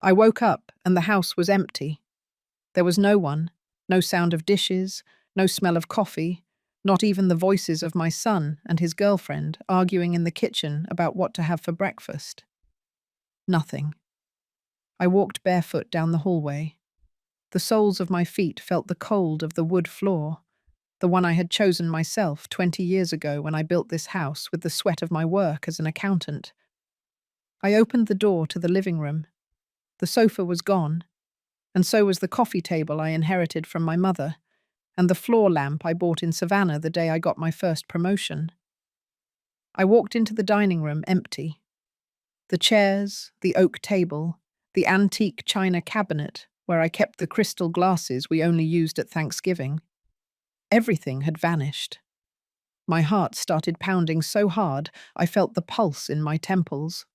I woke up and the house was empty. There was no one, no sound of dishes, no smell of coffee, not even the voices of my son and his girlfriend arguing in the kitchen about what to have for breakfast. Nothing. I walked barefoot down the hallway. The soles of my feet felt the cold of the wood floor, the one I had chosen myself 20 years ago when I built this house with the sweat of my work as an accountant. I opened the door to the living room. The sofa was gone, and so was the coffee table I inherited from my mother, and the floor lamp I bought in Savannah the day I got my first promotion. I walked into the dining room empty. The chairs, the oak table, the antique china cabinet where I kept the crystal glasses we only used at Thanksgiving. Everything had vanished. My heart started pounding so hard I felt the pulse in my temples.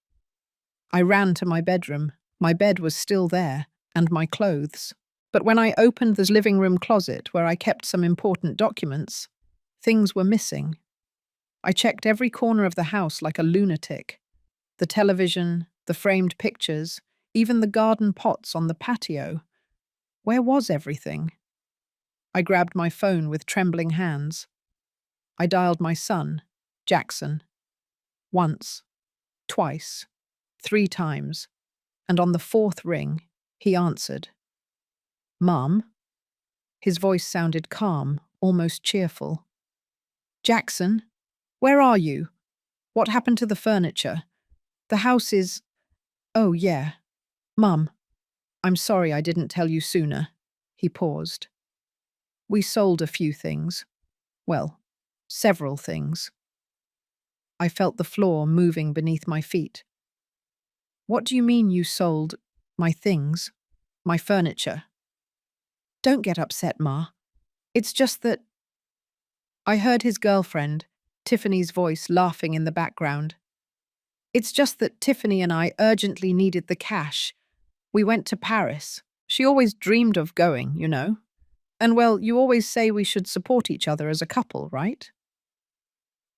I ran to my bedroom. My bed was still there, and my clothes. But when I opened the living room closet where I kept some important documents, things were missing. I checked every corner of the house like a lunatic. The television, the framed pictures, even the garden pots on the patio. Where was everything? I grabbed my phone with trembling hands. I dialed my son, Jackson. Once, twice, 3 times, and on the fourth ring, he answered. "Mum?" His voice sounded calm, almost cheerful. "Jackson, where are you? What happened to the furniture? The house is—" "Oh, yeah. Mum, I'm sorry I didn't tell you sooner." He paused. "We sold a few things. Well, several things." I felt the floor moving beneath my feet. "What do you mean you sold my things? My furniture?" "Don't get upset, Ma. It's just that—" I heard his girlfriend, Tiffany's voice, laughing in the background. "It's just that Tiffany and I urgently needed the cash. We went to Paris. She always dreamed of going, you know. And well, you always say we should support each other as a couple, right?"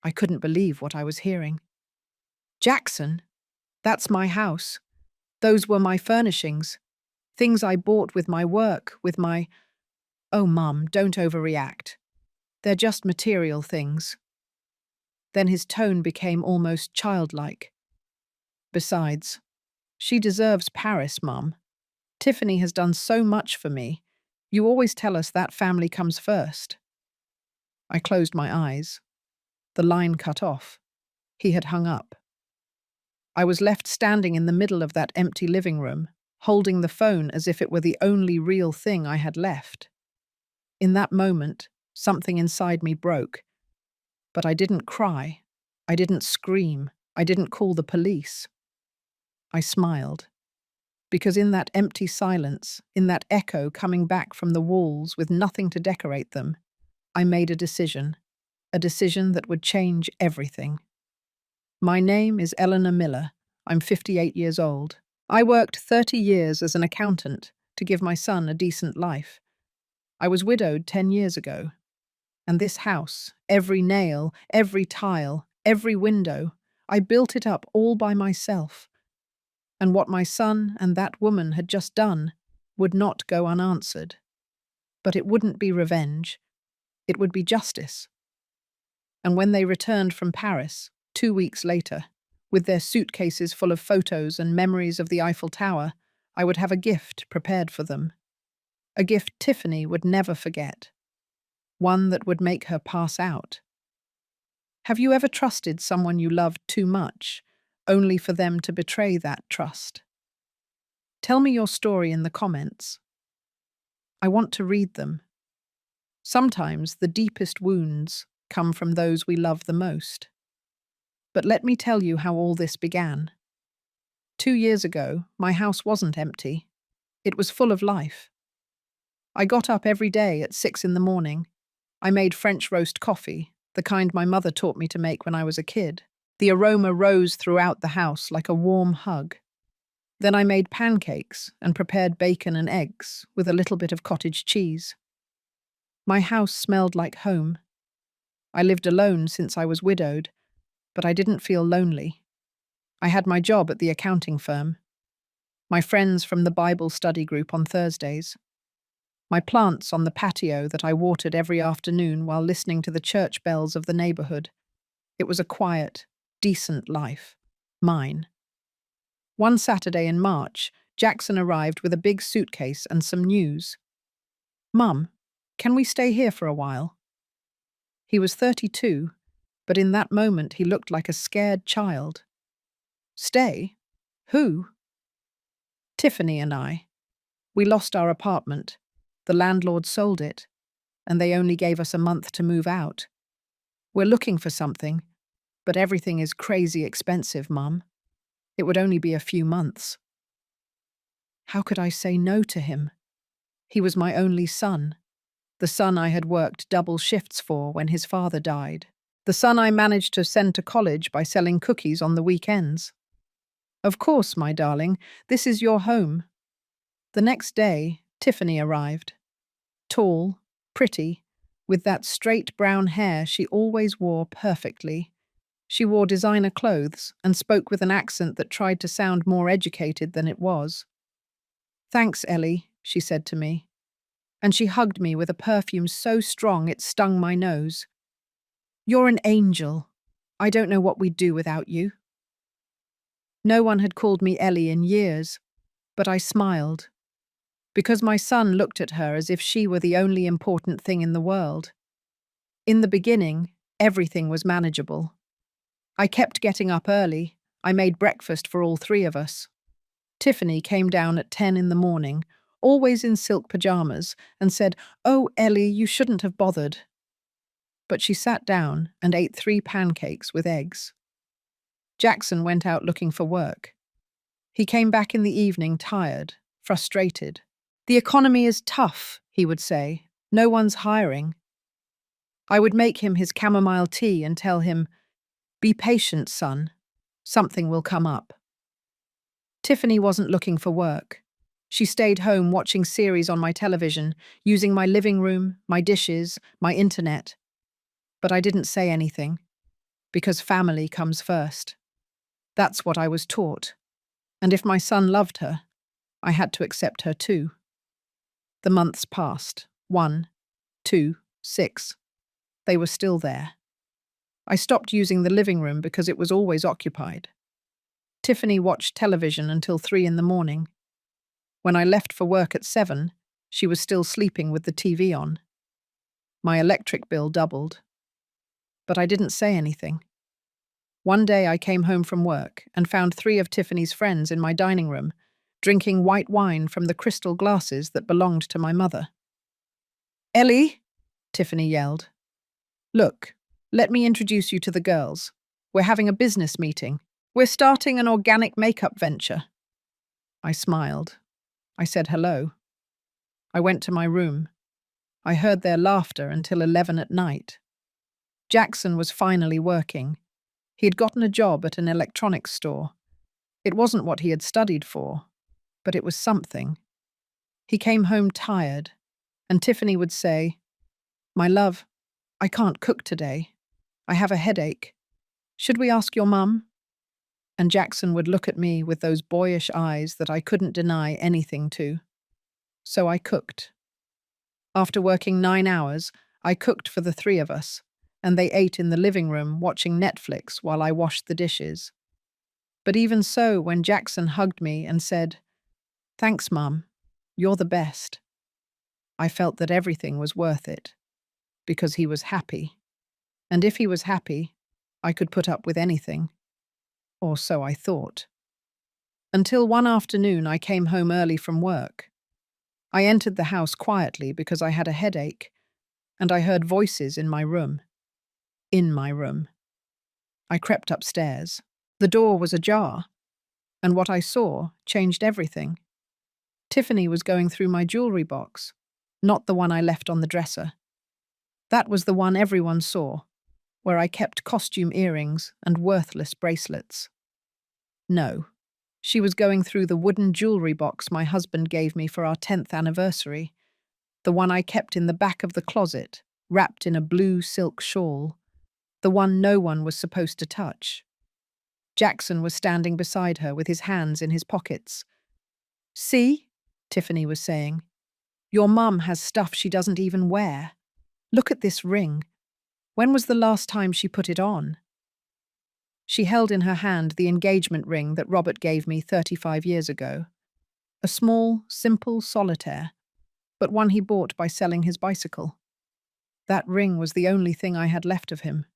I couldn't believe what I was hearing. "Jackson, that's my house. Those were my furnishings. Things I bought with my work, with my—" "Oh, Mum, don't overreact. They're just material things." Then his tone became almost childlike. "Besides, she deserves Paris, Mum. Tiffany has done so much for me. You always tell us that family comes first." I closed my eyes. The line cut off. He had hung up. I was left standing in the middle of that empty living room, holding the phone as if it were the only real thing I had left. In that moment, something inside me broke. But I didn't cry. I didn't scream. I didn't call the police. I smiled. Because in that empty silence, in that echo coming back from the walls with nothing to decorate them, I made a decision that would change everything. My name is Eleanor Miller. I'm 58 years old. I worked 30 years as an accountant to give my son a decent life. I was widowed 10 years ago. And this house, every nail, every tile, every window, I built it up all by myself. And what my son and that woman had just done would not go unanswered. But it wouldn't be revenge. It would be justice. And when they returned from Paris, 2 weeks later, with their suitcases full of photos and memories of the Eiffel Tower, I would have a gift prepared for them. A gift Tiffany would never forget. One that would make her pass out. Have you ever trusted someone you loved too much, only for them to betray that trust? Tell me your story in the comments. I want to read them. Sometimes the deepest wounds come from those we love the most. But let me tell you how all this began. 2 years ago, my house wasn't empty. It was full of life. I got up every day at 6 in the morning. I made French roast coffee, the kind my mother taught me to make when I was a kid. The aroma rose throughout the house like a warm hug. Then I made pancakes and prepared bacon and eggs with a little bit of cottage cheese. My house smelled like home. I lived alone since I was widowed, but I didn't feel lonely. I had my job at the accounting firm. My friends from the Bible study group on Thursdays. My plants on the patio that I watered every afternoon while listening to the church bells of the neighborhood. It was a quiet, decent life. Mine. One Saturday in March, Jackson arrived with a big suitcase and some news. "Mum, can we stay here for a while?" He was 32, but in that moment he looked like a scared child. "Stay? Who?" "Tiffany and I. We lost our apartment. The landlord sold it, and they only gave us a month to move out. We're looking for something, but everything is crazy expensive, Mum. It would only be a few months." How could I say no to him? He was my only son, the son I had worked double shifts for when his father died, the son I managed to send to college by selling cookies on the weekends. "Of course, my darling, this is your home." The next day, Tiffany arrived. Tall, pretty, with that straight brown hair she always wore perfectly. She wore designer clothes and spoke with an accent that tried to sound more educated than it was. "Thanks, Ellie," she said to me. And she hugged me with a perfume so strong it stung my nose. "You're an angel. I don't know what we'd do without you." No one had called me Ellie in years, but I smiled, because my son looked at her as if she were the only important thing in the world. In the beginning, everything was manageable. I kept getting up early. I made breakfast for all three of us. Tiffany came down at 10 in the morning, always in silk pajamas, and said, "Oh, Ellie, you shouldn't have bothered." But she sat down and ate 3 pancakes with eggs. Jackson went out looking for work. He came back in the evening tired, frustrated. "The economy is tough," he would say. "No one's hiring." I would make him his chamomile tea and tell him, "Be patient, son. Something will come up." Tiffany wasn't looking for work. She stayed home watching series on my television, using my living room, my dishes, my internet. But I didn't say anything, because family comes first. That's what I was taught. And if my son loved her, I had to accept her too. The months passed. 1, 2, 6. They were still there. I stopped using the living room because it was always occupied. Tiffany watched television until 3 in the morning. When I left for work at 7, she was still sleeping with the TV on. My electric bill doubled. But I didn't say anything. One day I came home from work and found 3 of Tiffany's friends in my dining room, drinking white wine from the crystal glasses that belonged to my mother. "Ellie," Tiffany yelled. "Look, let me introduce you to the girls. We're having a business meeting. We're starting an organic makeup venture." I smiled. I said hello. I went to my room. I heard their laughter until 11 at night. Jackson was finally working. He had gotten a job at an electronics store. It wasn't what he had studied for, but it was something. He came home tired, and Tiffany would say, "My love, I can't cook today. I have a headache. Should we ask your mum?" And Jackson would look at me with those boyish eyes that I couldn't deny anything to. So I cooked. After working 9 hours, I cooked for the 3 of us, and they ate in the living room watching Netflix while I washed the dishes. But even so, when Jackson hugged me and said, "Thanks, Mum, you're the best," I felt that everything was worth it, because he was happy. And if he was happy, I could put up with anything. Or so I thought. Until one afternoon I came home early from work. I entered the house quietly because I had a headache, and I heard voices in my room. In my room. I crept upstairs. The door was ajar, and what I saw changed everything. Tiffany was going through my jewelry box, not the one I left on the dresser. That was the one everyone saw, where I kept costume earrings and worthless bracelets. No, she was going through the wooden jewelry box my husband gave me for our 10th anniversary, the one I kept in the back of the closet, wrapped in a blue silk shawl, the one no one was supposed to touch. Jackson was standing beside her with his hands in his pockets. See? Tiffany was saying. Your mum has stuff she doesn't even wear. Look at this ring. When was the last time she put it on? She held in her hand the engagement ring that Robert gave me 35 years ago. A small, simple solitaire, but one he bought by selling his bicycle. That ring was the only thing I had left of him.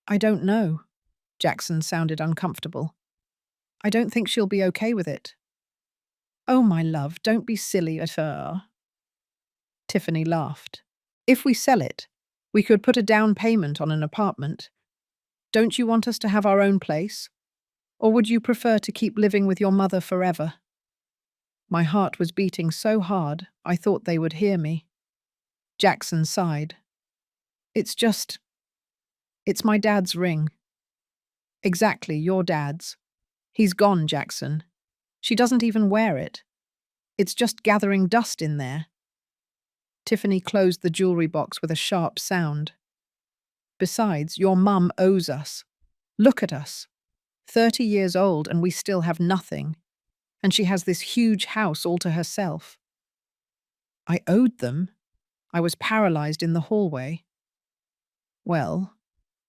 I don't know. Jackson sounded uncomfortable. I don't think she'll be okay with it. Oh, my love, don't be silly at her. Tiffany laughed. If we sell it, we could put a down payment on an apartment. Don't you want us to have our own place? Or would you prefer to keep living with your mother forever? My heart was beating so hard, I thought they would hear me. Jackson sighed. It's my dad's ring. Exactly, your dad's. He's gone, Jackson. She doesn't even wear it. It's just gathering dust in there. Tiffany closed the jewelry box with a sharp sound. Besides, your mum owes us. Look at us. 30 years old and we still have nothing. And she has this huge house all to herself. I owed them. I was paralyzed in the hallway. Well,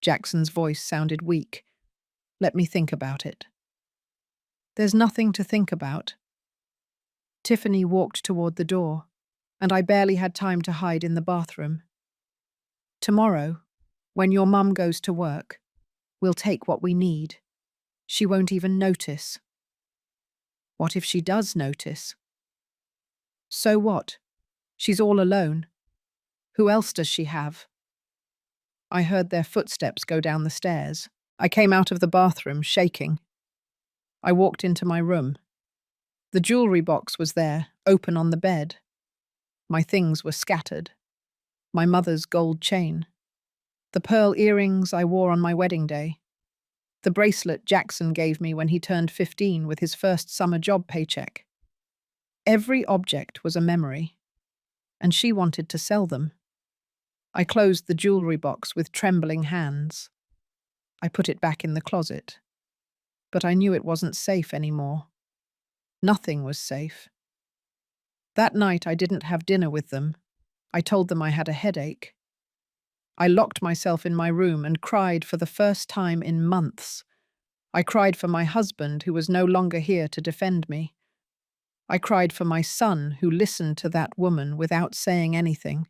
Jackson's voice sounded weak. Let me think about it. There's nothing to think about. Tiffany walked toward the door, and I barely had time to hide in the bathroom. Tomorrow, when your mum goes to work, we'll take what we need. She won't even notice. What if she does notice? So what? She's all alone. Who else does she have? I heard their footsteps go down the stairs. I came out of the bathroom, shaking. I walked into my room. The jewelry box was there, open on the bed. My things were scattered. My mother's gold chain. The pearl earrings I wore on my wedding day. The bracelet Jackson gave me when he turned 15 with his first summer job paycheck. Every object was a memory, and she wanted to sell them. I closed the jewelry box with trembling hands. I put it back in the closet, but I knew it wasn't safe anymore. Nothing was safe. That night I didn't have dinner with them. I told them I had a headache. I locked myself in my room and cried for the first time in months. I cried for my husband, who was no longer here to defend me. I cried for my son, who listened to that woman without saying anything.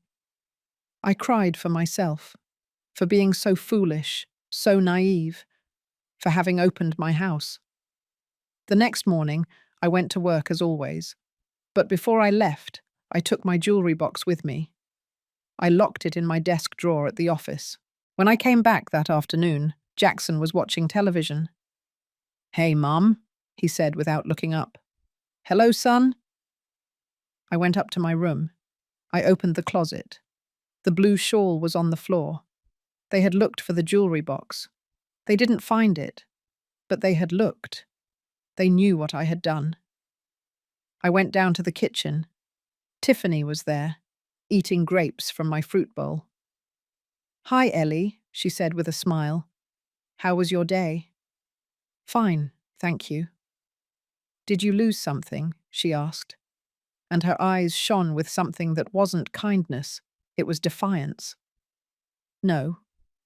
I cried for myself, for being so foolish, so naive, for having opened my house. The next morning, I went to work as always. But before I left, I took my jewelry box with me. I locked it in my desk drawer at the office. When I came back that afternoon, Jackson was watching television. "Hey, Mum," he said without looking up. "Hello, son?" I went up to my room. I opened the closet. The blue shawl was on the floor. They had looked for the jewelry box. They didn't find it, but they had looked. They knew what I had done. I went down to the kitchen. Tiffany was there, eating grapes from my fruit bowl. "Hi, Ellie," she said with a smile. "How was your day?" "Fine, thank you." "Did you lose something?" she asked, and her eyes shone with something that wasn't kindness, it was defiance. "No.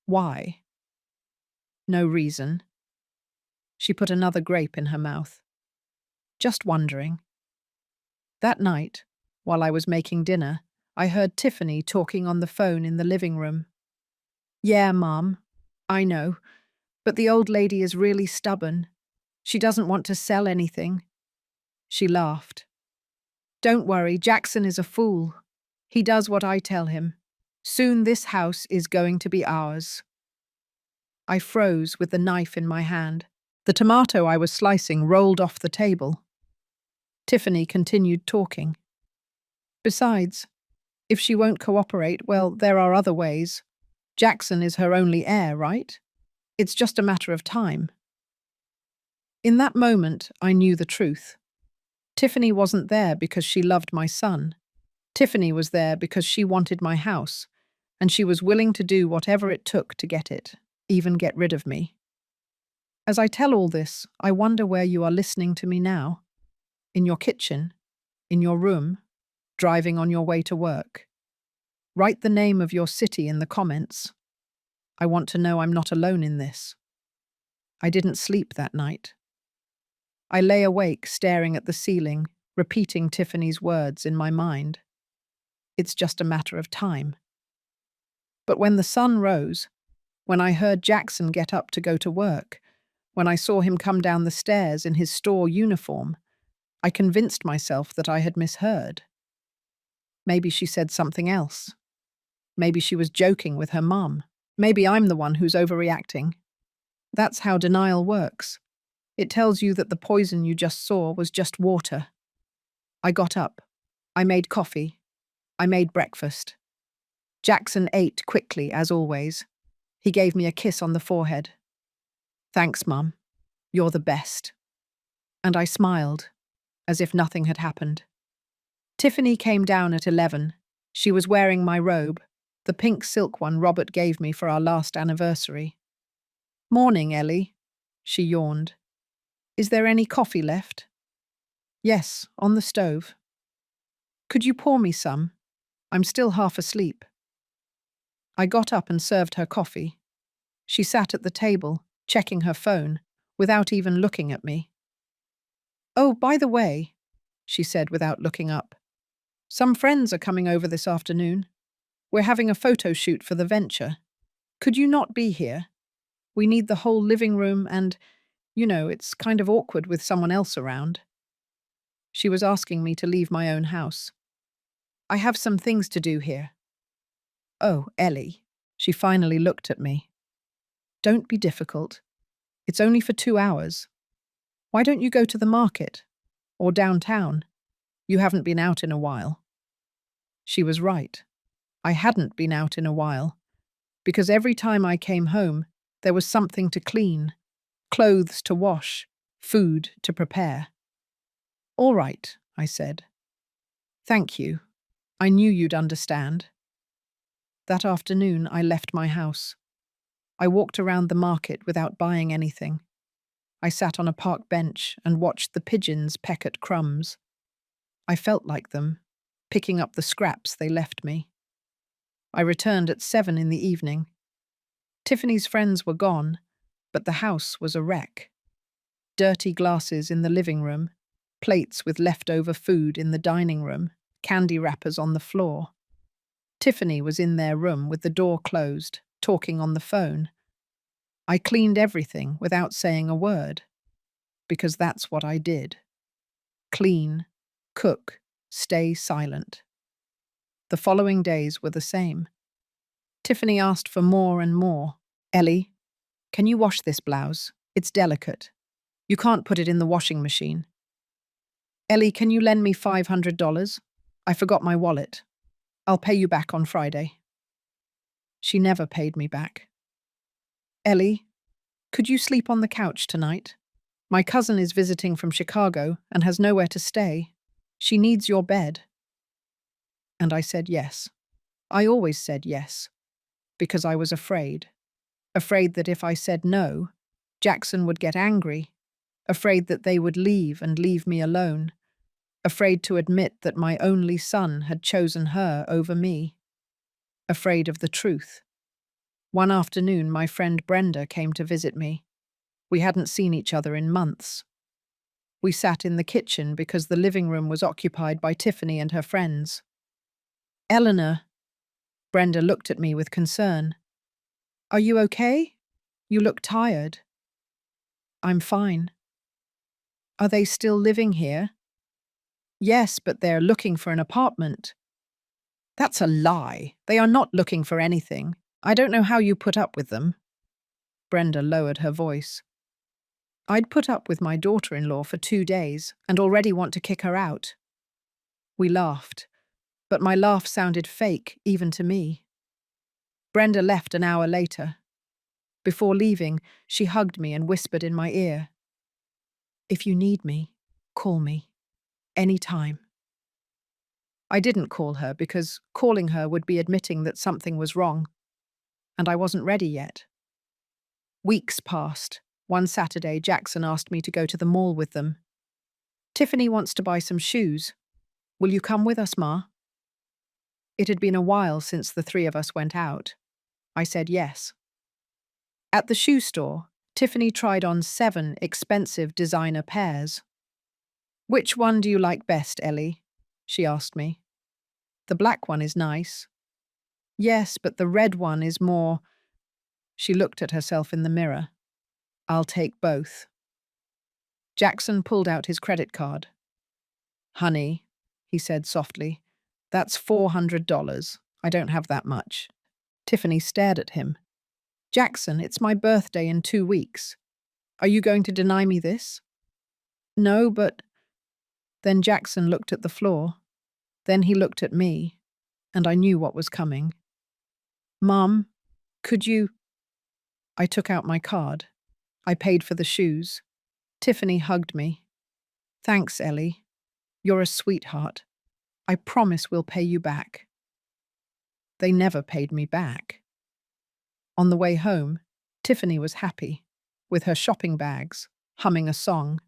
Why?" "No reason." She put another grape in her mouth. "Just wondering." That night, while I was making dinner, I heard Tiffany talking on the phone in the living room. "Yeah, Mom, I know, but the old lady is really stubborn. She doesn't want to sell anything." She laughed. "Don't worry, Jackson is a fool. He does what I tell him. Soon this house is going to be ours." I froze with the knife in my hand. The tomato I was slicing rolled off the table. Tiffany continued talking. "Besides, if she won't cooperate, well, there are other ways. Jackson is her only heir, right? It's just a matter of time." In that moment, I knew the truth. Tiffany wasn't there because she loved my son. Tiffany was there because she wanted my house, and she was willing to do whatever it took to get it, even get rid of me. As I tell all this, I wonder where you are listening to me now. In your kitchen? In your room? Driving on your way to work? Write the name of your city in the comments. I want to know I'm not alone in this. I didn't sleep that night. I lay awake staring at the ceiling, repeating Tiffany's words in my mind. It's just a matter of time. But when the sun rose, when I heard Jackson get up to go to work, when I saw him come down the stairs in his store uniform, I convinced myself that I had misheard. Maybe she said something else. Maybe she was joking with her mum. Maybe I'm the one who's overreacting. That's how denial works. It tells you that the poison you just saw was just water. I got up. I made coffee. I made breakfast. Jackson ate quickly, as always. He gave me a kiss on the forehead. Thanks, Mum. You're the best. And I smiled, as if nothing had happened. Tiffany came down at 11. She was wearing my robe, the pink silk one Robert gave me for our last anniversary. Morning, Ellie, she yawned. Is there any coffee left? Yes, on the stove. Could you pour me some? I'm still half asleep. I got up and served her coffee. She sat at the table, checking her phone, without even looking at me. Oh, by the way, she said without looking up, some friends are coming over this afternoon. We're having a photo shoot for the venture. Could you not be here? We need the whole living room and, it's kind of awkward with someone else around. She was asking me to leave my own house. I have some things to do here. Oh, Ellie, she finally looked at me. Don't be difficult. It's only for 2 hours. Why don't you go to the market? Or downtown? You haven't been out in a while. She was right. I hadn't been out in a while. Because every time I came home, there was something to clean, clothes to wash, food to prepare. All right, I said. Thank you. I knew you'd understand. That afternoon, I left my house. I walked around the market without buying anything. I sat on a park bench and watched the pigeons peck at crumbs. I felt like them, picking up the scraps they left me. I returned at 7 in the evening. Tiffany's friends were gone, but the house was a wreck. Dirty glasses in the living room, plates with leftover food in the dining room, candy wrappers on the floor. Tiffany was in their room with the door closed, talking on the phone. I cleaned everything without saying a word, because that's what I did. Clean, cook, stay silent. The following days were the same. Tiffany asked for more and more. Ellie, can you wash this blouse? It's delicate. You can't put it in the washing machine. Ellie, can you lend me $500? I forgot my wallet. I'll pay you back on Friday. She never paid me back. Ellie, could you sleep on the couch tonight? My cousin is visiting from Chicago and has nowhere to stay. She needs your bed. And I said yes. I always said yes, because I was afraid. Afraid that if I said no, Jackson would get angry. Afraid that they would leave and leave me alone. Afraid to admit that my only son had chosen her over me. Afraid of the truth. One afternoon, my friend Brenda came to visit me. We hadn't seen each other in months. We sat in the kitchen because the living room was occupied by Tiffany and her friends. Eleanor, Brenda looked at me with concern. Are you okay? You look tired. I'm fine. Are they still living here? Yes, but they're looking for an apartment. That's a lie. They are not looking for anything. I don't know how you put up with them. Brenda lowered her voice. I'd put up with my daughter-in-law for 2 days and already want to kick her out. We laughed, but my laugh sounded fake even to me. Brenda left an hour later. Before leaving, she hugged me and whispered in my ear, "If you need me, call me. Any time." I didn't call her because calling her would be admitting that something was wrong, and I wasn't ready yet. Weeks passed. One Saturday, Jackson asked me to go to the mall with them. Tiffany wants to buy some shoes. Will you come with us, Ma? It had been a while since the three of us went out. I said yes. At the shoe store, Tiffany tried on 7 expensive designer pairs. Which one do you like best, Ellie? She asked me. The black one is nice. Yes, but the red one is more. She looked at herself in the mirror. I'll take both. Jackson pulled out his credit card. Honey, he said softly, that's $400. I don't have that much. Tiffany stared at him. Jackson, it's my birthday in 2 weeks. Are you going to deny me this? No, but... Then Jackson looked at the floor. Then he looked at me, and I knew what was coming. Mom, could you... I took out my card. I paid for the shoes. Tiffany hugged me. Thanks, Ellie. You're a sweetheart. I promise we'll pay you back. They never paid me back. On the way home, Tiffany was happy, with her shopping bags, humming a song.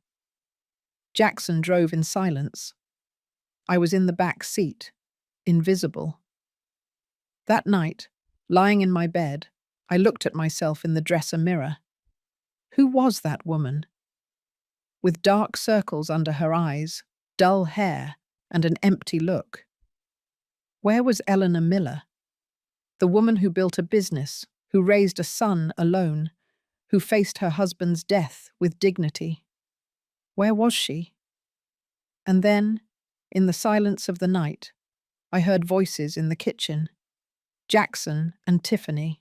Jackson drove in silence. I was in the back seat, invisible. That night, lying in my bed, I looked at myself in the dresser mirror. Who was that woman? With dark circles under her eyes, dull hair, and an empty look. Where was Eleanor Miller? The woman who built a business, who raised a son alone, who faced her husband's death with dignity. Where was she? And then, in the silence of the night, I heard voices in the kitchen. Jackson and Tiffany.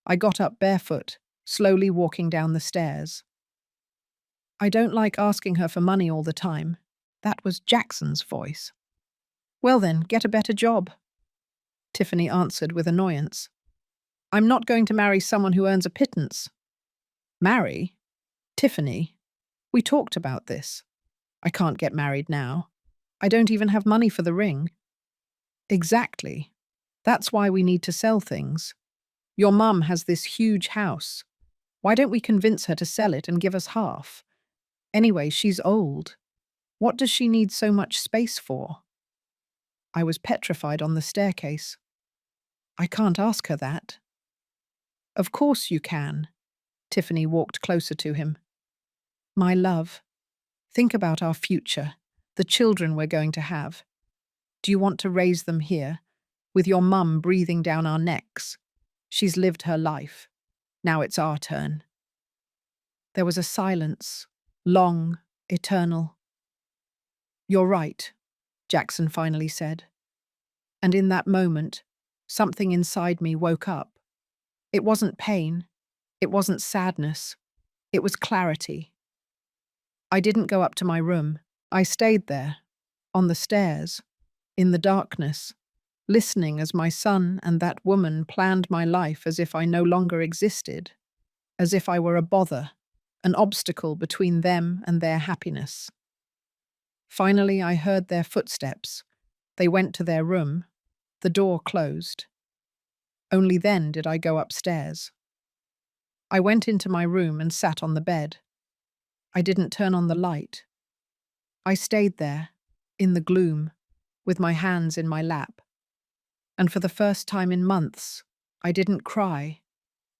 I got up barefoot, slowly walking down the stairs. I don't like asking her for money all the time. That was Jackson's voice. Well then, get a better job. Tiffany answered with annoyance. I'm not going to marry someone who earns a pittance. Marry? Tiffany, we talked about this. I can't get married now. I don't even have money for the ring. Exactly. That's why we need to sell things. Your mum has this huge house. Why don't we convince her to sell it and give us half? Anyway, she's old. What does she need so much space for? I was petrified on the staircase. I can't ask her that. Of course you can. Tiffany walked closer to him. My love, think about our future, the children we're going to have. Do you want to raise them here, with your mum breathing down our necks? She's lived her life. Now it's our turn. There was a silence, long, eternal. You're right, Jackson finally said. And in that moment, something inside me woke up. It wasn't pain. It wasn't sadness. It was clarity. I didn't go up to my room. I stayed there, on the stairs, in the darkness, listening as my son and that woman planned my life as if I no longer existed, as if I were a bother, an obstacle between them and their happiness. Finally, I heard their footsteps. They went to their room. The door closed. Only then did I go upstairs. I went into my room and sat on the bed. I didn't turn on the light. I stayed there, in the gloom, with my hands in my lap. And for the first time in months, I didn't cry,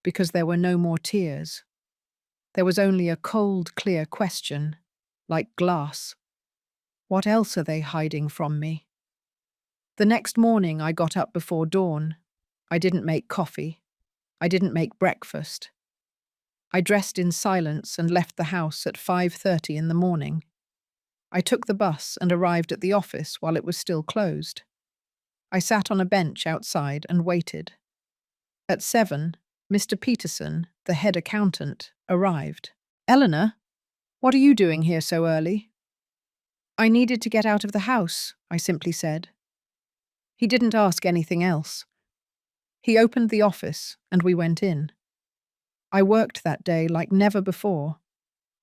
because there were no more tears. There was only a cold, clear question, like glass. What else are they hiding from me? The next morning I got up before dawn. I didn't make coffee. I didn't make breakfast. I dressed in silence and left the house at 5:30 in the morning. I took the bus and arrived at the office while it was still closed. I sat on a bench outside and waited. At 7, Mr. Peterson, the head accountant, arrived. Eleanor, what are you doing here so early? I needed to get out of the house, I simply said. He didn't ask anything else. He opened the office and we went in. I worked that day like never before.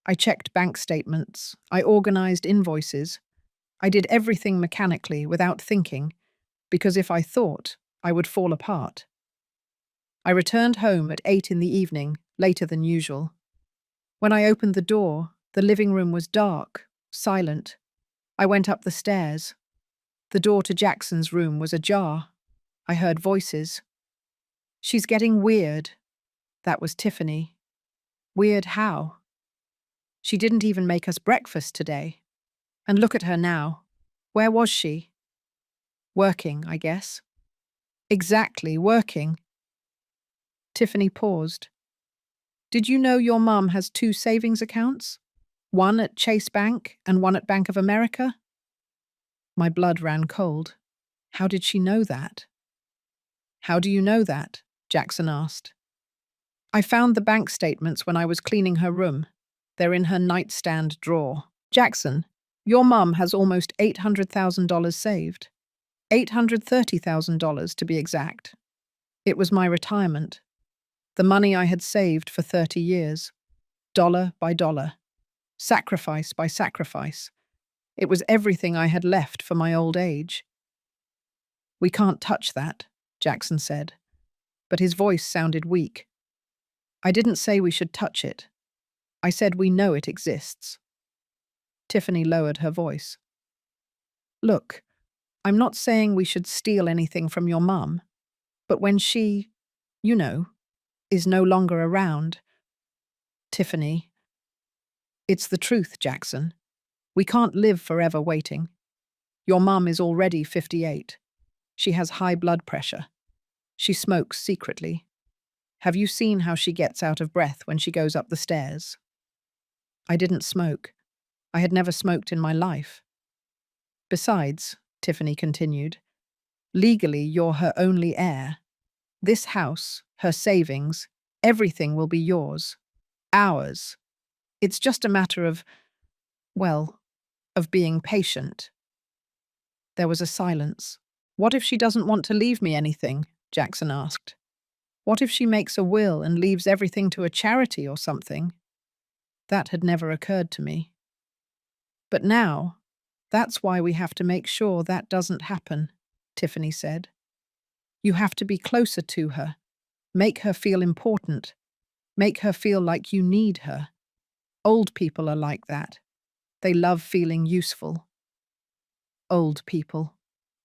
I checked bank statements. I organized invoices. I did everything mechanically without thinking, because if I thought, I would fall apart. I returned home at 8 in the evening, later than usual. When I opened the door, the living room was dark, Silent. I went up the stairs. The door to Jackson's room was ajar. I heard voices. She's getting weird. That was Tiffany. Weird how? She didn't even make us breakfast today. And look at her now. Where was she? Working, I guess. Exactly, working. Tiffany paused. Did you know your mum has 2 savings accounts? One at Chase Bank and one at Bank of America? My blood ran cold. How did she know that? How do you know that? Jackson asked. I found the bank statements when I was cleaning her room. They're in her nightstand drawer. Jackson, your mum has almost $800,000 saved. $830,000 to be exact. It was my retirement. The money I had saved for 30 years. Dollar by dollar. Sacrifice by sacrifice. It was everything I had left for my old age. We can't touch that, Jackson said, but his voice sounded weak. I didn't say we should touch it. I said we know it exists. Tiffany lowered her voice. Look, I'm not saying we should steal anything from your mum, but when she, you know, is no longer around. Tiffany. It's the truth, Jackson. We can't live forever waiting. Your mum is already 58. She has high blood pressure. She smokes secretly. Have you seen how she gets out of breath when she goes up the stairs? I didn't smoke. I had never smoked in my life. Besides, Tiffany continued, legally you're her only heir. This house, her savings, everything will be yours. Ours. It's just a matter of, well, of being patient. There was a silence. What if she doesn't want to leave me anything? Jackson asked. What if she makes a will and leaves everything to a charity or something? That had never occurred to me. But now, that's why we have to make sure that doesn't happen, Tiffany said. You have to be closer to her. Make her feel important. Make her feel like you need her. Old people are like that. They love feeling useful. Old people.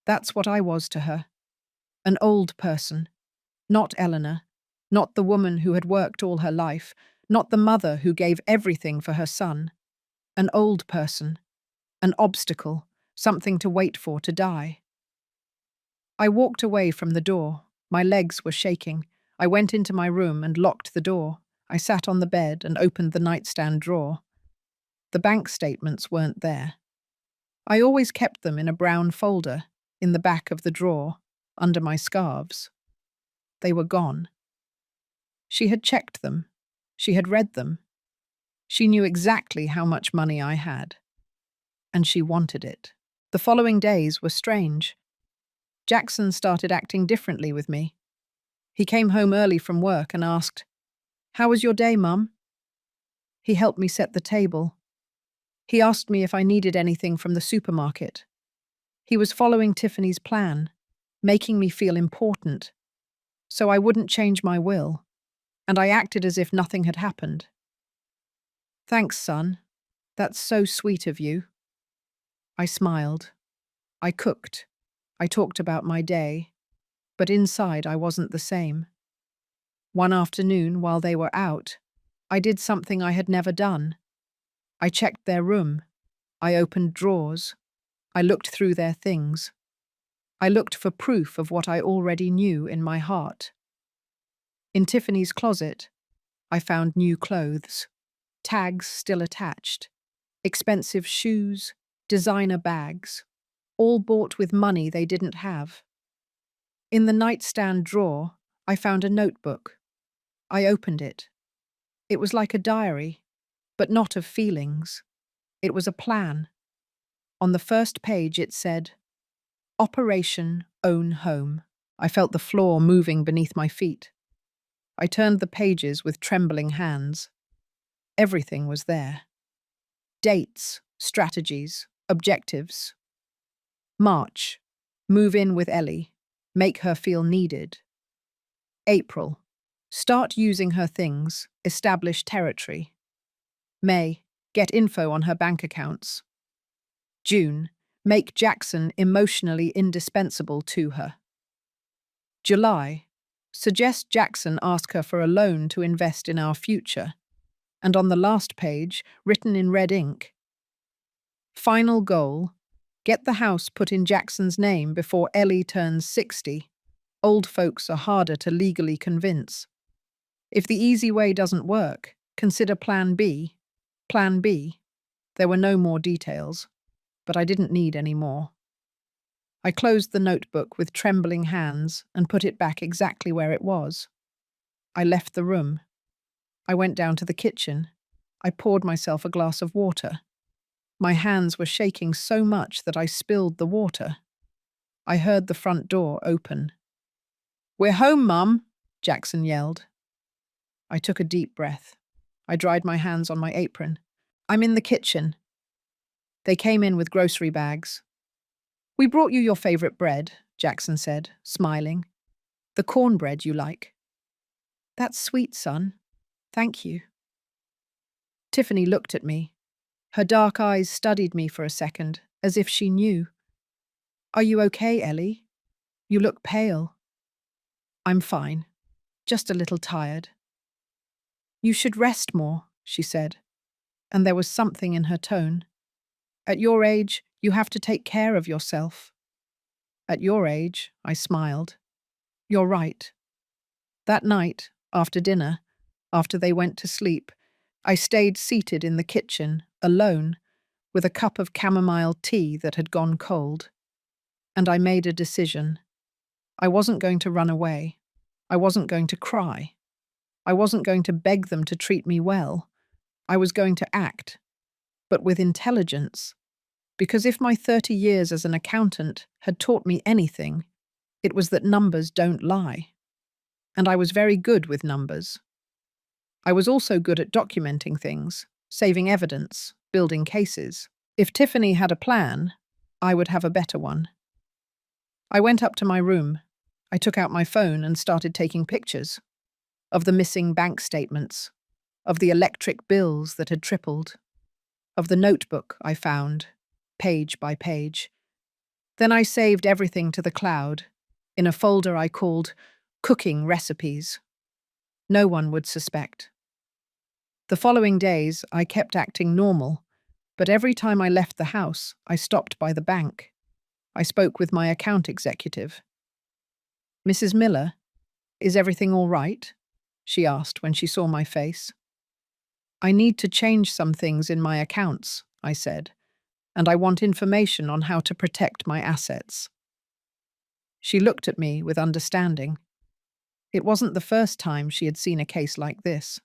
That's what I was to her. An old person. Not Eleanor. Not the woman who had worked all her life. Not the mother who gave everything for her son. An old person. An obstacle. Something to wait for to die. I walked away from the door. My legs were shaking. I went into my room and locked the door. I sat on the bed and opened the nightstand drawer. The bank statements weren't there. I always kept them in a brown folder, in the back of the drawer, under my scarves. They were gone. She had checked them. She had read them. She knew exactly how much money I had. And she wanted it. The following days were strange. Jackson started acting differently with me. He came home early from work and asked, "How was your day, Mum?" He helped me set the table. He asked me if I needed anything from the supermarket. He was following Tiffany's plan, making me feel important, so I wouldn't change my will, and I acted as if nothing had happened. Thanks, son. That's so sweet of you. I smiled. I cooked. I talked about my day, but inside I wasn't the same. One afternoon, while they were out, I did something I had never done. I checked their room. I opened drawers. I looked through their things. I looked for proof of what I already knew in my heart. In Tiffany's closet, I found new clothes, tags still attached, expensive shoes, designer bags, all bought with money they didn't have. In the nightstand drawer, I found a notebook. I opened it. It was like a diary, but not of feelings. It was a plan. On the first page it said, Operation Own Home. I felt the floor moving beneath my feet. I turned the pages with trembling hands. Everything was there. Dates, strategies, objectives. March. Move in with Ellie. Make her feel needed. April. Start using her things. Establish territory. May. Get info on her bank accounts. June. Make Jackson emotionally indispensable to her. July. Suggest Jackson ask her for a loan to invest in our future. And on the last page, written in red ink, final goal, get the house put in Jackson's name before Ellie turns 60. Old folks are harder to legally convince. If the easy way doesn't work, consider Plan B. Plan B. There were no more details, but I didn't need any more. I closed the notebook with trembling hands and put it back exactly where it was. I left the room. I went down to the kitchen. I poured myself a glass of water. My hands were shaking so much that I spilled the water. I heard the front door open. "We're home, Mum," Jackson yelled. I took a deep breath. I dried my hands on my apron. "I'm in the kitchen." They came in with grocery bags. "We brought you your favorite bread," Jackson said, smiling. "The cornbread you like." "That's sweet, son. Thank you." Tiffany looked at me. Her dark eyes studied me for a second, as if she knew. "Are you okay, Ellie? You look pale." "I'm fine. Just a little tired." "You should rest more," she said, and there was something in her tone. "At your age, you have to take care of yourself." "At your age," I smiled. "You're right." That night, after dinner, after they went to sleep, I stayed seated in the kitchen, alone, with a cup of chamomile tea that had gone cold. And I made a decision. I wasn't going to run away. I wasn't going to cry. I wasn't going to beg them to treat me well. I was going to act, but with intelligence. Because if my 30 years as an accountant had taught me anything, it was that numbers don't lie. And I was very good with numbers. I was also good at documenting things, saving evidence, building cases. If Tiffany had a plan, I would have a better one. I went up to my room. I took out my phone and started taking pictures of the missing bank statements, of the electric bills that had tripled, of the notebook I found, page by page. Then I saved everything to the cloud, in a folder I called Cooking Recipes. No one would suspect. The following days, I kept acting normal, but every time I left the house, I stopped by the bank. I spoke with my account executive. "Mrs. Miller, is everything all right?" she asked when she saw my face. "I need to change some things in my accounts," I said, "and I want information on how to protect my assets." She looked at me with understanding. It wasn't the first time she had seen a case like this.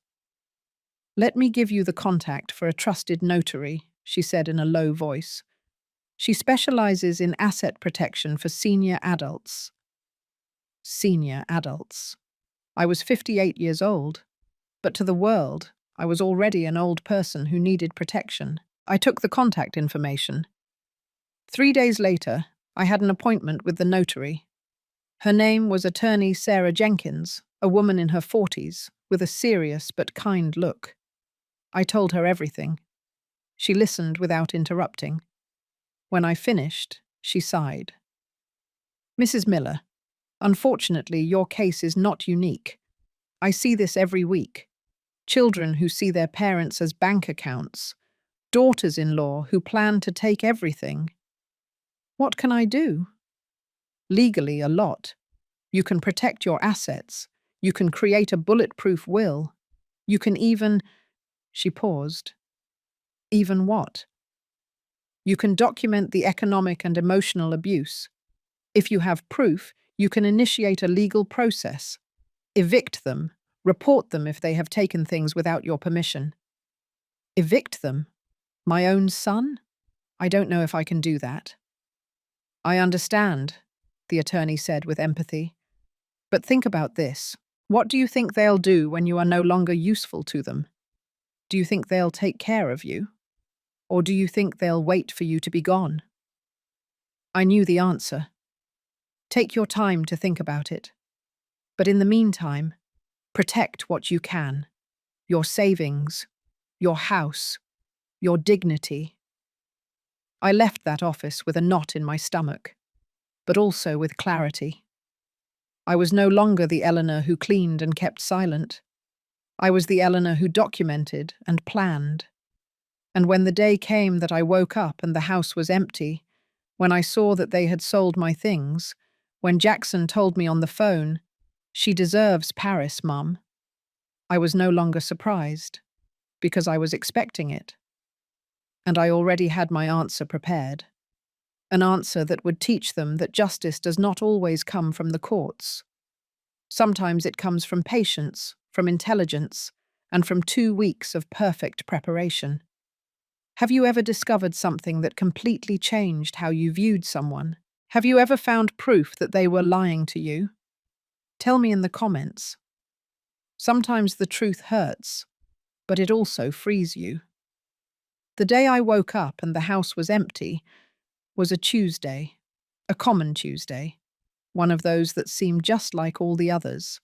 "Let me give you the contact for a trusted notary," she said in a low voice. "She specializes in asset protection for senior adults." Senior adults. I was 58 years old, but to the world, I was already an old person who needed protection. I took the contact information. 3 days later, I had an appointment with the notary. Her name was Attorney Sarah Jenkins, a woman in her 40s, with a serious but kind look. I told her everything. She listened without interrupting. When I finished, she sighed. "Mrs. Miller, unfortunately, your case is not unique. I see this every week. Children who see their parents as bank accounts, daughters-in-law who plan to take everything. What can I do?" "Legally, a lot. You can protect your assets. You can create a bulletproof will. You can even—" She paused. "Even what?" "You can document the economic and emotional abuse. If you have proof, you can initiate a legal process. Evict them. Report them if they have taken things without your permission." "Evict them? My own son? I don't know if I can do that." "I understand," the attorney said with empathy. "But think about this. What do you think they'll do when you are no longer useful to them? Do you think they'll take care of you? Or do you think they'll wait for you to be gone?" I knew the answer. Take your time to think about it. But in the meantime, protect what you can. Your savings, your house, your dignity. I left that office with a knot in my stomach, but also with clarity. I was no longer the Eleanor who cleaned and kept silent. I was the Eleanor who documented and planned. And when the day came that I woke up and the house was empty, when I saw that they had sold my things, when Jackson told me on the phone, "She deserves Paris, Mum," I was no longer surprised, because I was expecting it. And I already had my answer prepared. An answer that would teach them that justice does not always come from the courts. Sometimes it comes from patience, from intelligence, and from 2 weeks of perfect preparation. Have you ever discovered something that completely changed how you viewed someone? Have you ever found proof that they were lying to you? Tell me in the comments. Sometimes the truth hurts, but it also frees you. The day I woke up and the house was empty was a Tuesday, a common Tuesday, one of those that seemed just like all the others.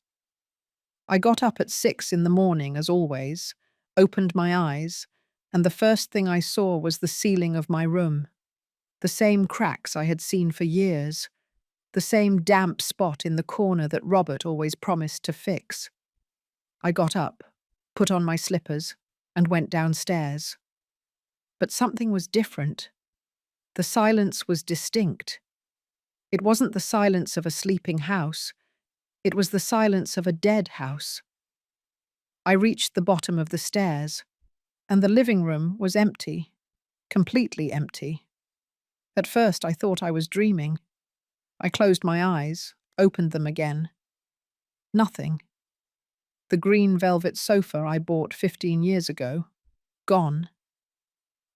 I got up at 6 in the morning, as always, opened my eyes, and the first thing I saw was the ceiling of my room. The same cracks I had seen for years, the same damp spot in the corner that Robert always promised to fix. I got up, put on my slippers, and went downstairs. But something was different. The silence was distinct. It wasn't the silence of a sleeping house. It was the silence of a dead house. I reached the bottom of the stairs, and the living room was empty, completely empty. At first I thought I was dreaming. I closed my eyes, opened them again. Nothing. The green velvet sofa I bought 15 years ago, gone.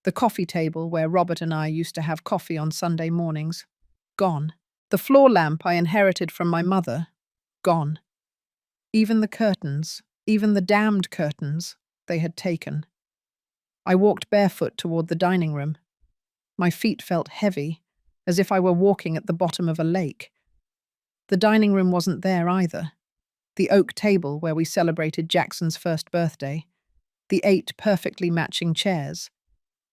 The coffee table where Robert and I used to have coffee on Sunday mornings, gone. The floor lamp I inherited from my mother, gone. Even the curtains, even the damned curtains, they had taken. I walked barefoot toward the dining room. My feet felt heavy, as if I were walking at the bottom of a lake. The dining room wasn't there either. The oak table where we celebrated Jackson's first birthday, the 8 perfectly matching chairs,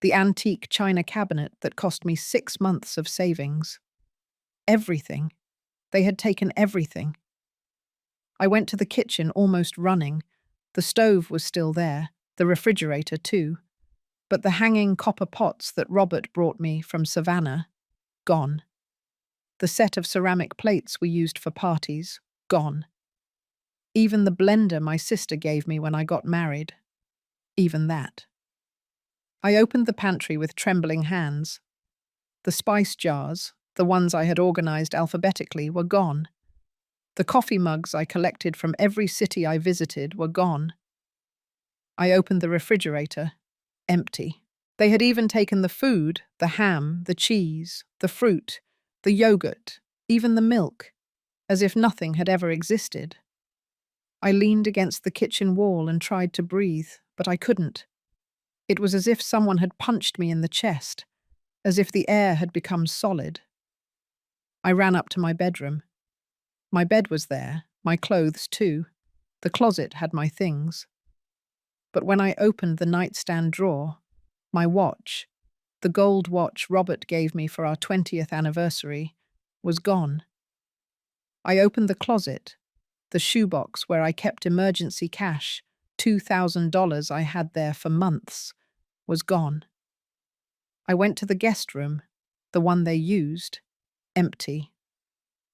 the antique china cabinet that cost me 6 months of savings. Everything. They had taken everything. I went to the kitchen almost running. The stove was still there, the refrigerator too, but the hanging copper pots that Robert brought me from Savannah, gone. The set of ceramic plates we used for parties, gone. Even the blender my sister gave me when I got married, even that. I opened the pantry with trembling hands. The spice jars, the ones I had organized alphabetically, were gone. The coffee mugs I collected from every city I visited were gone. I opened the refrigerator, empty. They had even taken the food, the ham, the cheese, the fruit, the yogurt, even the milk, as if nothing had ever existed. I leaned against the kitchen wall and tried to breathe, but I couldn't. It was as if someone had punched me in the chest, as if the air had become solid. I ran up to my bedroom. My bed was there, my clothes too. The closet had my things. But when I opened the nightstand drawer, my watch, the gold watch Robert gave me for our 20th anniversary, was gone. I opened the closet, the shoebox where I kept emergency cash, $2,000 I had there for months, was gone. I went to the guest room, the one they used, empty.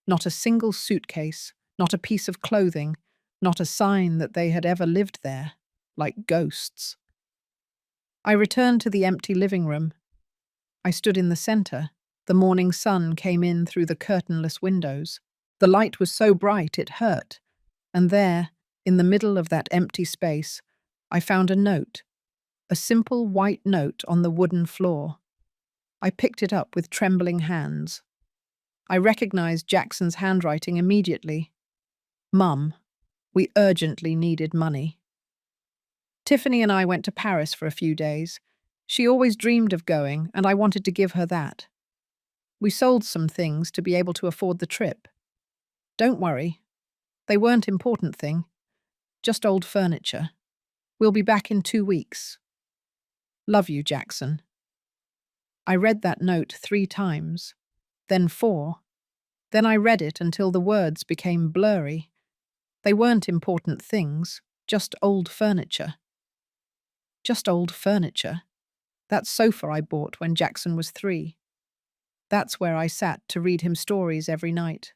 Not a single suitcase, not a piece of clothing, not a sign that they had ever lived there, like ghosts. I returned to the empty living room. I stood in the center. The morning sun came in through the curtainless windows. The light was so bright it hurt. And there, in the middle of that empty space, I found a note, a simple white note on the wooden floor. I picked it up with trembling hands. I recognized Jackson's handwriting immediately. Mum, we urgently needed money. Tiffany and I went to Paris for a few days. She always dreamed of going, and I wanted to give her that. We sold some things to be able to afford the trip. Don't worry. They weren't important thing. Just old furniture. We'll be back in 2 weeks. Love you, Jackson. I read that note 3 times, then 4. Then I read it until the words became blurry. They weren't important things, just old furniture. Just old furniture. That sofa I bought when Jackson was 3. That's where I sat to read him stories every night.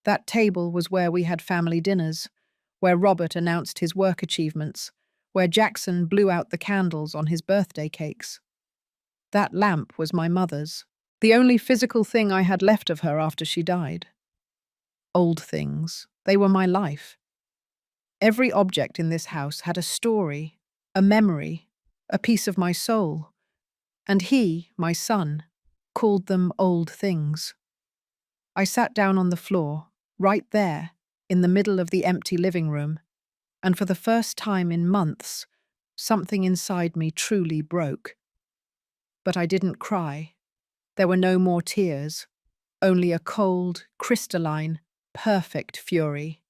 That table was where we had family dinners, where Robert announced his work achievements, where Jackson blew out the candles on his birthday cakes. That lamp was my mother's, the only physical thing I had left of her after she died. Old things, they were my life. Every object in this house had a story, a memory, a piece of my soul, and he, my son, called them old things. I sat down on the floor, right there, in the middle of the empty living room, and for the first time in months, something inside me truly broke. But I didn't cry. There were no more tears, only a cold, crystalline, perfect fury.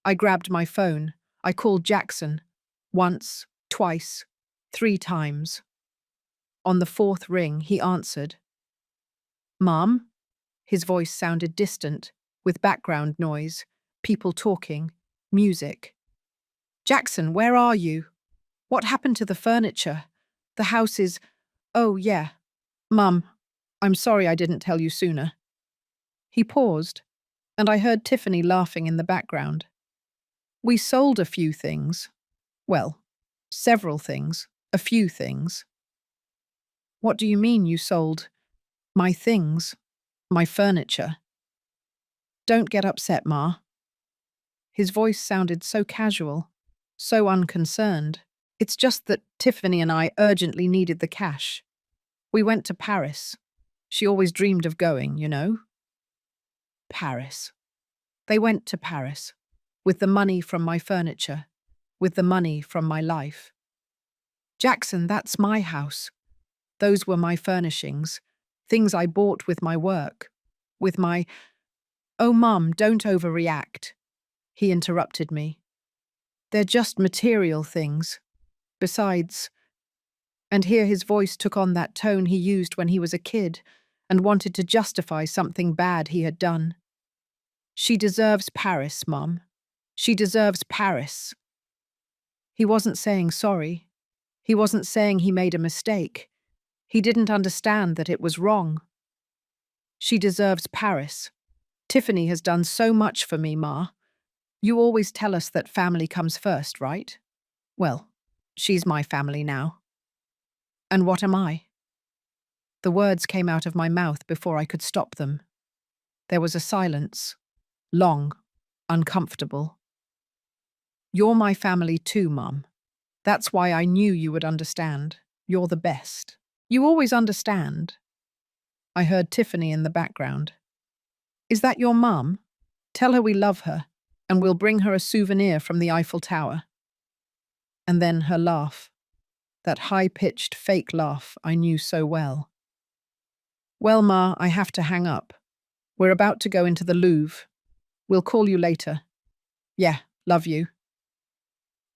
I grabbed my phone. I called Jackson. Once, twice, 3 times. On the 4th ring, he answered. "Mom?" His voice sounded distant, with background noise, people talking, music. "Jackson, where are you? What happened to the furniture? The house is— Oh, yeah. Mum, I'm sorry I didn't tell you sooner." He paused, and I heard Tiffany laughing in the background. "We sold a few things. Well, several things, a few things." "What do you mean you sold my things, my furniture?" "Don't get upset, Ma." His voice sounded so casual, so unconcerned. "It's just that Tiffany and I urgently needed the cash. We went to Paris. She always dreamed of going, you know." Paris. They went to Paris, with the money from my furniture, with the money from my life. "Jackson, that's my house. Those were my furnishings, things I bought with my work, with my— Oh, Mum, don't overreact." He interrupted me. "They're just material things. Besides—" And here his voice took on that tone he used when he was a kid and wanted to justify something bad he had done. "She deserves Paris, Mum. She deserves Paris." He wasn't saying sorry. He wasn't saying he made a mistake. He didn't understand that it was wrong. "She deserves Paris. Tiffany has done so much for me, Ma. You always tell us that family comes first, right? Well, she's my family now. And what am I?" The words came out of my mouth before I could stop them. There was a silence, long, uncomfortable. "You're my family too, Mum. That's why I knew you would understand. You're the best. You always understand." I heard Tiffany in the background. "Is that your mum? Tell her we love her, and we'll bring her a souvenir from the Eiffel Tower." And then her laugh, that high-pitched fake laugh I knew so well. "Well, Ma, I have to hang up. We're about to go into the Louvre. We'll call you later. Yeah, love you."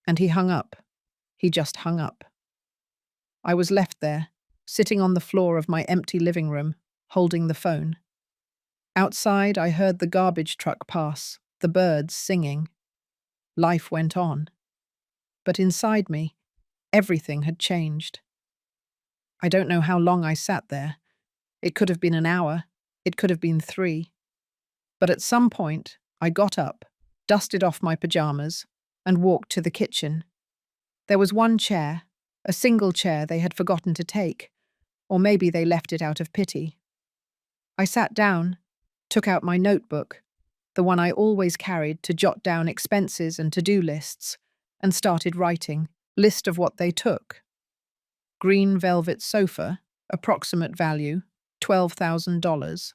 And he hung up. He just hung up. I was left there, sitting on the floor of my empty living room, holding the phone. Outside, I heard the garbage truck pass, the birds singing. Life went on. But inside me, everything had changed. I don't know how long I sat there. It could have been an hour. It could have been 3. But at some point, I got up, dusted off my pajamas, and walked to the kitchen. There was one chair, a single chair they had forgotten to take, or maybe they left it out of pity. I sat down, took out my notebook, the one I always carried to jot down expenses and to-do lists, and started writing, list of what they took. Green velvet sofa, approximate value, $12,000.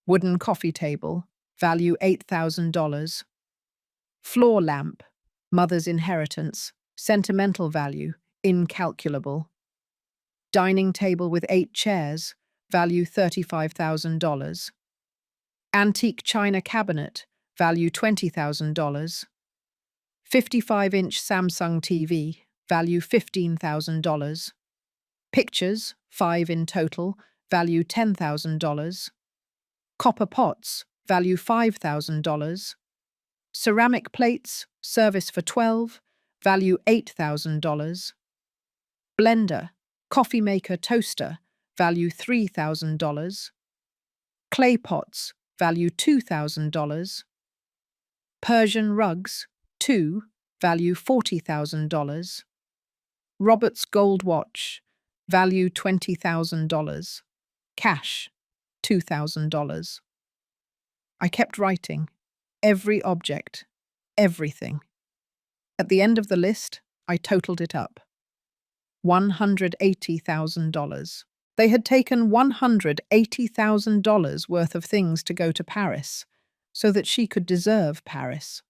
Wooden coffee table, value $8,000. Floor lamp, mother's inheritance, sentimental value, incalculable. Dining table with 8 chairs, value $35,000. Antique china cabinet, value $20,000. 55-inch Samsung TV, value $15,000. Pictures, 5 in total, value $10,000. Copper pots, value $5,000. Ceramic plates, service for 12, value $8,000. Blender, coffee maker toaster, value $3,000. Clay pots, value $2,000. Persian rugs, 2, value $40,000. Robert's gold watch, value $20,000. Cash, $2,000. I kept writing. Every object. Everything. At the end of the list, I totaled it up. $180,000. They had taken $180,000 worth of things to go to Paris, so that she could deserve Paris.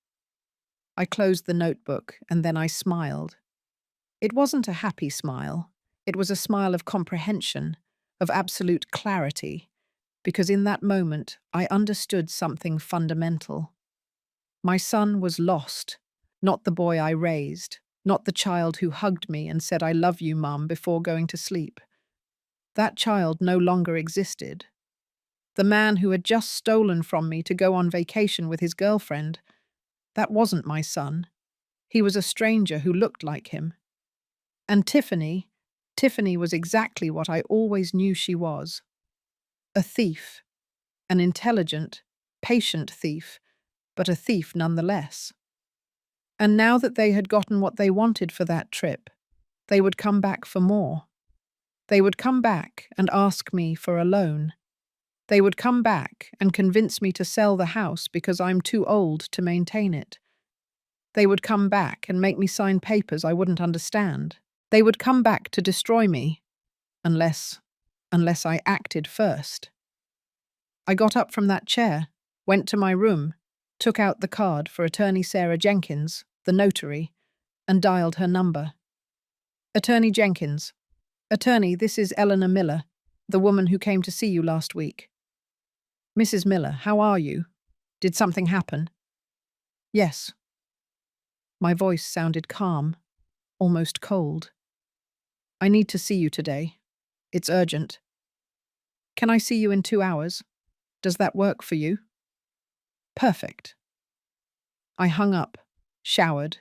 I closed the notebook and then I smiled. It wasn't a happy smile. It was a smile of comprehension, of absolute clarity, because in that moment I understood something fundamental. My son was lost, not the boy I raised, not the child who hugged me and said, "I love you, Mum," before going to sleep. That child no longer existed. The man who had just stolen from me to go on vacation with his girlfriend, that wasn't my son. He was a stranger who looked like him. And Tiffany was exactly what I always knew she was. A thief. An intelligent, patient thief, but a thief nonetheless. And now that they had gotten what they wanted for that trip, they would come back for more. They would come back and ask me for a loan. They would come back and convince me to sell the house because I'm too old to maintain it. They would come back and make me sign papers I wouldn't understand. They would come back to destroy me, unless I acted first. I got up from that chair, went to my room, took out the card for Attorney Sarah Jenkins, the notary, and dialed her number. Attorney Jenkins. Attorney, this is Eleanor Miller, the woman who came to see you last week. Mrs. Miller, how are you? Did something happen? Yes. My voice sounded calm, almost cold. I need to see you today. It's urgent. Can I see you in 2 hours? Does that work for you? Perfect. I hung up, showered,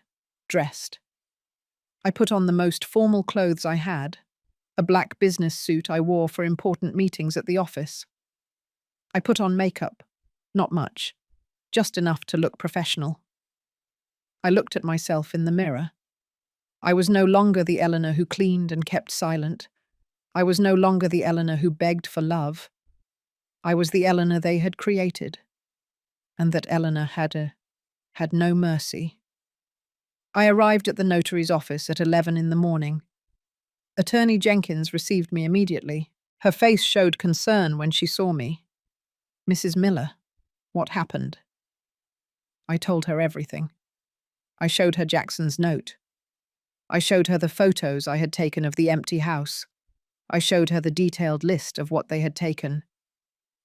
dressed. I put on the most formal clothes I had, a black business suit I wore for important meetings at the office. I put on makeup, not much, just enough to look professional. I looked at myself in the mirror. I was no longer the Eleanor who cleaned and kept silent. I was no longer the Eleanor who begged for love. I was the Eleanor they had created, and that Eleanor had no mercy. I arrived at the notary's office at 11 in the morning. Attorney Jenkins received me immediately. Her face showed concern when she saw me. Mrs. Miller, what happened? I told her everything. I showed her Jackson's note. I showed her the photos I had taken of the empty house. I showed her the detailed list of what they had taken.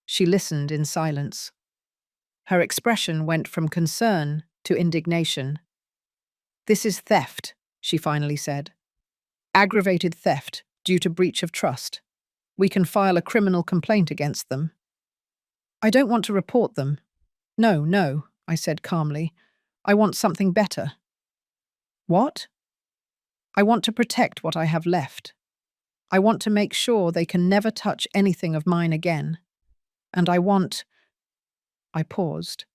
She listened in silence. Her expression went from concern to indignation. This is theft, she finally said. Aggravated theft due to breach of trust. We can file a criminal complaint against them. I don't want to report them. No, I said calmly. I want something better. What? I want to protect what I have left. I want to make sure they can never touch anything of mine again. And I paused.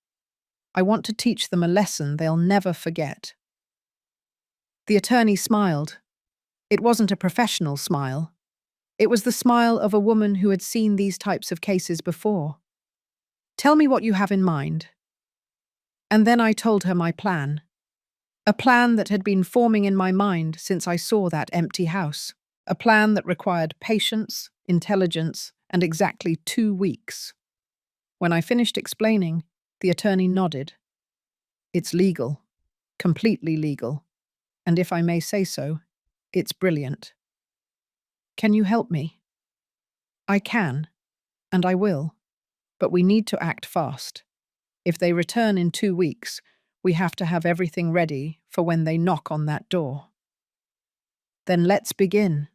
I want to teach them a lesson they'll never forget. The attorney smiled. It wasn't a professional smile. It was the smile of a woman who had seen these types of cases before. Tell me what you have in mind. And then I told her my plan. A plan that had been forming in my mind since I saw that empty house. A plan that required patience, intelligence, and exactly 2 weeks. When I finished explaining, the attorney nodded. It's legal. Completely legal. And if I may say so, it's brilliant. Can you help me? I can, and I will. But we need to act fast. If they return in 2 weeks, we have to have everything ready for when they knock on that door. Then let's begin.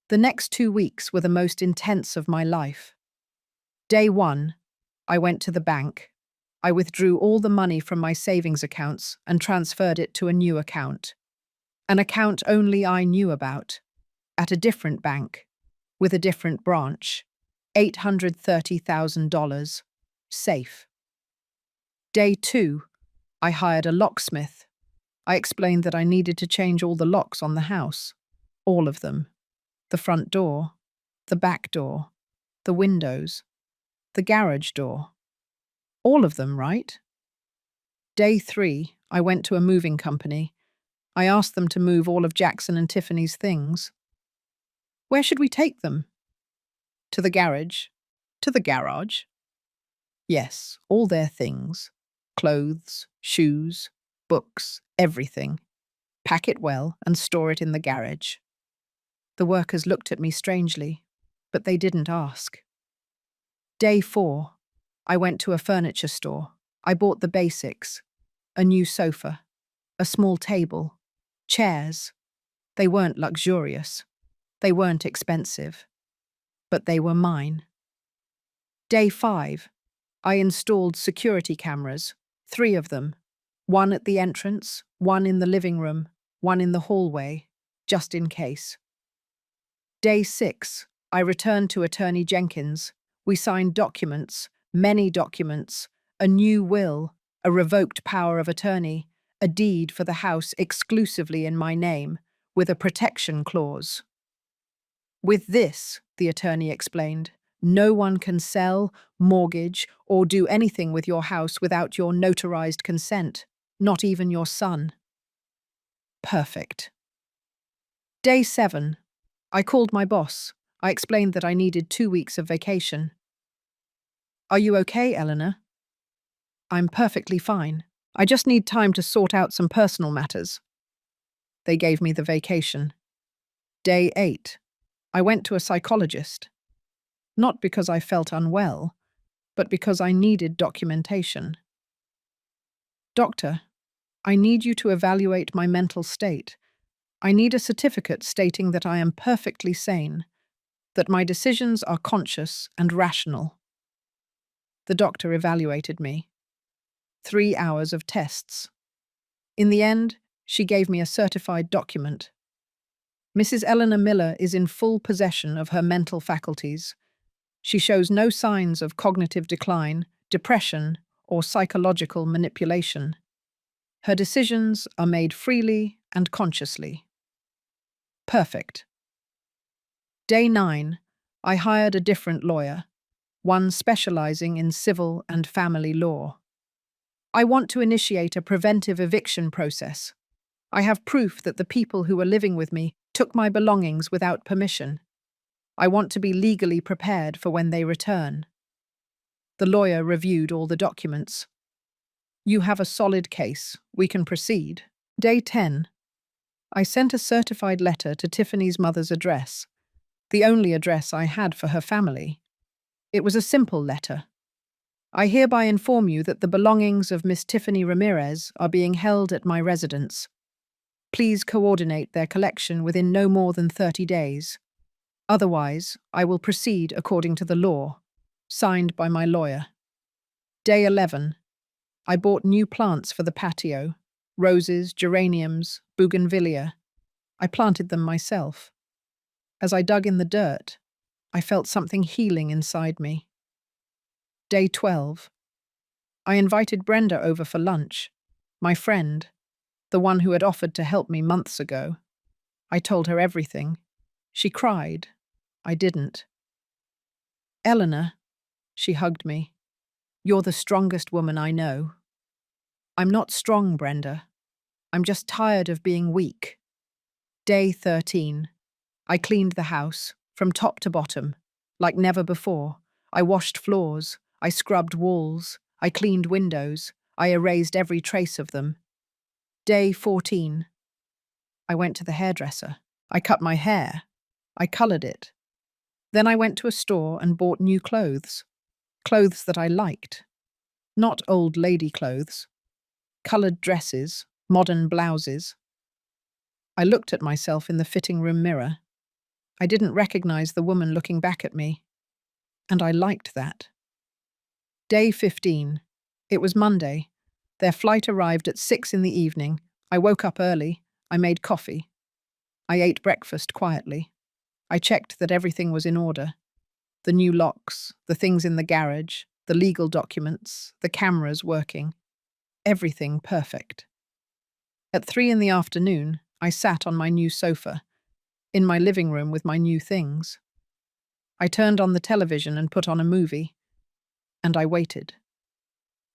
The next 2 weeks were the most intense of my life. Day 1, I went to the bank. I withdrew all the money from my savings accounts and transferred it to a new account. An account only I knew about, at a different bank, with a different branch. $830,000. Safe. Day 2, I hired a locksmith. I explained that I needed to change all the locks on the house. All of them. The front door, the back door, the windows, the garage door. All of them, right? Day 3, I went to a moving company. I asked them to move all of Jackson and Tiffany's things. Where should we take them? To the garage. To the garage? Yes, all their things. Clothes, shoes, books, everything. Pack it well and store it in the garage. The workers looked at me strangely, but they didn't ask. Day 4, I went to a furniture store. I bought the basics. A new sofa, a small table, chairs. They weren't luxurious. They weren't expensive. But they were mine. Day 5, I installed security cameras, 3 of them. One at the entrance, one in the living room, one in the hallway, just in case. Day 6, I returned to Attorney Jenkins. We signed documents, many documents, a new will, a revoked power of attorney, a deed for the house exclusively in my name, with a protection clause. With this, the attorney explained, no one can sell, mortgage, or do anything with your house without your notarized consent, not even your son. Perfect. Day 7, I called my boss. I explained that I needed 2 weeks of vacation. Are you okay, Eleanor? I'm perfectly fine. I just need time to sort out some personal matters. They gave me the vacation. Day 8, I went to a psychologist. Not because I felt unwell, but because I needed documentation. Doctor, I need you to evaluate my mental state. I need a certificate stating that I am perfectly sane, that my decisions are conscious and rational. The doctor evaluated me. 3 hours of tests. In the end, she gave me a certified document. Mrs. Eleanor Miller is in full possession of her mental faculties. She shows no signs of cognitive decline, depression, or psychological manipulation. Her decisions are made freely and consciously. Perfect. Day 9, I hired a different lawyer, one specializing in civil and family law. I want to initiate a preventive eviction process. I have proof that the people who are living with me took my belongings without permission. I want to be legally prepared for when they return. The lawyer reviewed all the documents. You have a solid case. We can proceed. Day 10. I sent a certified letter to Tiffany's mother's address, the only address I had for her family. It was a simple letter. I hereby inform you that the belongings of Miss Tiffany Ramirez are being held at my residence. Please coordinate their collection within no more than 30 days. Otherwise, I will proceed according to the law. Signed by my lawyer. Day 11. I bought new plants for the patio. Roses, geraniums, bougainvillea. I planted them myself. As I dug in the dirt, I felt something healing inside me. Day 12. I invited Brenda over for lunch, my friend, the one who had offered to help me months ago. I told her everything. She cried. I didn't. Eleanor, she hugged me. You're the strongest woman I know. I'm not strong, Brenda. I'm just tired of being weak. Day 13. I cleaned the house, from top to bottom, like never before. I washed floors. I scrubbed walls. I cleaned windows. I erased every trace of them. Day 14. I went to the hairdresser. I cut my hair. I coloured it. Then I went to a store and bought new clothes. Clothes that I liked. Not old lady clothes. Coloured dresses, modern blouses. I looked at myself in the fitting room mirror. I didn't recognize the woman looking back at me, and I liked that. Day 15. It was Monday. Their flight arrived at 6 in the evening. I woke up early. I made coffee. I ate breakfast quietly. I checked that everything was in order. The new locks, the things in the garage, the legal documents, the cameras working. Everything perfect. At 3 in the afternoon, I sat on my new sofa, in my living room with my new things. I turned on the television and put on a movie, and I waited.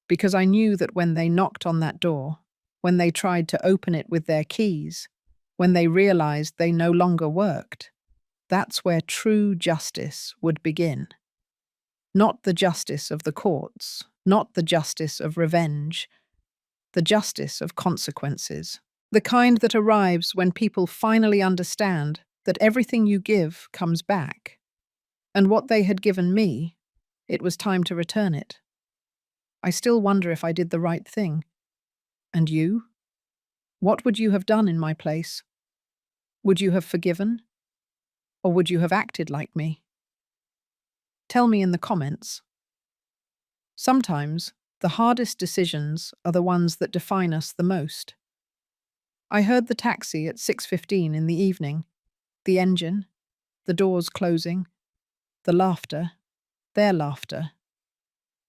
Because I knew that when they knocked on that door, when they tried to open it with their keys, when they realized they no longer worked, that's where true justice would begin. Not the justice of the courts, not the justice of revenge, the justice of consequences. The kind that arrives when people finally understand that everything you give comes back. And what they had given me, it was time to return it. I still wonder if I did the right thing. And you? What would you have done in my place? Would you have forgiven? Or would you have acted like me? Tell me in the comments. Sometimes, the hardest decisions are the ones that define us the most. I heard the taxi at 6:15 in the evening. The engine, the doors closing, the laughter, their laughter.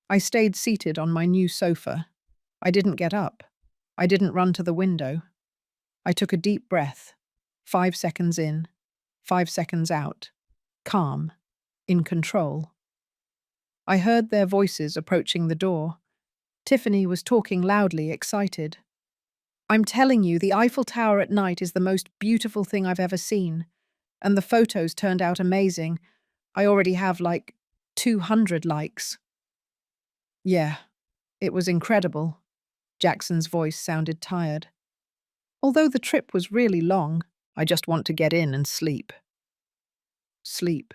I stayed seated on my new sofa. I didn't get up. I didn't run to the window. I took a deep breath. 5 seconds in, 5 seconds out. Calm, in control. I heard their voices approaching the door. Tiffany was talking loudly, excited. I'm telling you, the Eiffel Tower at night is the most beautiful thing I've ever seen. And the photos turned out amazing. I already have 200 likes. Yeah, it was incredible. Jackson's voice sounded tired. Although the trip was really long, I just want to get in and sleep. Sleep.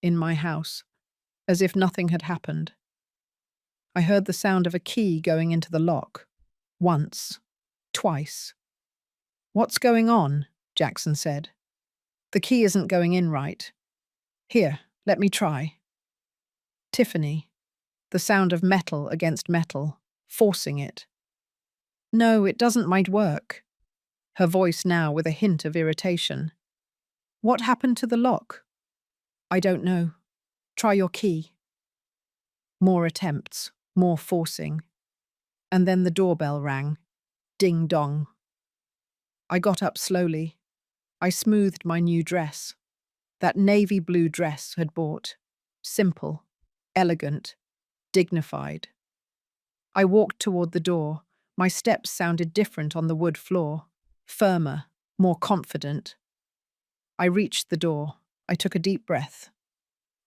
In my house. As if nothing had happened. I heard the sound of a key going into the lock. Once. Twice. What's going on? Jackson said. The key isn't going in right. Here, let me try. Tiffany. The sound of metal against metal, forcing it. No, it doesn't might work. Her voice now with a hint of irritation. What happened to the lock? I don't know. Try your key. More attempts, more forcing. And then the doorbell rang. Ding dong. I got up slowly. I smoothed my new dress. That navy blue dress had bought. Simple, elegant, dignified. I walked toward the door. My steps sounded different on the wood floor. Firmer, more confident. I reached the door. I took a deep breath.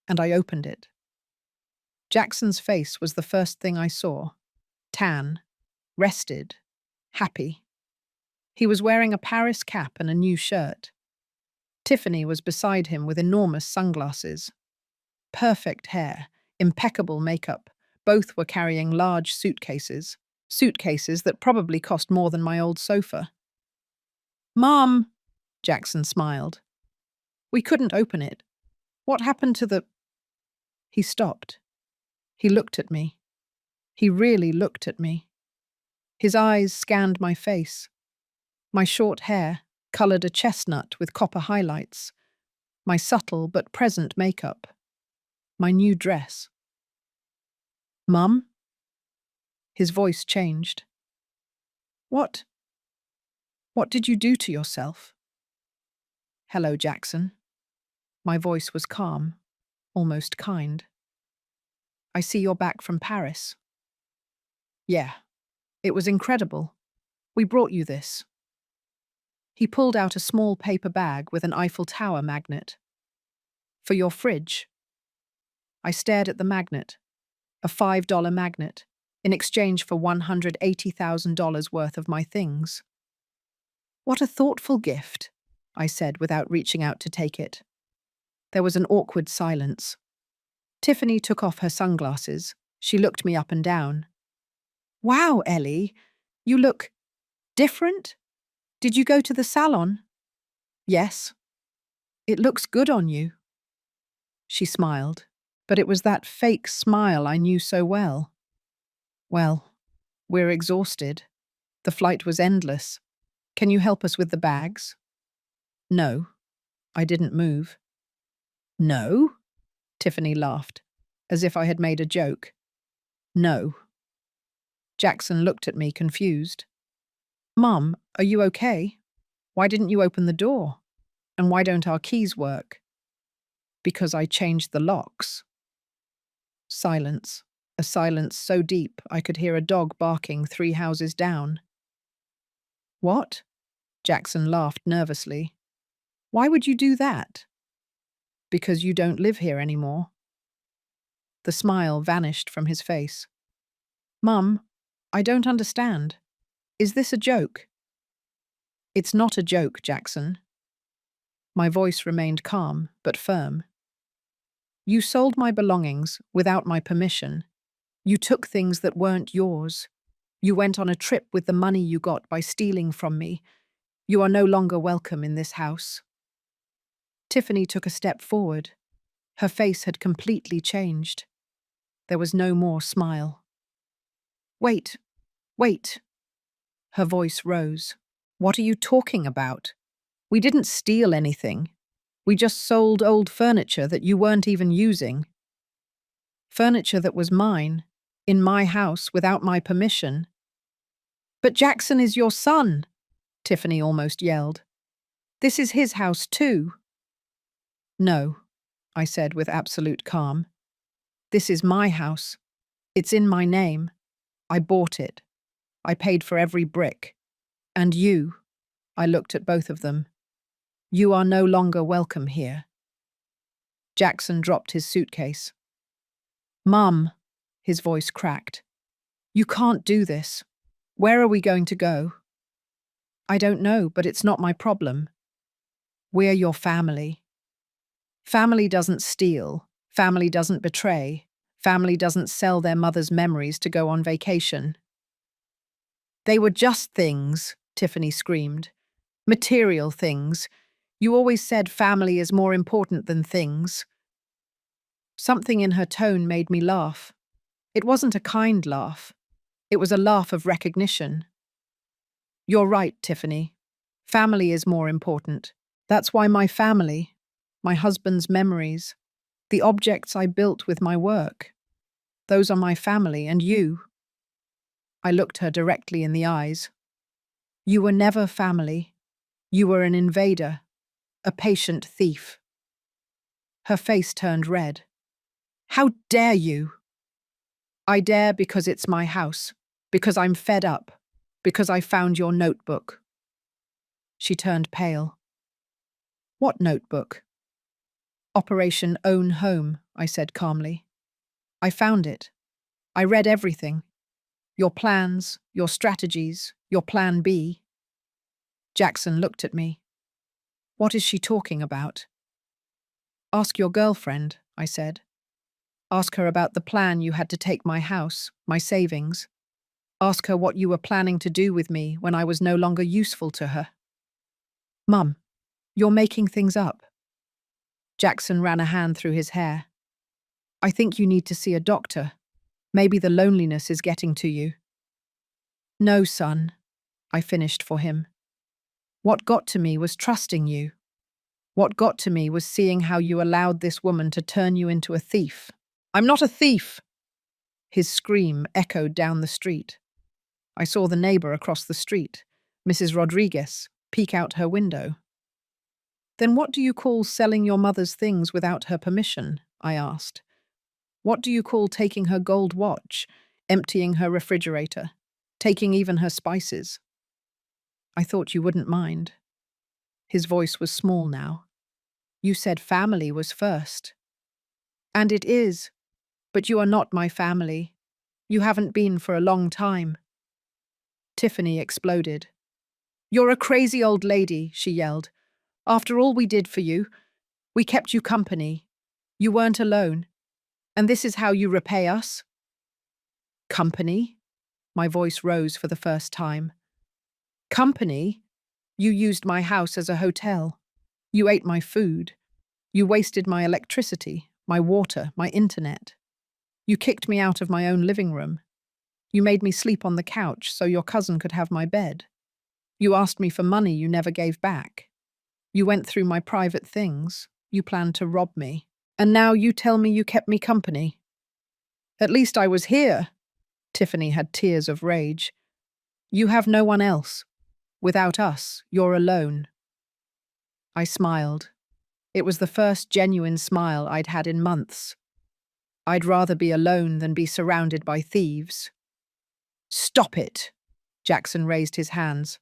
And I opened it. Jackson's face was the first thing I saw. Tan, rested, happy. He was wearing a Paris cap and a new shirt. Tiffany was beside him with enormous sunglasses. Perfect hair, impeccable makeup. Both were carrying large suitcases that probably cost more than my old sofa. Mom, Jackson smiled. We couldn't open it. What happened to the... He stopped. He looked at me. He really looked at me. His eyes scanned my face. My short hair, coloured a chestnut with copper highlights. My subtle but present makeup. My new dress. Mum? His voice changed. What did you do to yourself? Hello, Jackson. My voice was calm, almost kind. I see you're back from Paris. Yeah, it was incredible. We brought you this. He pulled out a small paper bag with an Eiffel Tower magnet. For your fridge. I stared at the magnet, a $5 magnet, in exchange for $180,000 worth of my things. What a thoughtful gift, I said without reaching out to take it. There was an awkward silence. Tiffany took off her sunglasses. She looked me up and down. Wow, Ellie, you look different? Did you go to the salon? Yes. It looks good on you. She smiled, but it was that fake smile I knew so well. Well, we're exhausted. The flight was endless. Can you help us with the bags? No. I didn't move. No? Tiffany laughed, as if I had made a joke. No. Jackson looked at me confused. Mum, are you okay? Why didn't you open the door? And why don't our keys work? Because I changed the locks. Silence. A silence so deep I could hear a dog barking 3 houses down. What? Jackson laughed nervously. Why would you do that? Because you don't live here anymore. The smile vanished from his face. Mum, I don't understand. Is this a joke? It's not a joke, Jackson. My voice remained calm, but firm. You sold my belongings without my permission. You took things that weren't yours. You went on a trip with the money you got by stealing from me. You are no longer welcome in this house. Tiffany took a step forward. Her face had completely changed. There was no more smile. Wait, wait. Her voice rose. What are you talking about? We didn't steal anything. We just sold old furniture that you weren't even using. Furniture that was mine, in my house without my permission. But Jackson is your son, Tiffany almost yelled. This is his house too. No, I said with absolute calm. This is my house. It's in my name. I bought it. I paid for every brick. And you, I looked at both of them. You are no longer welcome here. Jackson dropped his suitcase. Mum, his voice cracked. You can't do this. Where are we going to go? I don't know, but it's not my problem. We're your family. Family doesn't steal. Family doesn't betray. Family doesn't sell their mother's memories to go on vacation. They were just things, Tiffany screamed. Material things. You always said family is more important than things. Something in her tone made me laugh. It wasn't a kind laugh. It was a laugh of recognition. You're right, Tiffany. Family is more important. That's why my family, my husband's memories, the objects I built with my work, those are my family, and you. I looked her directly in the eyes. You were never family. You were an invader, a patient thief. Her face turned red. How dare you? I dare because it's my house, because I'm fed up, because I found your notebook. She turned pale. What notebook? Operation Own Home, I said calmly. I found it. I read everything. Your plans, your strategies, your plan B. Jackson looked at me. What is she talking about? Ask your girlfriend, I said. Ask her about the plan you had to take my house, my savings. Ask her what you were planning to do with me when I was no longer useful to her. Mum, you're making things up. Jackson ran a hand through his hair. I think you need to see a doctor. Maybe the loneliness is getting to you. No, son, I finished for him. What got to me was trusting you. What got to me was seeing how you allowed this woman to turn you into a thief. I'm not a thief! His scream echoed down the street. I saw the neighbor across the street, Mrs. Rodriguez, peek out her window. Then what do you call selling your mother's things without her permission? I asked. What do you call taking her gold watch, emptying her refrigerator, taking even her spices? I thought you wouldn't mind. His voice was small now. You said family was first. And it is, but you are not my family. You haven't been for a long time. Tiffany exploded. You're a crazy old lady, she yelled. After all we did for you, we kept you company. You weren't alone. And this is how you repay us? Company? My voice rose for the first time. Company? You used my house as a hotel. You ate my food. You wasted my electricity, my water, my internet. You kicked me out of my own living room. You made me sleep on the couch so your cousin could have my bed. You asked me for money you never gave back. You went through my private things. You planned to rob me. And now you tell me you kept me company. At least I was here. Tiffany had tears of rage. You have no one else. Without us, you're alone. I smiled. It was the first genuine smile I'd had in months. I'd rather be alone than be surrounded by thieves. Stop it! Jackson raised his hands.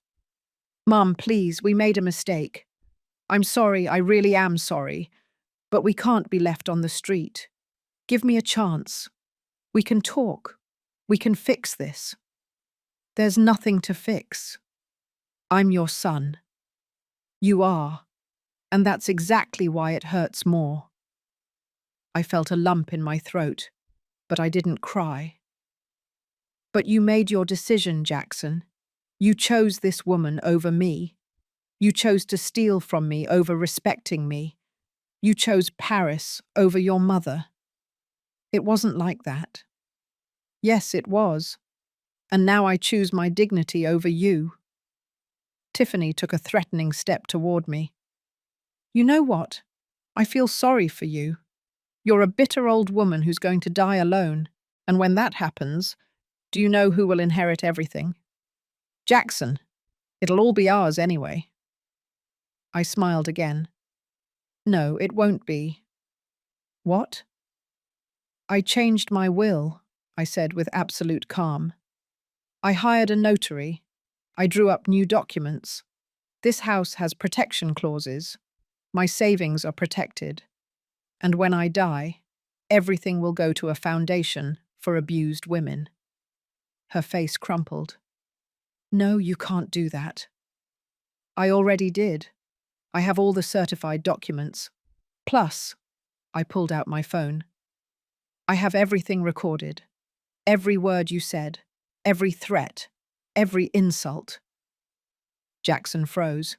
Mum, please, we made a mistake. I'm sorry, I really am sorry. But we can't be left on the street. Give me a chance. We can talk. We can fix this. There's nothing to fix. I'm your son. You are. And that's exactly why it hurts more. I felt a lump in my throat, but I didn't cry. But you made your decision, Jackson. You chose this woman over me. You chose to steal from me over respecting me. You chose Paris over your mother. It wasn't like that. Yes, it was. And now I choose my dignity over you. Tiffany took a threatening step toward me. You know what? I feel sorry for you. You're a bitter old woman who's going to die alone. And when that happens, do you know who will inherit everything? Jackson. It'll all be ours anyway. I smiled again. No, it won't be. What? I changed my will, I said with absolute calm. I hired a notary. I drew up new documents. This house has protection clauses. My savings are protected. And when I die, everything will go to a foundation for abused women. Her face crumpled. No, you can't do that. I already did. I have all the certified documents. Plus, I pulled out my phone. I have everything recorded. Every word you said, every threat, every insult. Jackson froze.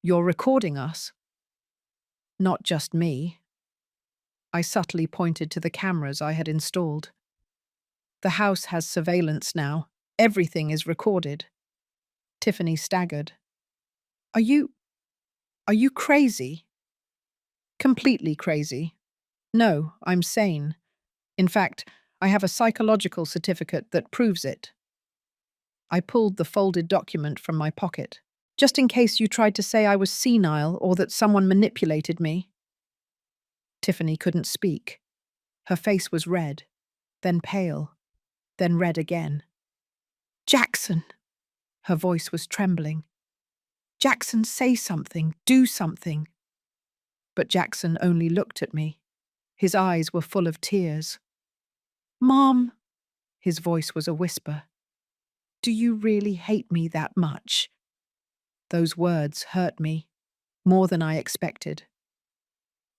You're recording us? Not just me. I subtly pointed to the cameras I had installed. The house has surveillance now. Everything is recorded. Tiffany staggered. Are you crazy? Completely crazy. No, I'm sane. In fact, I have a psychological certificate that proves it. I pulled the folded document from my pocket, just in case you tried to say I was senile or that someone manipulated me. Tiffany couldn't speak. Her face was red, then pale, then red again. Jackson! Her voice was trembling. Jackson, say something, do something. But Jackson only looked at me. His eyes were full of tears. Mom, his voice was a whisper. Do you really hate me that much? Those words hurt me, more than I expected.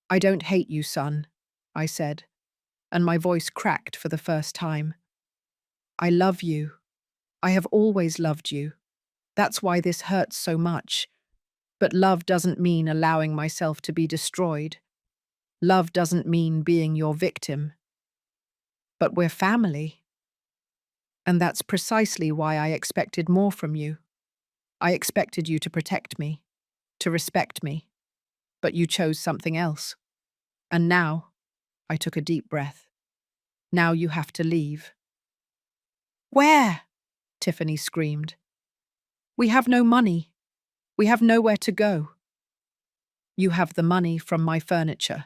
I don't hate you, son, I said, and my voice cracked for the first time. I love you. I have always loved you. That's why this hurts so much. But love doesn't mean allowing myself to be destroyed. Love doesn't mean being your victim. But we're family. And that's precisely why I expected more from you. I expected you to protect me, to respect me. But you chose something else. And now, I took a deep breath. Now you have to leave. Where? Tiffany screamed. We have no money. We have nowhere to go. You have the money from my furniture.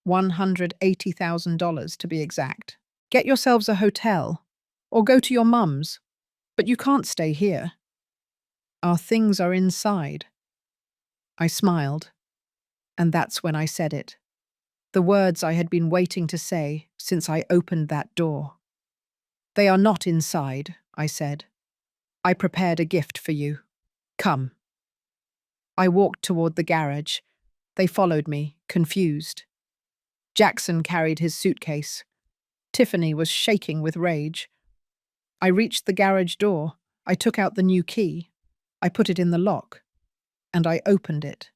$180,000 to be exact. Get yourselves a hotel, or go to your mum's, but you can't stay here. Our things are inside. I smiled, and that's when I said it. The words I had been waiting to say since I opened that door. They are not inside, I said. I prepared a gift for you. Come. I walked toward the garage. They followed me, confused. Jackson carried his suitcase. Tiffany was shaking with rage. I reached the garage door. I took out the new key. I put it in the lock. And I opened it.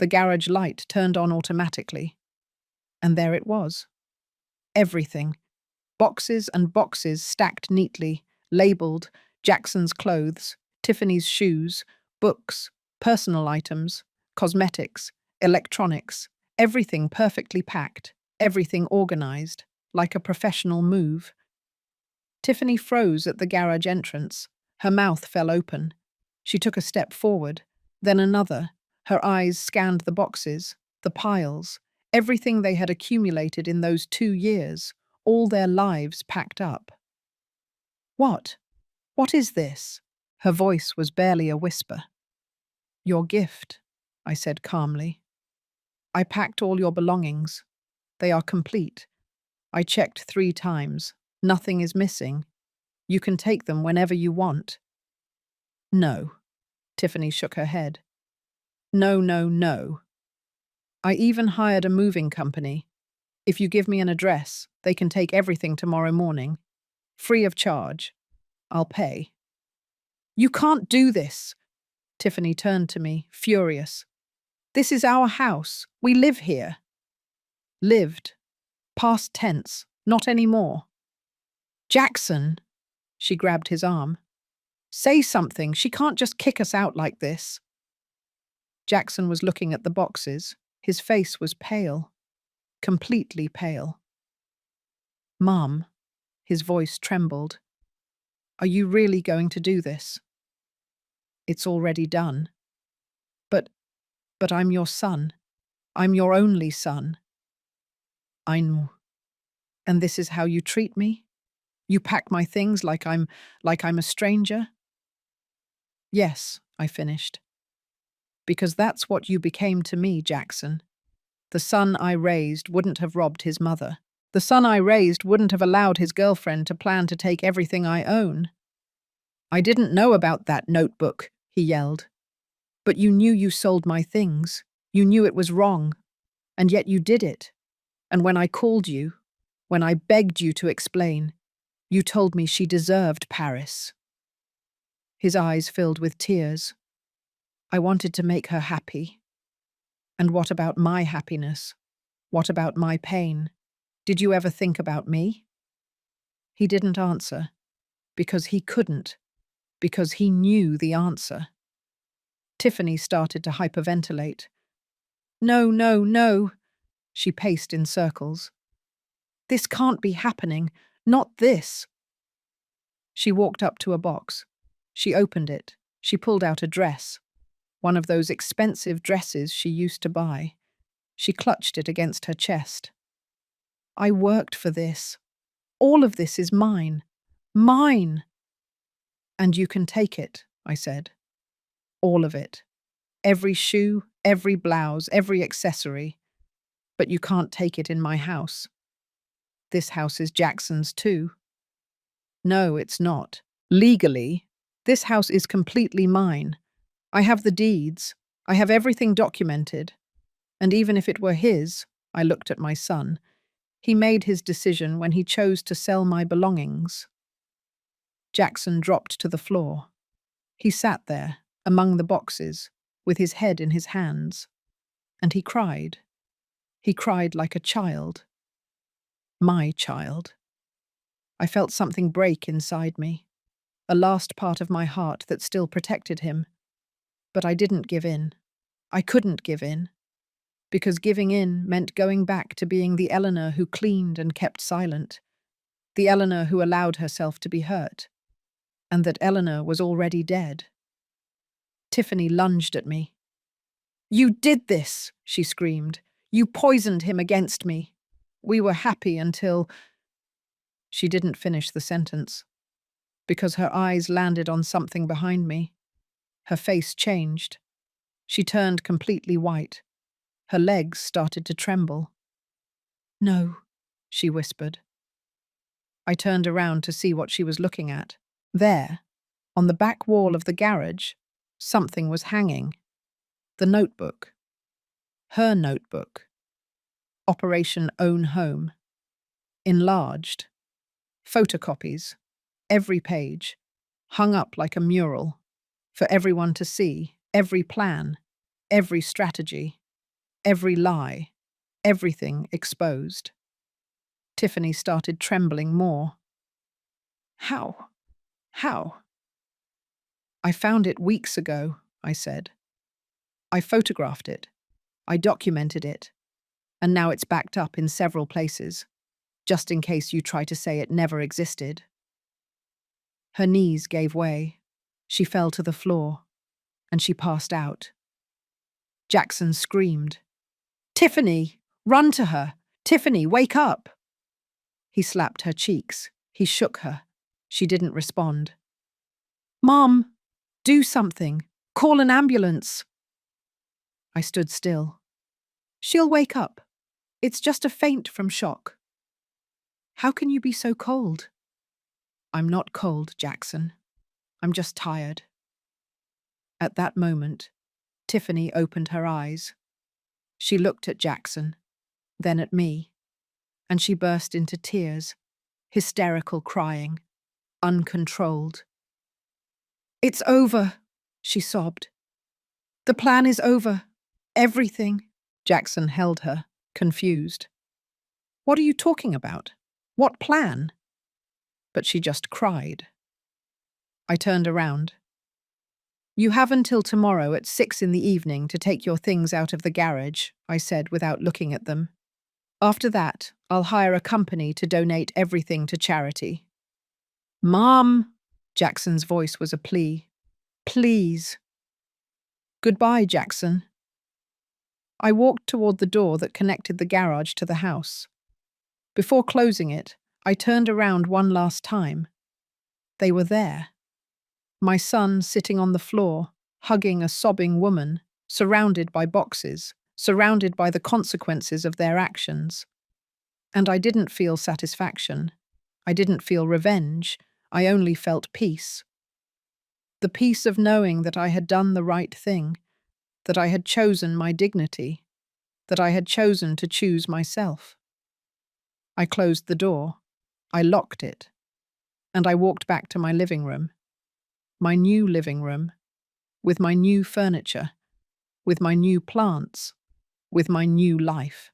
The garage light turned on automatically. And there it was. Everything. Boxes and boxes stacked neatly, labeled Jackson's clothes, Tiffany's shoes, books, personal items, cosmetics, electronics, everything perfectly packed, everything organized, like a professional move. Tiffany froze at the garage entrance. Her mouth fell open. She took a step forward, then another. Her eyes scanned the boxes, the piles, everything they had accumulated in those 2 years, all their lives packed up. What? What is this? Her voice was barely a whisper. Your gift, I said calmly. I packed all your belongings. They are complete. I checked 3 times. Nothing is missing. You can take them whenever you want. No. Tiffany shook her head. No, no, no. I even hired a moving company. If you give me an address, they can take everything tomorrow morning. Free of charge. I'll pay. You can't do this. Tiffany turned to me, furious. This is our house. We live here. Lived. Past tense. Not anymore. Jackson. She grabbed his arm. Say something. She can't just kick us out like this. Jackson was looking at the boxes. His face was pale. Completely pale. Mom. His voice trembled. Are you really going to do this? It's already done. But I'm your son. I'm your only son. I know. And this is how you treat me? You pack my things like I'm a stranger? Yes, I finished. Because that's what you became to me, Jackson. The son I raised wouldn't have robbed his mother. The son I raised wouldn't have allowed his girlfriend to plan to take everything I own. I didn't know about that notebook, he yelled. But you knew you sold my things. You knew it was wrong. And yet you did it. And when I called you, when I begged you to explain, you told me she deserved Paris. His eyes filled with tears. I wanted to make her happy. And what about my happiness? What about my pain? Did you ever think about me? He didn't answer, because he couldn't, because he knew the answer. Tiffany started to hyperventilate. No, no, no. She paced in circles. This can't be happening. Not this. She walked up to a box. She opened it. She pulled out a dress. One of those expensive dresses she used to buy. She clutched it against her chest. I worked for this. All of this is mine. Mine. And you can take it, I said. All of it. Every shoe, every blouse, every accessory. But you can't take it in my house. This house is Jackson's too. No, it's not. Legally, this house is completely mine. I have the deeds. I have everything documented. And even if it were his, I looked at my son, he made his decision when he chose to sell my belongings. Jackson dropped to the floor. He sat there, among the boxes, with his head in his hands. And he cried. He cried like a child. My child. I felt something break inside me, a last part of my heart that still protected him. But I didn't give in. I couldn't give in. Because giving in meant going back to being the Eleanor who cleaned and kept silent, the Eleanor who allowed herself to be hurt, and that Eleanor was already dead. Tiffany lunged at me. You did this, she screamed. You poisoned him against me. We were happy until... She didn't finish the sentence, because her eyes landed on something behind me. Her face changed. She turned completely white. Her legs started to tremble. No, she whispered. I turned around to see what she was looking at. There, on the back wall of the garage, something was hanging. The notebook. Her notebook. Operation Own Home. Enlarged. Photocopies. Every page. Hung up like a mural. For everyone to see. Every plan. Every strategy. every lie, everything exposed. Tiffany started trembling more. How? How? I found it weeks ago, I said. I photographed it. I documented it. And now it's backed up in several places, just in case you try to say it never existed. Her knees gave way. She fell to the floor, and she passed out. Jackson screamed, "Tiffany, run to her! Tiffany, wake up!" He slapped her cheeks. He shook her. She didn't respond. "Mom, do something. Call an ambulance." I stood still. "She'll wake up. It's just a faint from shock." "How can you be so cold?" "I'm not cold, Jackson. I'm just tired." At that moment, Tiffany opened her eyes. She looked at Jackson, then at me, and she burst into tears, hysterical crying, uncontrolled. "It's over," she sobbed. "The plan is over. Everything." Jackson held her, confused. "What are you talking about? What plan?" But she just cried. I turned around. "You have until tomorrow at 6 in the evening to take your things out of the garage," I said without looking at them. "After that, I'll hire a company to donate everything to charity." "Mom!" Jackson's voice was a plea. "Please." "Goodbye, Jackson." I walked toward the door that connected the garage to the house. Before closing it, I turned around one last time. They were there. My son sitting on the floor, hugging a sobbing woman, surrounded by boxes, surrounded by the consequences of their actions. And I didn't feel satisfaction. I didn't feel revenge. I only felt peace. The peace of knowing that I had done the right thing, that I had chosen my dignity, that I had chosen to choose myself. I closed the door. I locked it. And I walked back to my living room. My new living room, with my new furniture, with my new plants, with my new life.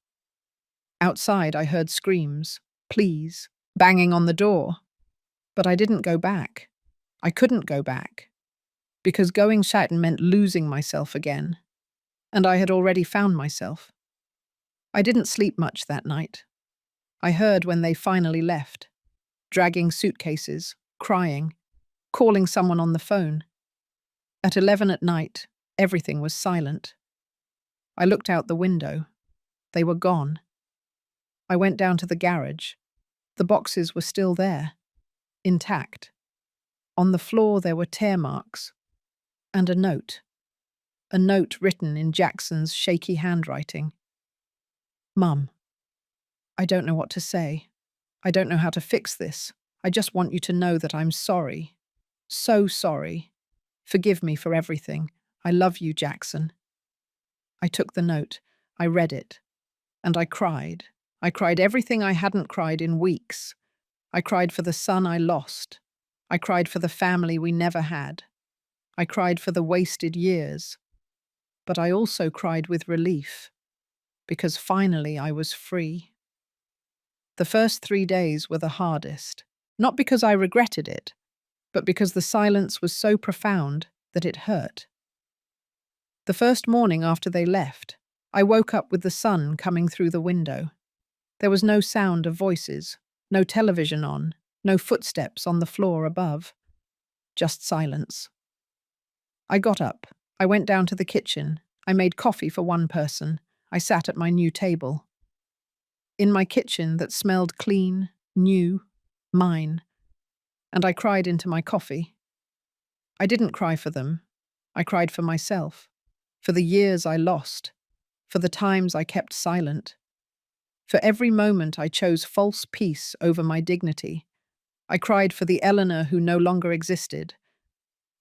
Outside, I heard screams, please, banging on the door. But I didn't go back. I couldn't go back. Because going shouting meant losing myself again. And I had already found myself. I didn't sleep much that night. I heard when they finally left, dragging suitcases, crying, calling someone on the phone. At 11 at night, everything was silent. I looked out the window. They were gone. I went down to the garage. The boxes were still there, intact. On the floor there were tear marks. And a note. A note written in Jackson's shaky handwriting. "Mum, I don't know what to say. I don't know how to fix this. I just want you to know that I'm sorry. So sorry. Forgive me for everything. I love you, Jackson." I took the note. I read it. And I cried. I cried everything I hadn't cried in weeks. I cried for the son I lost. I cried for the family we never had. I cried for the wasted years. But I also cried with relief. Because finally I was free. The first 3 days were the hardest. Not because I regretted it, but because the silence was so profound that it hurt. The first morning after they left, I woke up with the sun coming through the window. There was no sound of voices, no television on, no footsteps on the floor above. Just silence. I got up. I went down to the kitchen. I made coffee for one person. I sat at my new table. In my kitchen that smelled clean, new, mine. And I cried into my coffee. I didn't cry for them. I cried for myself. For the years I lost. For the times I kept silent. For every moment I chose false peace over my dignity. I cried for the Eleanor who no longer existed.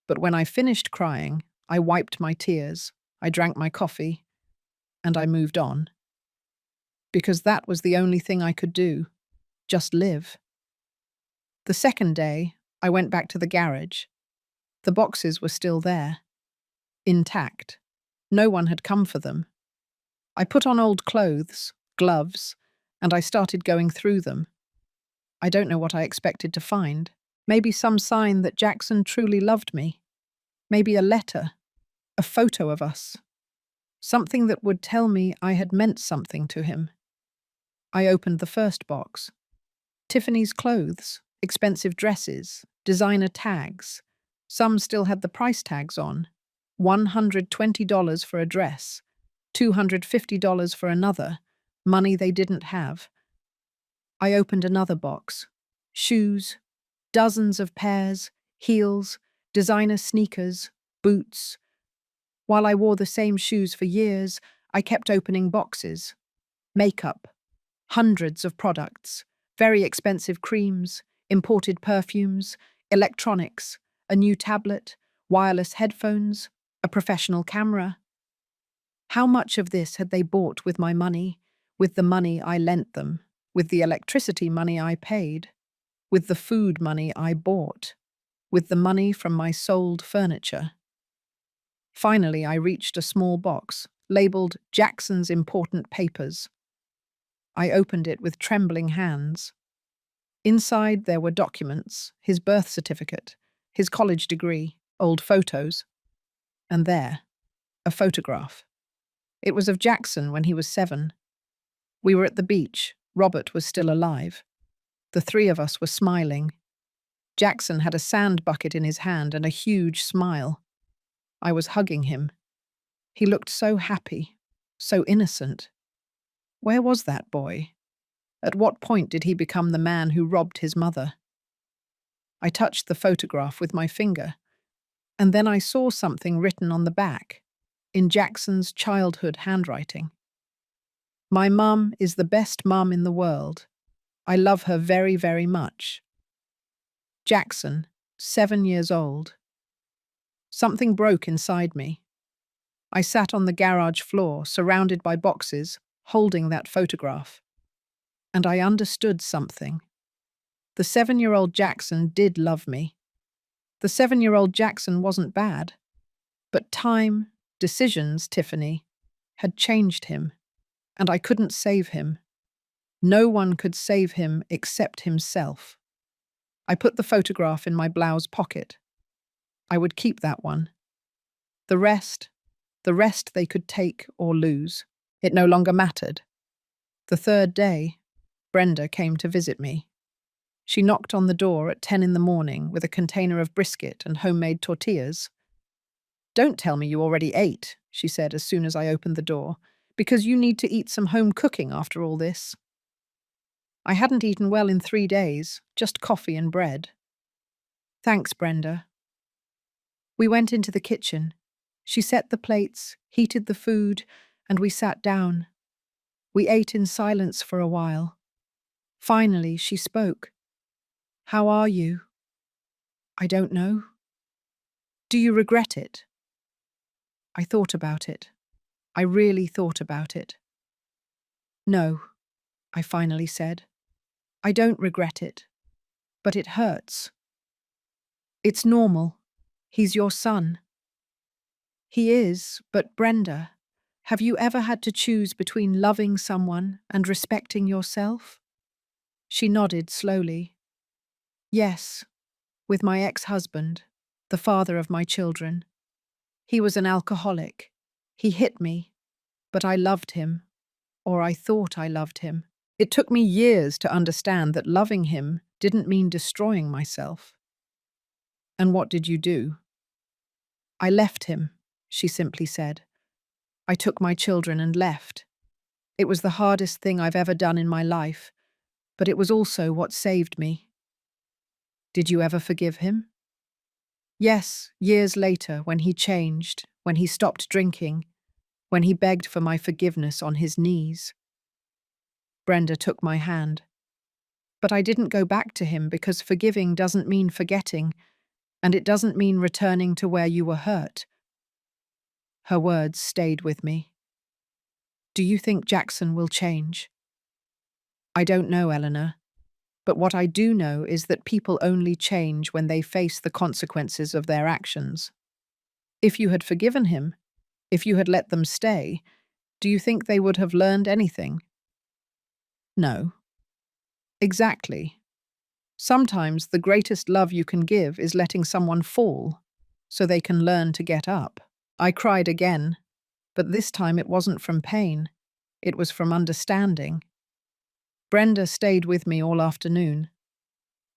But when I finished crying, I wiped my tears, I drank my coffee, and I moved on. Because that was the only thing I could do. Just live. The second day, I went back to the garage. The boxes were still there. Intact. No one had come for them. I put on old clothes, gloves, and I started going through them. I don't know what I expected to find. Maybe some sign that Jackson truly loved me. Maybe a letter, a photo of us. Something that would tell me I had meant something to him. I opened the first box. Tiffany's clothes, expensive dresses, designer tags. Some still had the price tags on. $120 for a dress, $250 for another, money they didn't have. I opened another box. Shoes, dozens of pairs, heels, designer sneakers, boots. While I wore the same shoes for years, I kept opening boxes. Makeup, hundreds of products, very expensive creams, imported perfumes, electronics, a new tablet, wireless headphones, a professional camera. How much of this had they bought with my money, with the money I lent them, with the electricity money I paid, with the food money I bought, with the money from my sold furniture? Finally, I reached a small box, labeled Jackson's Important Papers. I opened it with trembling hands. Inside there were documents, his birth certificate, his college degree, old photos. And there, a photograph. It was of Jackson when he was 7. We were at the beach. Robert was still alive. The three of us were smiling. Jackson had a sand bucket in his hand and a huge smile. I was hugging him. He looked so happy, so innocent. Where was that boy? At what point did he become the man who robbed his mother? I touched the photograph with my finger, and then I saw something written on the back, in Jackson's childhood handwriting. My mum is the best mum in the world. I love her very, very much. Jackson, 7 years old. Something broke inside me. I sat on the garage floor, surrounded by boxes, holding that photograph. And I understood something. The 7-year-old Jackson did love me. The 7-year-old Jackson wasn't bad. But time, decisions, Tiffany, had changed him. And I couldn't save him. No one could save him except himself. I put the photograph in my blouse pocket. I would keep that one. The rest they could take or lose. It no longer mattered. The third day, Brenda came to visit me. She knocked on the door at 10 in the morning with a container of brisket and homemade tortillas. "Don't tell me you already ate," she said as soon as I opened the door, "because you need to eat some home cooking after all this." I hadn't eaten well in 3 days, just coffee and bread. "Thanks, Brenda." We went into the kitchen. She set the plates, heated the food, and we sat down. We ate in silence for a while. Finally, she spoke. "How are you?" "I don't know." "Do you regret it?" I thought about it. I really thought about it. "No," I finally said. "I don't regret it. But it hurts." "It's normal. He's your son." "He is, but Brenda, have you ever had to choose between loving someone and respecting yourself?" She nodded slowly. "Yes, with my ex-husband, the father of my children. He was an alcoholic. He hit me, but I loved him, or I thought I loved him. It took me years to understand that loving him didn't mean destroying myself." "And what did you do?" "I left him," she simply said. "I took my children and left. It was the hardest thing I've ever done in my life, but it was also what saved me." "Did you ever forgive him?" "Yes, years later, when he changed, when he stopped drinking, when he begged for my forgiveness on his knees." Brenda took my hand. "But I didn't go back to him because forgiving doesn't mean forgetting, and it doesn't mean returning to where you were hurt." Her words stayed with me. "Do you think Jackson will change?" "I don't know, Eleanor. But what I do know is that people only change when they face the consequences of their actions. If you had forgiven him, if you had let them stay, Do you think they would have learned anything? No. Exactly. Sometimes the greatest love you can give is letting someone fall so they can learn to get up. I cried again, but this time it wasn't from pain. It was from understanding. Brenda stayed with me all afternoon.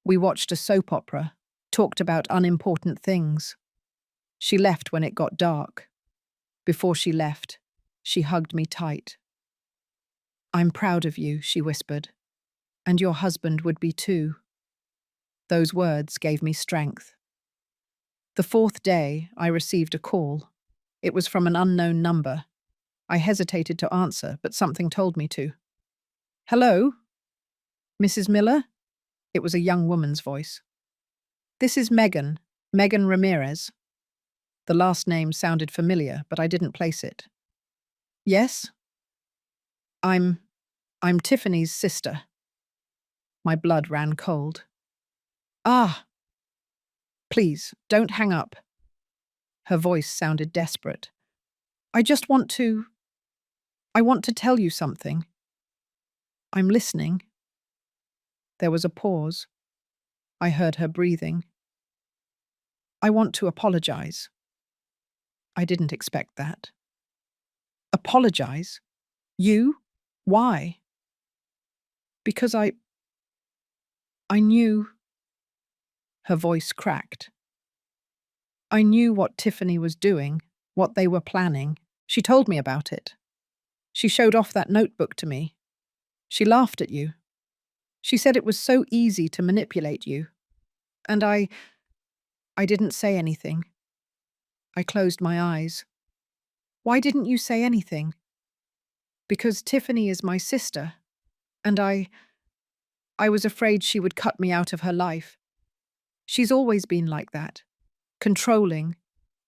We watched a soap opera, talked about unimportant things. She left when it got dark. Before she left, she hugged me tight. "I'm proud of you," she whispered, "and your husband would be too." Those words gave me strength. The fourth day, I received a call. It was from an unknown number. I hesitated to answer, but something told me to. "Hello? Mrs. Miller?" It was a young woman's voice. "This is Megan Ramirez." The last name sounded familiar, but I didn't place it. "Yes? I'm Tiffany's sister." My blood ran cold. "Ah, please, don't hang up." Her voice sounded desperate. I want to tell you something." "I'm listening." There was a pause. I heard her breathing. "I want to apologize." I didn't expect that. "Apologize? You? Why?" "Because I knew." Her voice cracked. "I knew what Tiffany was doing, what they were planning. She told me about it. She showed off that notebook to me. She laughed at you. She said it was so easy to manipulate you. And I didn't say anything." I closed my eyes. "Why didn't you say anything?" "Because Tiffany is my sister, and I was afraid she would cut me out of her life. She's always been like that, controlling,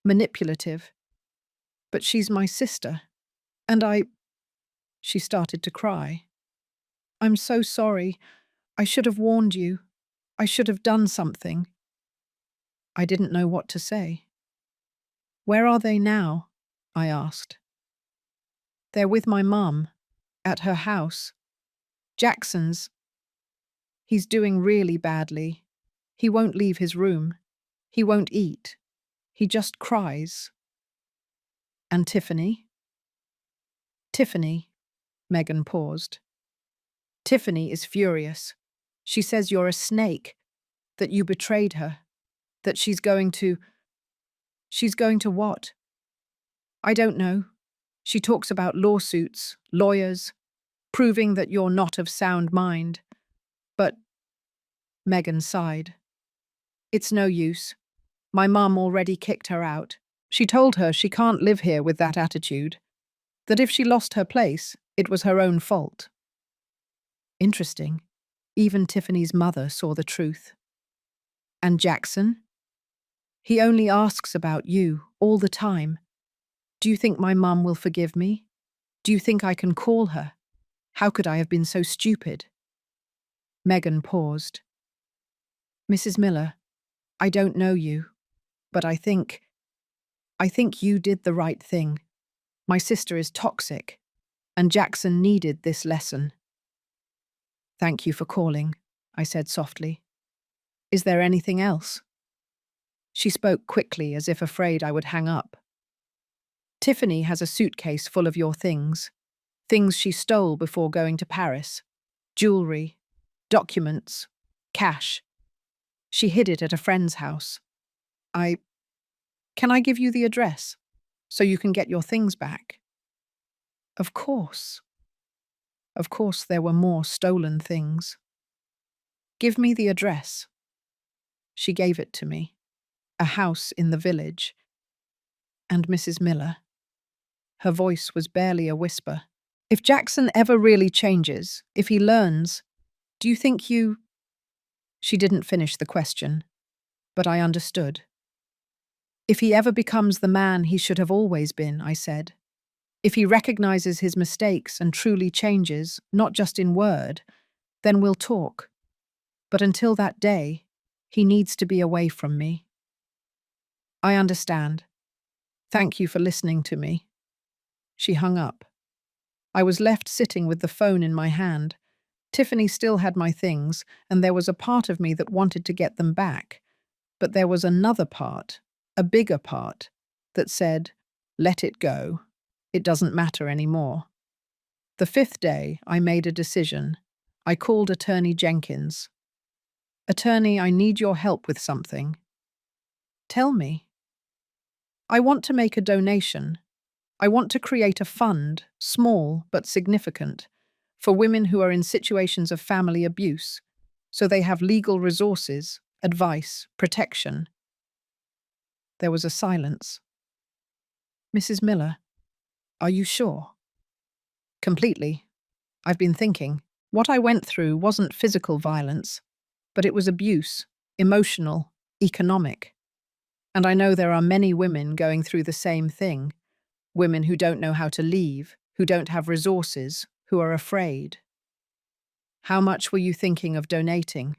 manipulative. But she's my sister, and She started to cry. "I'm so sorry. I should have warned you. I should have done something." I didn't know what to say. "Where are they now?" I asked. "They're with my mum, at her house. Jackson's. He's doing really badly. He won't leave his room. He won't eat. He just cries." "And Tiffany?" "Tiffany," Megan paused. "Tiffany is furious. She says you're a snake, that you betrayed her, that she's going to what? I don't know. She talks about lawsuits, lawyers, proving that you're not of sound mind. But," Megan sighed, "it's no use. My mum already kicked her out. She told her she can't live here with that attitude, that if she lost her place, it was her own fault." Interesting. Even Tiffany's mother saw the truth. "And Jackson? He only asks about you, all the time. Do you think my mum will forgive me? Do you think I can call her? How could I have been so stupid?" Megan paused. "Mrs. Miller, I don't know you, but I think you did the right thing. My sister is toxic, and Jackson needed this lesson." "Thank you for calling," I said softly. "Is there anything else?" She spoke quickly, as if afraid I would hang up. "Tiffany has a suitcase full of your things she stole before going to Paris. Jewelry, documents, cash. She hid it at a friend's house. Can I give you the address so you can get your things back?" Of course. Of course there were more stolen things. "Give me the address." She gave it to me. A house in the village. "And Mrs. Miller." Her voice was barely a whisper. "If Jackson ever really changes, if he learns, do you think you—" She didn't finish the question, but I understood. "If he ever becomes the man he should have always been," I said. "If he recognizes his mistakes and truly changes, not just in word, then we'll talk. But until that day, he needs to be away from me." "I understand. Thank you for listening to me." She hung up. I was left sitting with the phone in my hand. Tiffany still had my things, and there was a part of me that wanted to get them back. But there was another part, a bigger part, that said, let it go. It doesn't matter anymore. The fifth day, I made a decision. I called Attorney Jenkins. Attorney, I need your help with something. Tell me. I want to make a donation. I want to create a fund, small but significant, for women who are in situations of family abuse, so they have legal resources, advice, protection. There was a silence. Mrs. Miller, are you sure? Completely. I've been thinking. What I went through wasn't physical violence, but it was abuse, emotional, economic. And I know there are many women going through the same thing. Women who don't know how to leave, who don't have resources, who are afraid. How much were you thinking of donating?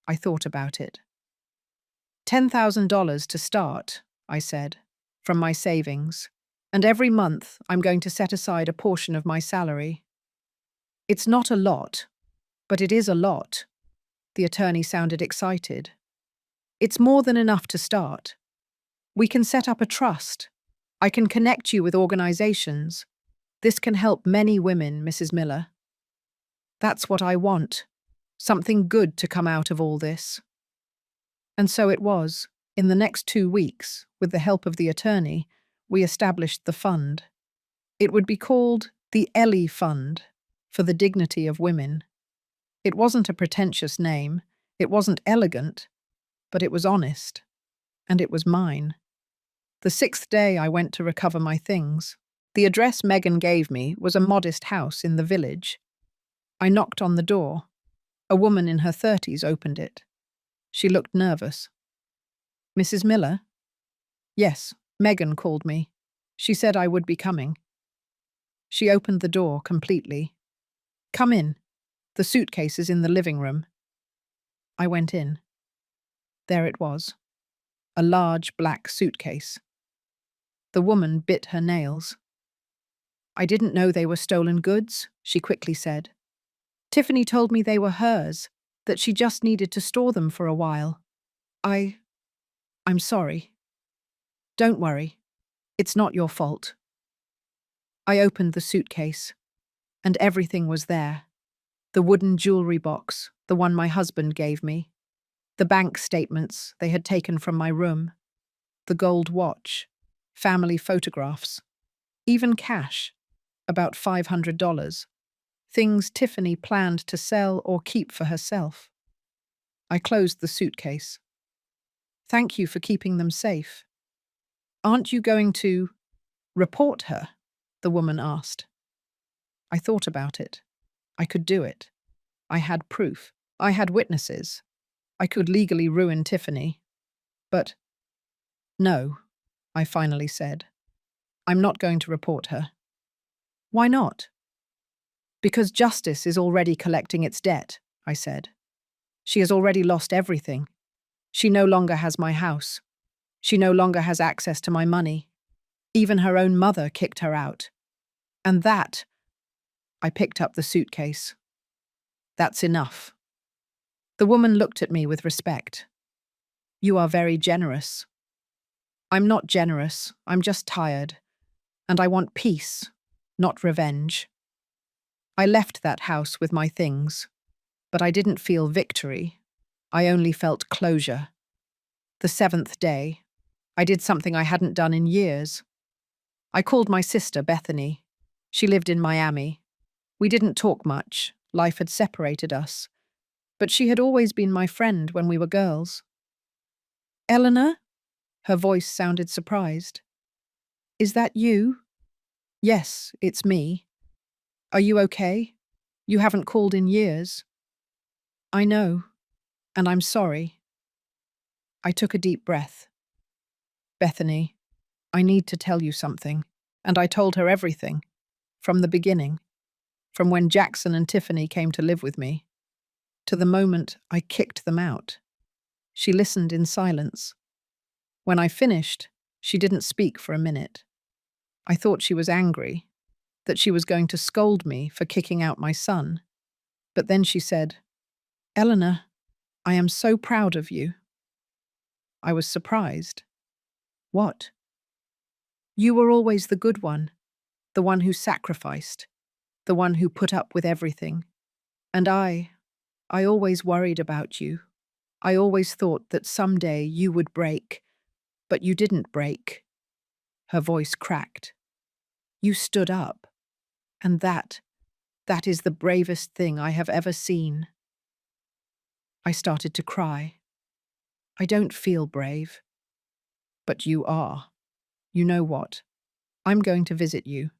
I thought about it. $10,000 to start, I said, from my savings. And every month I'm going to set aside a portion of my salary. It's not a lot, but it is a lot. The attorney sounded excited. It's more than enough to start. We can set up a trust. I can connect you with organizations. This can help many women, Mrs. Miller. That's what I want. Something good to come out of all this. And so it was. In the next 2 weeks, with the help of the attorney, we established the fund. It would be called the Ellie Fund, for the dignity of women. It wasn't a pretentious name, it wasn't elegant, but it was honest. And it was mine. The 6th day I went to recover my things. The address Megan gave me was a modest house in the village. I knocked on the door. A woman in her 30s opened it. She looked nervous. Mrs. Miller? Yes, Megan called me. She said I would be coming. She opened the door completely. Come in. The suitcase is in the living room. I went in. There it was. A large black suitcase. The woman bit her nails. I didn't know they were stolen goods, she quickly said. Tiffany told me they were hers, that she just needed to store them for a while. I'm sorry. Don't worry. It's not your fault. I opened the suitcase, and everything was there. The wooden jewelry box, the one my husband gave me. The bank statements they had taken from my room. The gold watch. Family photographs. Even cash. About $500. Things Tiffany planned to sell or keep for herself. I closed the suitcase. Thank you for keeping them safe. Aren't you going to report her? The woman asked. I thought about it. I could do it. I had proof. I had witnesses. I could legally ruin Tiffany. But no, I finally said. I'm not going to report her. Why not? Because justice is already collecting its debt, I said. She has already lost everything. She no longer has my house. She no longer has access to my money. Even her own mother kicked her out. And that, I picked up the suitcase. That's enough. The woman looked at me with respect. You are very generous. I'm not generous, I'm just tired. And I want peace, not revenge. I left that house with my things, but I didn't feel victory. I only felt closure. The 7th day, I did something I hadn't done in years. I called my sister, Bethany. She lived in Miami. We didn't talk much, life had separated us. But she had always been my friend when we were girls. Eleanor? Her voice sounded surprised. Is that you? Yes, it's me. Are you okay? You haven't called in years. I know, and I'm sorry. I took a deep breath. Bethany, I need to tell you something, and I told her everything, from the beginning, from when Jackson and Tiffany came to live with me, to the moment I kicked them out. She listened in silence. When I finished, she didn't speak for a minute. I thought she was angry. that she was going to scold me for kicking out my son. But then she said, "Eleanor, I am so proud of you." I was surprised. "What?" "You were always the good one, the one who sacrificed, the one who put up with everything. And I always worried about you. I always thought that someday you would break, but you didn't break." Her voice cracked. "You stood up, and that is the bravest thing I have ever seen." I started to cry. "I don't feel brave." "But you are. You know what? I'm going to visit you.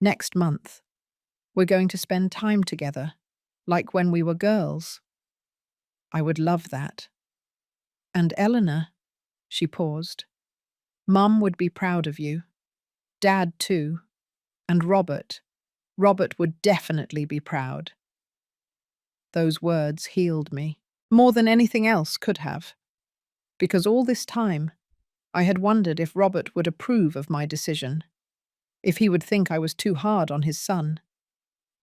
Next month. We're going to spend time together, like when we were girls." "I would love that." "And Eleanor," she paused, "Mum would be proud of you. Dad too. And Robert. Robert would definitely be proud." Those words healed me, more than anything else could have, because all this time I had wondered if Robert would approve of my decision, if he would think I was too hard on his son.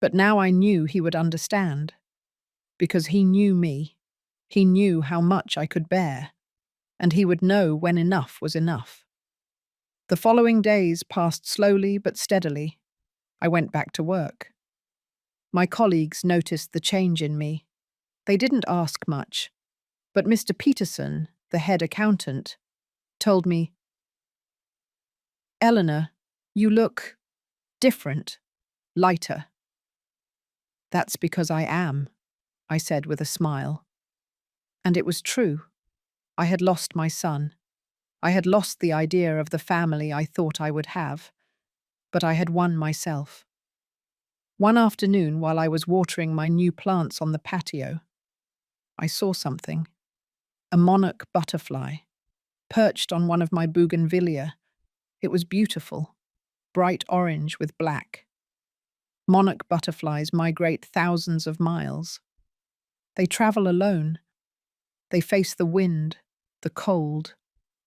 But now I knew he would understand, because he knew me. He knew how much I could bear, and he would know when enough was enough. The following days passed slowly but steadily. I went back to work. My colleagues noticed the change in me. They didn't ask much, but Mr. Peterson, the head accountant, told me, "Eleanor, you look different, lighter." "That's because I am," I said with a smile. And it was true. I had lost my son. I had lost the idea of the family I thought I would have, but I had won myself. One afternoon, while I was watering my new plants on the patio, I saw something. A monarch butterfly, perched on one of my bougainvillea. It was beautiful, bright orange with black. Monarch butterflies migrate thousands of miles. They travel alone. They face the wind, the cold,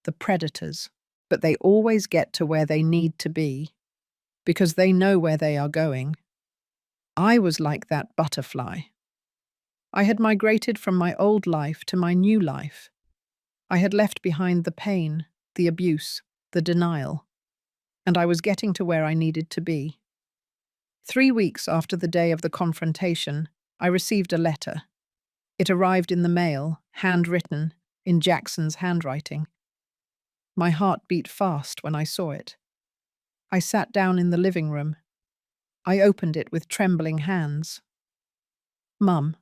the predators, but they always get to where they need to be, because they know where they are going. I was like that butterfly. I had migrated from my old life to my new life. I had left behind the pain, the abuse, the denial, and I was getting to where I needed to be. 3 weeks after the day of the confrontation, I received a letter. It arrived in the mail, handwritten, in Jackson's handwriting. My heart beat fast when I saw it. I sat down in the living room. I opened it with trembling hands. "Mum,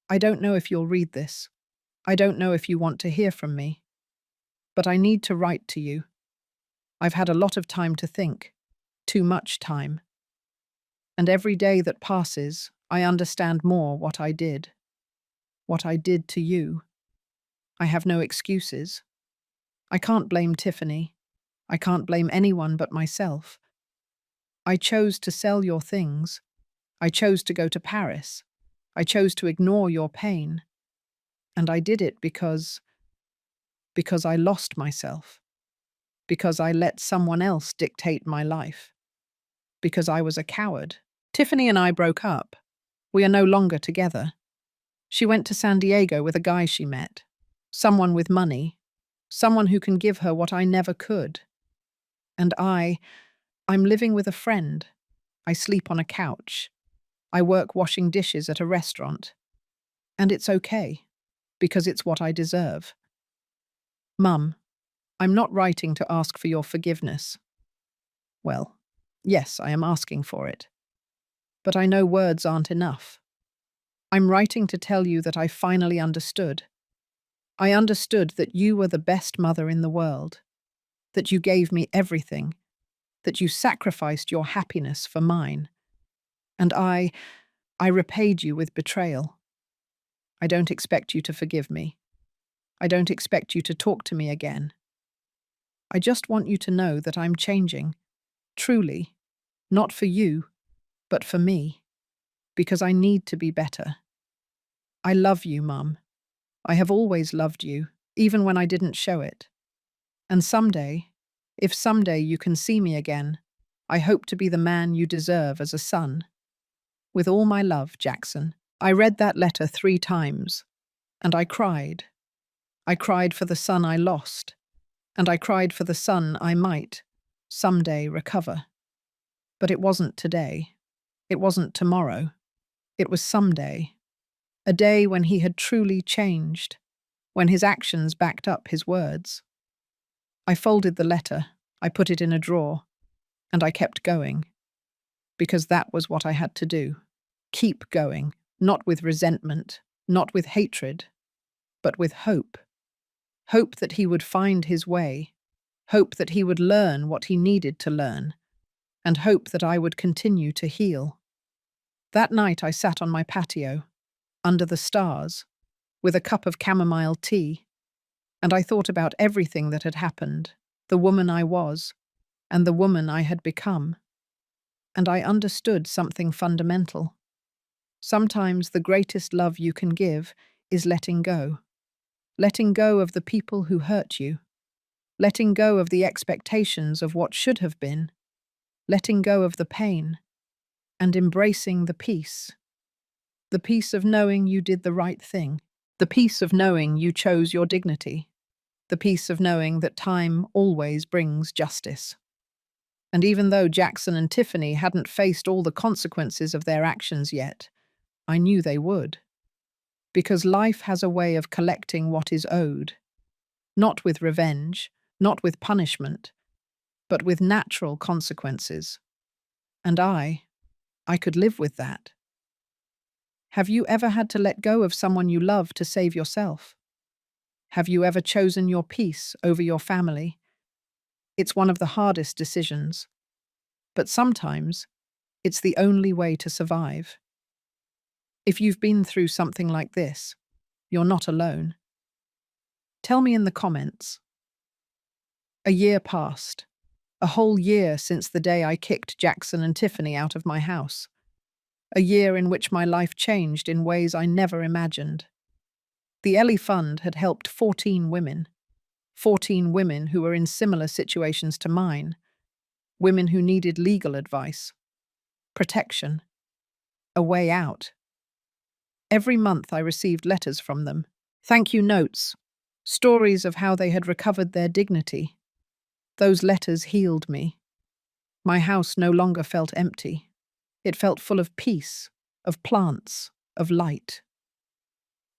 I don't know if you'll read this. I don't know if you want to hear from me. But I need to write to you. I've had a lot of time to think. Too much time. And every day that passes, I understand more what I did. What I did to you. I have no excuses. I can't blame Tiffany. I can't blame anyone but myself. I chose to sell your things. I chose to go to Paris. I chose to ignore your pain. And I did it because I lost myself. Because I let someone else dictate my life. Because I was a coward. Tiffany and I broke up. We are no longer together. She went to San Diego with a guy she met. Someone with money. Someone who can give her what I never could. And I'm living with a friend. I sleep on a couch. I work washing dishes at a restaurant. And it's okay, because it's what I deserve. Mum, I'm not writing to ask for your forgiveness. Well, yes, I am asking for it. But I know words aren't enough. I'm writing to tell you that I finally understood. I understood that you were the best mother in the world, that you gave me everything, that you sacrificed your happiness for mine. And I repaid you with betrayal. I don't expect you to forgive me. I don't expect you to talk to me again. I just want you to know that I'm changing, truly, not for you, but for me, because I need to be better. I love you, Mum. I have always loved you, even when I didn't show it. And someday, if someday you can see me again, I hope to be the man you deserve as a son. With all my love, Jackson. I read that letter 3 times, and I cried. I cried for the son I lost, and I cried for the son I might, someday, recover. But it wasn't today. It wasn't tomorrow. It was someday. A day when he had truly changed, when his actions backed up his words. I folded the letter, I put it in a drawer, and I kept going. Because that was what I had to do. Keep going, not with resentment, not with hatred, but with hope. Hope that he would find his way, hope that he would learn what he needed to learn, and hope that I would continue to heal. That night I sat on my patio, under the stars, with a cup of chamomile tea, and I thought about everything that had happened, the woman I was, and the woman I had become. And I understood something fundamental. Sometimes the greatest love you can give is letting go. Letting go of the people who hurt you. Letting go of the expectations of what should have been. Letting go of the pain. And embracing the peace. The peace of knowing you did the right thing. The peace of knowing you chose your dignity. The peace of knowing that time always brings justice. And even though Jackson and Tiffany hadn't faced all the consequences of their actions yet, I knew they would. Because life has a way of collecting what is owed. Not with revenge, not with punishment, but with natural consequences. And I could live with that. Have you ever had to let go of someone you love to save yourself? Have you ever chosen your peace over your family? It's one of the hardest decisions. But sometimes, it's the only way to survive. If you've been through something like this, you're not alone. Tell me in the comments. A year passed. A whole year since the day I kicked Jackson and Tiffany out of my house. A year in which my life changed in ways I never imagined. The Ellie Fund had helped 14 women. 14 women who were in similar situations to mine. Women who needed legal advice, protection, a way out. Every month I received letters from them, thank you notes, stories of how they had recovered their dignity. Those letters healed me. My house no longer felt empty. It felt full of peace, of plants, of light.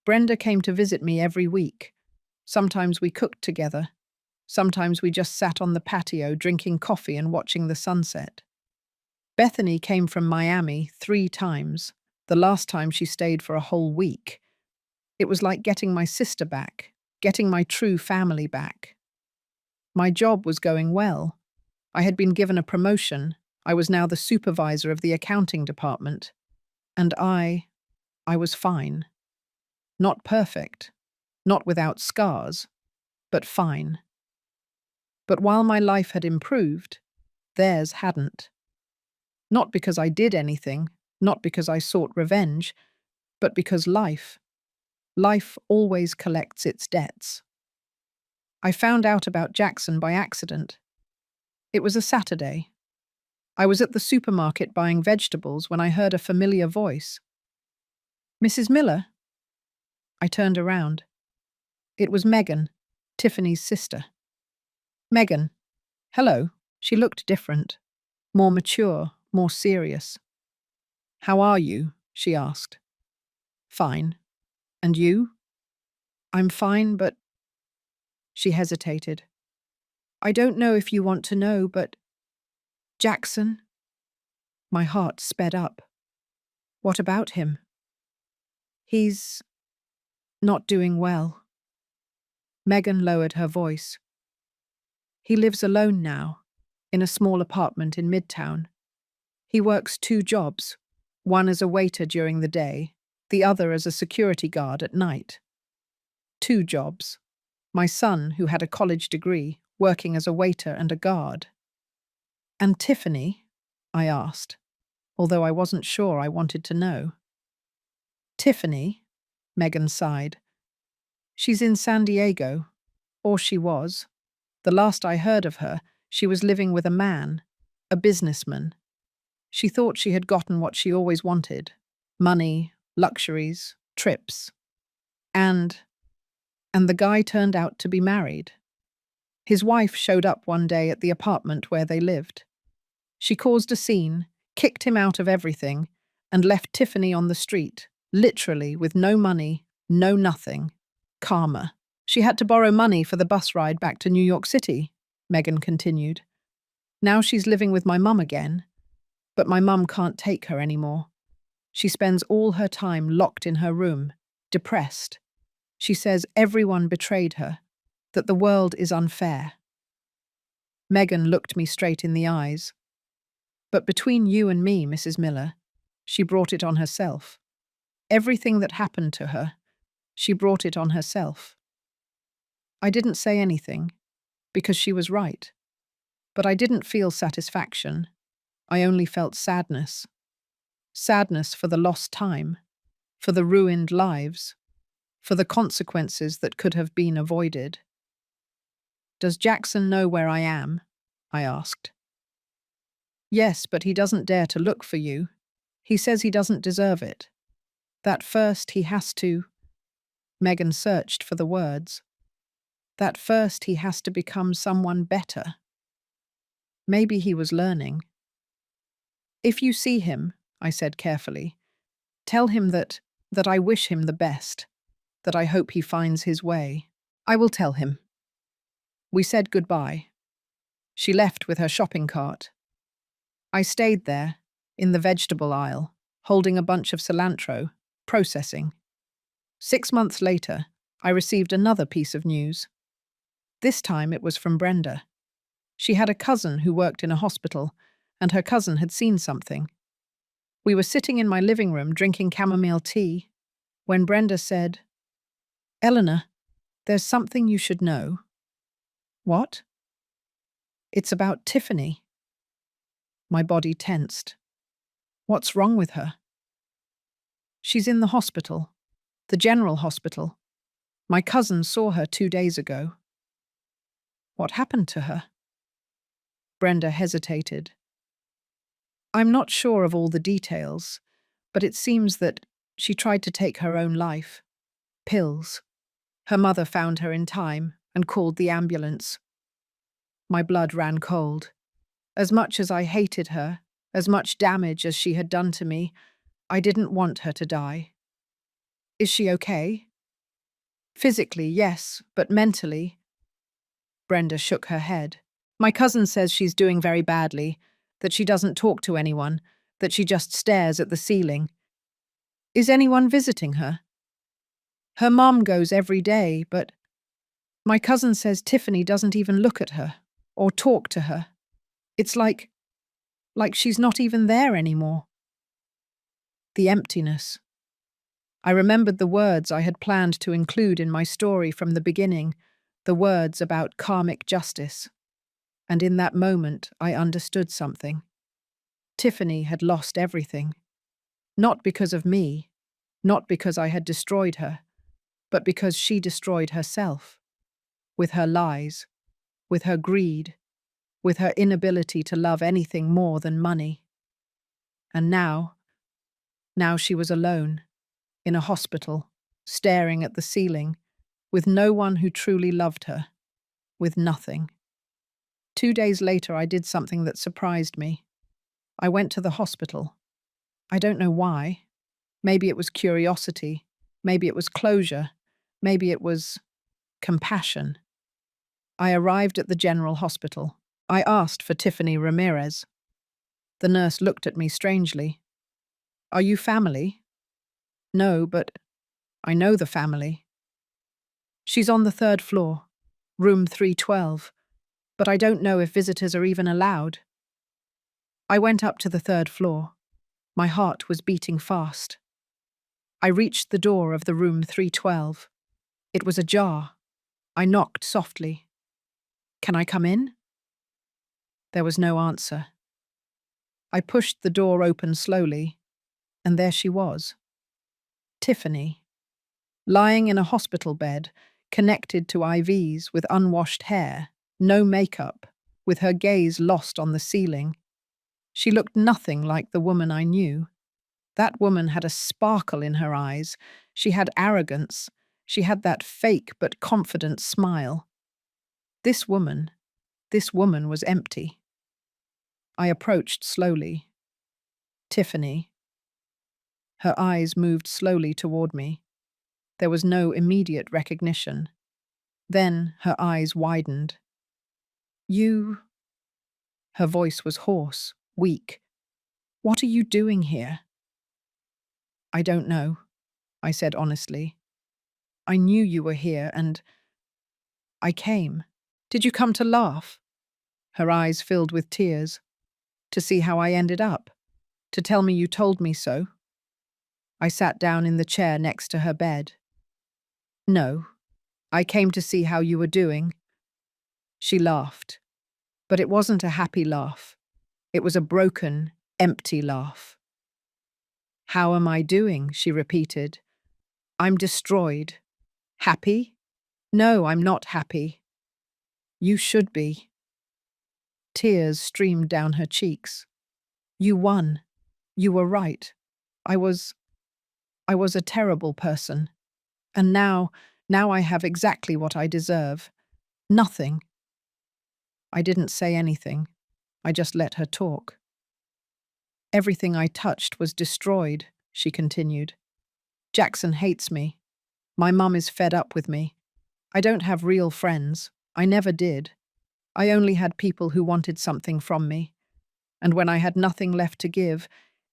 Brenda came to visit me every week. Sometimes we cooked together. Sometimes we just sat on the patio drinking coffee and watching the sunset. Bethany came from Miami 3 times. The last time she stayed for a whole week. It was like getting my sister back, getting my true family back. My job was going well. I had been given a promotion. I was now the supervisor of the accounting department. And I was fine. Not perfect, not without scars, but fine. But while my life had improved, theirs hadn't. Not because I did anything, not because I sought revenge, but because life always collects its debts. I found out about Jackson by accident. It was a Saturday. I was at the supermarket buying vegetables when I heard a familiar voice. Mrs. Miller? I turned around. It was Megan, Tiffany's sister. Megan. Hello. She looked different. More mature, more serious. How are you? She asked. Fine. And you? I'm fine, but... She hesitated. I don't know if you want to know, but... Jackson? My heart sped up. What about him? He's... not doing well. Megan lowered her voice. He lives alone now, in a small apartment in Midtown. He works 2 jobs, one as a waiter during the day, the other as a security guard at night. 2 jobs. My son, who had a college degree, working as a waiter and a guard. And Tiffany? I asked, although I wasn't sure I wanted to know. Tiffany? Megan sighed. She's in San Diego, or she was. The last I heard of her, she was living with a man, a businessman. She thought she had gotten what she always wanted: money, luxuries, trips. And the guy turned out to be married. His wife showed up one day at the apartment where they lived. She caused a scene, kicked him out of everything, and left Tiffany on the street, literally with no money, no nothing. Karma. She had to borrow money for the bus ride back to New York City, Megan continued. Now she's living with my mum again, but my mum can't take her anymore. She spends all her time locked in her room, depressed. She says everyone betrayed her, that the world is unfair. Megan looked me straight in the eyes. But between you and me, Mrs. Miller, she brought it on herself. Everything that happened to her, she brought it on herself. I didn't say anything, because she was right. But I didn't feel satisfaction. I only felt sadness. Sadness for the lost time, for the ruined lives, for the consequences that could have been avoided. Does Jackson know where I am? I asked. Yes, but he doesn't dare to look for you. He says he doesn't deserve it. That first he has to— Megan searched for the words. That first he has to become someone better. Maybe he was learning. If you see him, I said carefully, tell him that I wish him the best, that I hope he finds his way. I will tell him. We said goodbye. She left with her shopping cart. I stayed there, in the vegetable aisle, holding a bunch of cilantro, processing. 6 months later, I received another piece of news. This time it was from Brenda. She had a cousin who worked in a hospital, and her cousin had seen something. We were sitting in my living room drinking chamomile tea, when Brenda said, "Eleanor, there's something you should know." What? It's about Tiffany. My body tensed. What's wrong with her? She's in the hospital, the general hospital. My cousin saw her 2 days ago. What happened to her? Brenda hesitated. I'm not sure of all the details, but it seems that she tried to take her own life. Pills. Her mother found her in time and called the ambulance. My blood ran cold. As much as I hated her, as much damage as she had done to me, I didn't want her to die. Is she okay? Physically, yes, but mentally? Brenda shook her head. My cousin says she's doing very badly, that she doesn't talk to anyone, that she just stares at the ceiling. Is anyone visiting her? Her mom goes every day, but my cousin says Tiffany doesn't even look at her or talk to her. It's like she's not even there anymore. The emptiness. I remembered the words I had planned to include in my story from the beginning, the words about karmic justice. And in that moment, I understood something. Tiffany had lost everything. Not because of me, not because I had destroyed her, but because she destroyed herself. With her lies, with her greed, with her inability to love anything more than money. And now she was alone, in a hospital, staring at the ceiling, with no one who truly loved her, with nothing. 2 days later, I did something that surprised me. I went to the hospital. I don't know why. Maybe it was curiosity. Maybe it was closure. Maybe it was compassion. I arrived at the general hospital. I asked for Tiffany Ramirez. The nurse looked at me strangely. Are you family? No, but I know the family. She's on the 3rd floor, room 312, but I don't know if visitors are even allowed. I went up to the 3rd floor. My heart was beating fast. I reached the door of the room 312. It was ajar. I knocked softly. Can I come in? There was no answer. I pushed the door open slowly, and there she was. Tiffany, lying in a hospital bed, connected to IVs with unwashed hair, no makeup, with her gaze lost on the ceiling. She looked nothing like the woman I knew. That woman had a sparkle in her eyes. She had arrogance. She had that fake but confident smile. This woman was empty. I approached slowly. Tiffany. Her eyes moved slowly toward me. There was no immediate recognition. Then her eyes widened. You... Her voice was hoarse, weak. What are you doing here? I don't know, I said honestly. I knew you were here and I came. Did you come to laugh? Her eyes filled with tears. To see how I ended up? To tell me you told me so? I sat down in the chair next to her bed. No, I came to see how you were doing. She laughed. But it wasn't a happy laugh. It was a broken, empty laugh. How am I doing? She repeated. I'm destroyed. Happy? No, I'm not happy. You should be. Tears streamed down her cheeks. You won. You were right. I was a terrible person. And now I have exactly what I deserve. Nothing. I didn't say anything. I just let her talk. Everything I touched was destroyed, she continued. Jackson hates me. My mum is fed up with me. I don't have real friends. I never did. I only had people who wanted something from me. And when I had nothing left to give,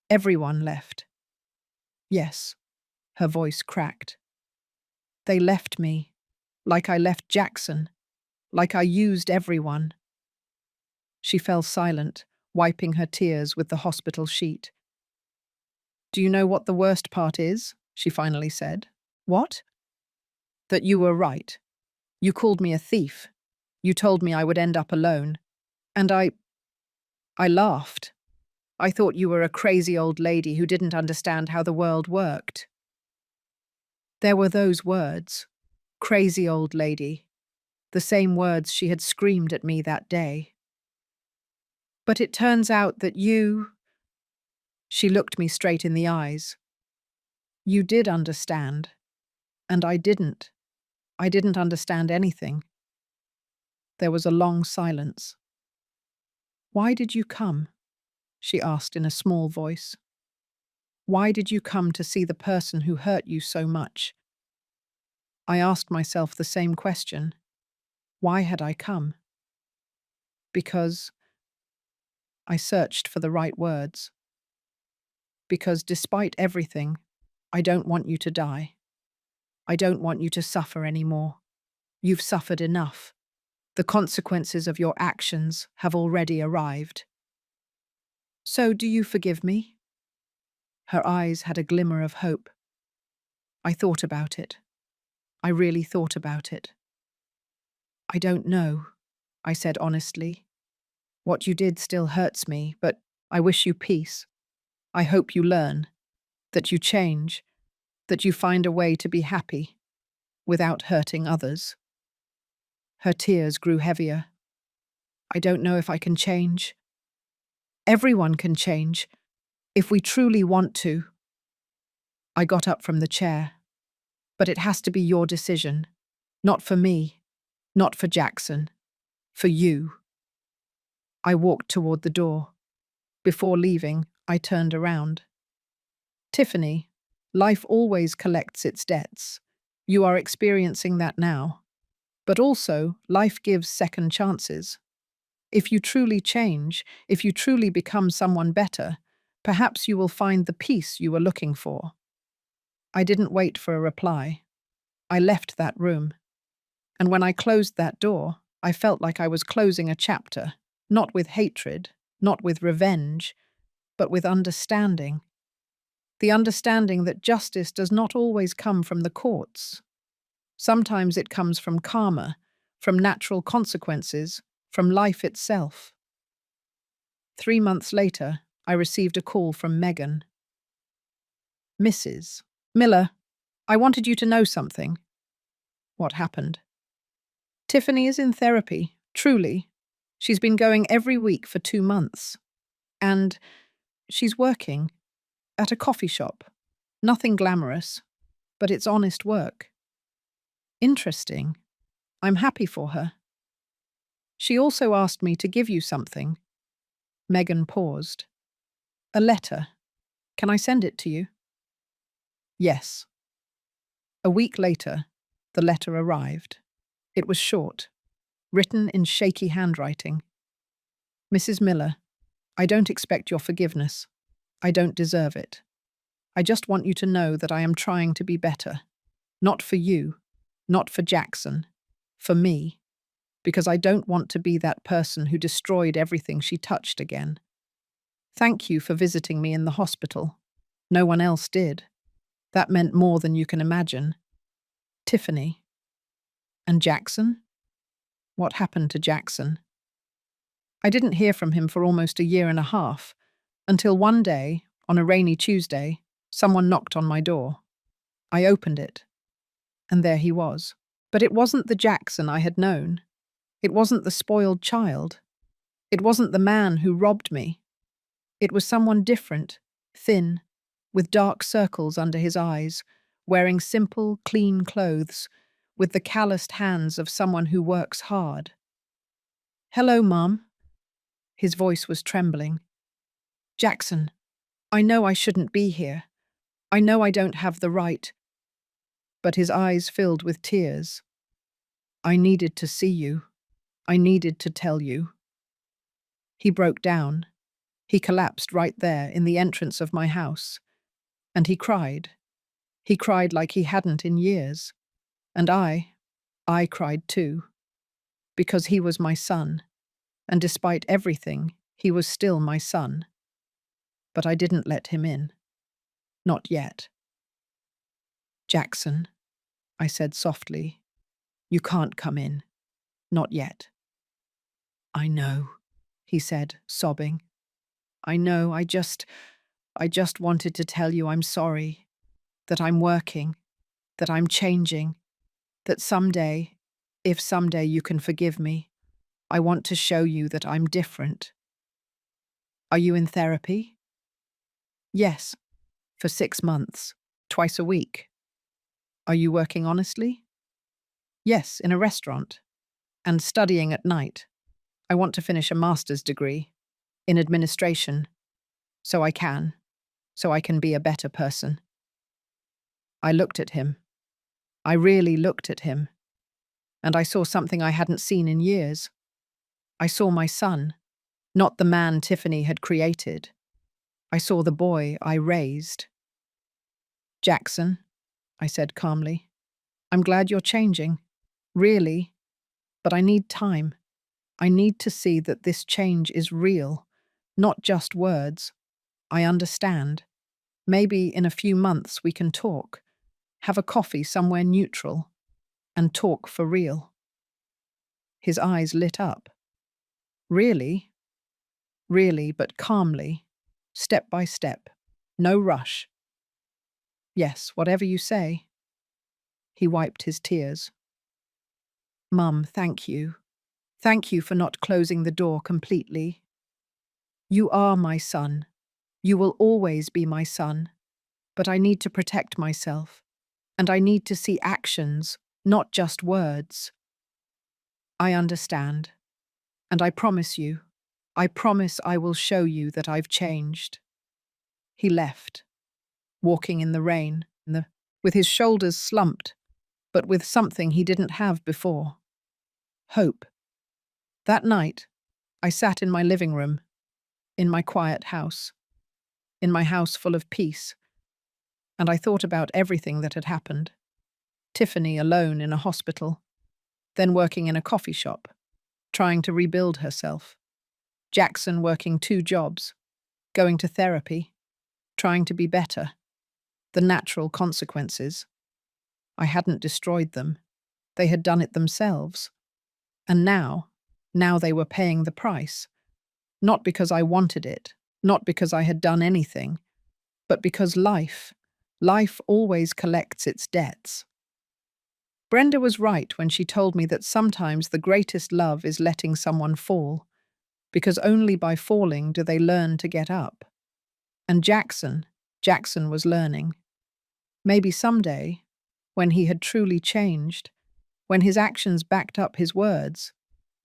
everyone left. Yes, her voice cracked. They left me, like I left Jackson, like I used everyone. She fell silent, wiping her tears with the hospital sheet. Do you know what the worst part is? She finally said. What? That you were right. You called me a thief. You told me I would end up alone. And I laughed. I thought you were a crazy old lady who didn't understand how the world worked. There were those words, crazy old lady, the same words she had screamed at me that day. But it turns out that you... She looked me straight in the eyes. You did understand. And I didn't. I didn't understand anything. There was a long silence. Why did you come? She asked in a small voice. Why did you come to see the person who hurt you so much? I asked myself the same question. Why had I come? Because I searched for the right words. Because despite everything, I don't want you to die. I don't want you to suffer anymore. You've suffered enough. The consequences of your actions have already arrived. So do you forgive me? Her eyes had a glimmer of hope. I thought about it. I really thought about it. I don't know, I said honestly. What you did still hurts me, but I wish you peace. I hope you learn, that you change, that you find a way to be happy without hurting others. Her tears grew heavier. I don't know if I can change. Everyone can change, if we truly want to. I got up from the chair. But it has to be your decision. Not for me. Not for Jackson. For you. I walked toward the door. Before leaving, I turned around. Tiffany, life always collects its debts. You are experiencing that now. But also, life gives second chances. If you truly change, if you truly become someone better, perhaps you will find the peace you were looking for. I didn't wait for a reply. I left that room. And when I closed that door, I felt like I was closing a chapter, not with hatred, not with revenge, but with understanding. The understanding that justice does not always come from the courts. Sometimes it comes from karma, from natural consequences, from life itself. 3 months later, I received a call from Megan. Mrs. Miller, I wanted you to know something. What happened? Tiffany is in therapy, truly. She's been going every week for 2 months. And she's working at a coffee shop. Nothing glamorous, but it's honest work. Interesting. I'm happy for her. She also asked me to give you something. Megan paused. A letter. Can I send it to you? Yes. A week later, the letter arrived. It was short, written in shaky handwriting. Mrs. Miller, I don't expect your forgiveness. I don't deserve it. I just want you to know that I am trying to be better. Not for you, not for Jackson, for me, because I don't want to be that person who destroyed everything she touched again. Thank you for visiting me in the hospital. No one else did. That meant more than you can imagine. Tiffany. And Jackson? What happened to Jackson? I didn't hear from him for almost a year and a half, until one day, on a rainy Tuesday, someone knocked on my door. I opened it, and there he was. But it wasn't the Jackson I had known. It wasn't the spoiled child. It wasn't the man who robbed me. It was someone different, thin, with dark circles under his eyes, wearing simple, clean clothes, with the calloused hands of someone who works hard. Hello, Mum. His voice was trembling. Jackson, I know I shouldn't be here. I know I don't have the right. But his eyes filled with tears. I needed to see you. I needed to tell you. He broke down. He collapsed right there in the entrance of my house. And he cried. He cried like he hadn't in years. And I cried too. Because he was my son. And despite everything, he was still my son. But I didn't let him in. Not yet. Jackson, I said softly, you can't come in. Not yet. I know, he said, sobbing. I know, I just wanted to tell you I'm sorry, that I'm working, that I'm changing, that someday, if someday you can forgive me, I want to show you that I'm different. Are you in therapy? Yes, for 6 months, twice a week. Are you working honestly? Yes, in a restaurant. And studying at night. I want to finish a master's degree in administration, so I can be a better person. I looked at him. I really looked at him. And I saw something I hadn't seen in years. I saw my son, not the man Tiffany had created. I saw the boy I raised. Jackson, I said calmly, I'm glad you're changing. Really. But I need time. I need to see that this change is real, not just words. I understand. Maybe in a few months we can talk, have a coffee somewhere neutral, and talk for real. His eyes lit up. Really? Really, but calmly, step by step, no rush. Yes, whatever you say. He wiped his tears. Mum, thank you. Thank you for not closing the door completely. You are my son. You will always be my son. But I need to protect myself. And I need to see actions, not just words. I understand. And I promise I will show you that I've changed. He left, walking in the rain, with his shoulders slumped, but with something he didn't have before. Hope. That night, I sat in my living room, in my quiet house, in my house full of peace, and I thought about everything that had happened. Tiffany alone in a hospital, then working in a coffee shop, trying to rebuild herself. Jackson working 2 jobs, going to therapy, trying to be better. The natural consequences. I hadn't destroyed them. They had done it themselves. And now they were paying the price. Not because I wanted it, not because I had done anything, but because life always collects its debts. Brenda was right when she told me that sometimes the greatest love is letting someone fall, because only by falling do they learn to get up. And Jackson was learning. Maybe someday, when he had truly changed, when his actions backed up his words,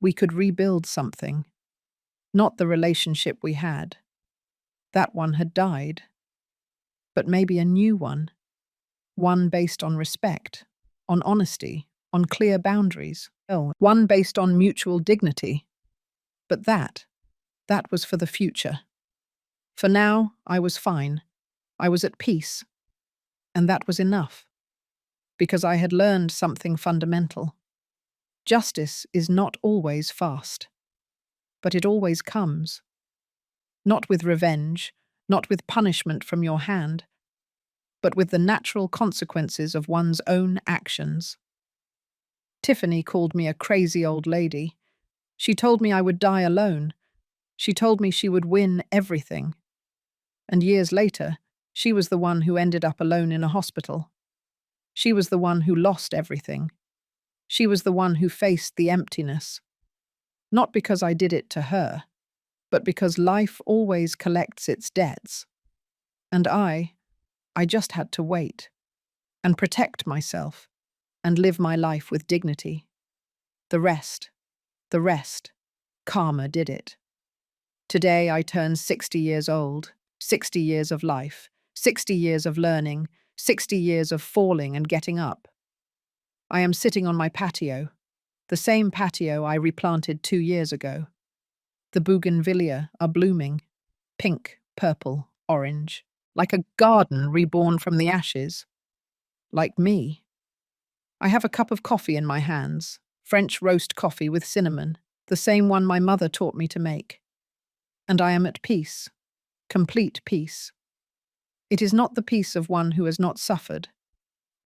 we could rebuild something. Not the relationship we had. That one had died. But maybe a new one. One based on respect, on honesty, on clear boundaries. One based on mutual dignity. But that was for the future. For now, I was fine. I was at peace. And that was enough. Because I had learned something fundamental. Justice is not always fast. But it always comes. Not with revenge, not with punishment from your hand, but with the natural consequences of one's own actions. Tiffany called me a crazy old lady. She told me I would die alone. She told me she would win everything. And years later, she was the one who ended up alone in a hospital. She was the one who lost everything. She was the one who faced the emptiness. Not because I did it to her, but because life always collects its debts. And I just had to wait and protect myself and live my life with dignity. The rest, karma did it. Today I turn 60 years old, 60 years of life, 60 years of learning, 60 years of falling and getting up. I am sitting on my patio, the same patio I replanted 2 years ago. The bougainvillea are blooming, pink, purple, orange, like a garden reborn from the ashes. Like me. I have a cup of coffee in my hands, French roast coffee with cinnamon, the same one my mother taught me to make. And I am at peace, complete peace. It is not the peace of one who has not suffered.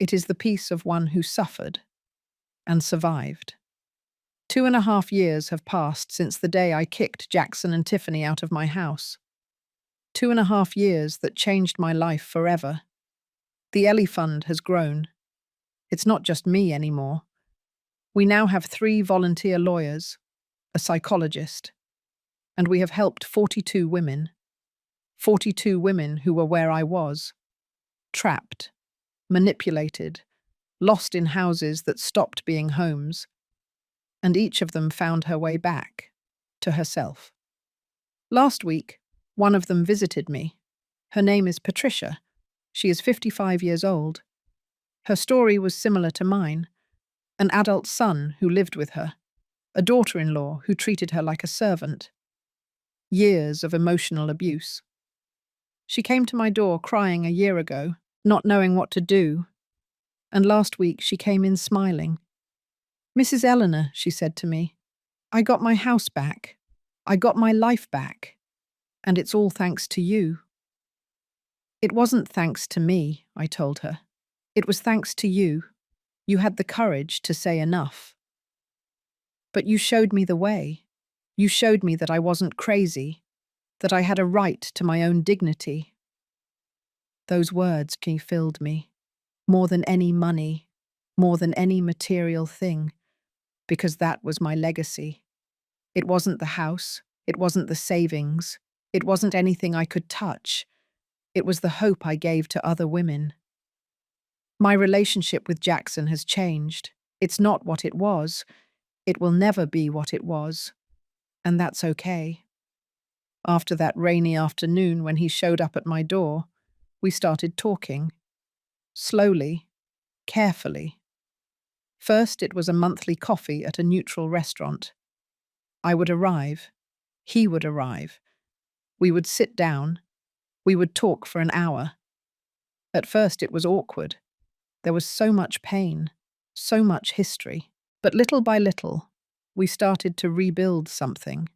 It is the peace of one who suffered and survived. 2.5 years have passed since the day I kicked Jackson and Tiffany out of my house. 2.5 years that changed my life forever. The Ellie Fund has grown. It's not just me anymore. We now have 3 volunteer lawyers, a psychologist, and we have helped 42 women. 42 women who were where I was. Trapped, manipulated, lost in houses that stopped being homes. And each of them found her way back to herself. Last week, one of them visited me. Her name is Patricia. She is 55 years old. Her story was similar to mine. An adult son who lived with her. A daughter-in-law who treated her like a servant. Years of emotional abuse. She came to my door crying a year ago, not knowing what to do. And last week she came in smiling. "Mrs. Eleanor," she said to me, "I got my house back. I got my life back. And it's all thanks to you." "It wasn't thanks to me," I told her. "It was thanks to you. You had the courage to say enough. But you showed me the way. You showed me that I wasn't crazy, that I had a right to my own dignity." Those words filled me, more than any money, more than any material thing, because that was my legacy. It wasn't the house, it wasn't the savings, it wasn't anything I could touch. It was the hope I gave to other women. My relationship with Jackson has changed. It's not what it was. It will never be what it was. And that's okay. After that rainy afternoon when he showed up at my door, we started talking. Slowly, carefully. First, it was a monthly coffee at a neutral restaurant. I would arrive. He would arrive. We would sit down. We would talk for an hour. At first, it was awkward. There was so much pain, so much history. But little by little, we started to rebuild something.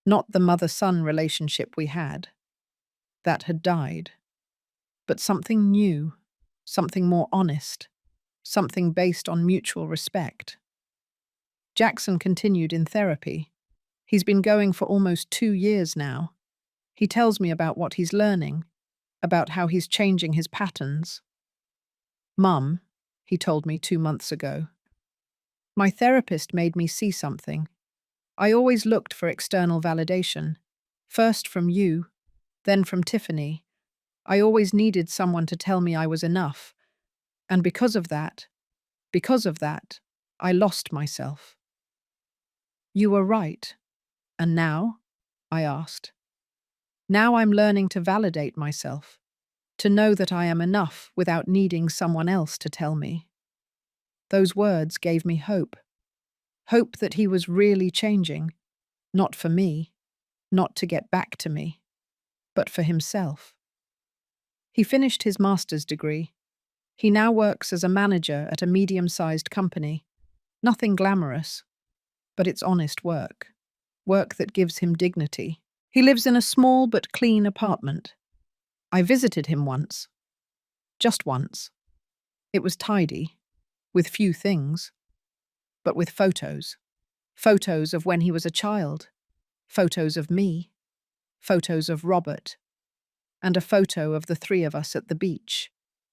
Not the mother-son relationship we had. That had died. But something new, something more honest, something based on mutual respect. Jackson continued in therapy. He's been going for almost 2 years now. He tells me about what he's learning, about how he's changing his patterns. "Mum," he told me 2 months ago, "my therapist made me see something. I always looked for external validation. First from you, then from Tiffany. I always needed someone to tell me I was enough. And because of that, I lost myself. You were right. And now? I asked. Now I'm learning to validate myself, to know that I am enough without needing someone else to tell me. Those words gave me hope. Hope that he was really changing, not for me, not to get back to me, but for himself. He finished his master's degree. He now works as a manager at a medium-sized company. Nothing glamorous, but it's honest work. Work that gives him dignity. He lives in a small but clean apartment. I visited him once. Just once. It was tidy, with few things, but with photos. Photos of when he was a child. Photos of me. Photos of Robert. And a photo of the three of us at the beach.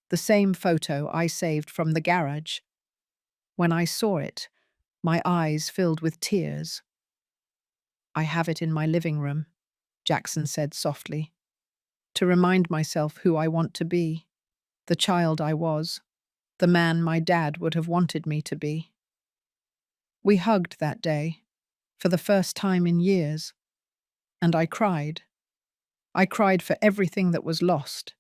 The same photo I saved from the garage. When I saw it, my eyes filled with tears. I have it in my living room, Jackson said softly, to remind myself who I want to be, the child I was, the man my dad would have wanted me to be. We hugged that day, for the first time in years, and I cried. I cried for everything that was lost,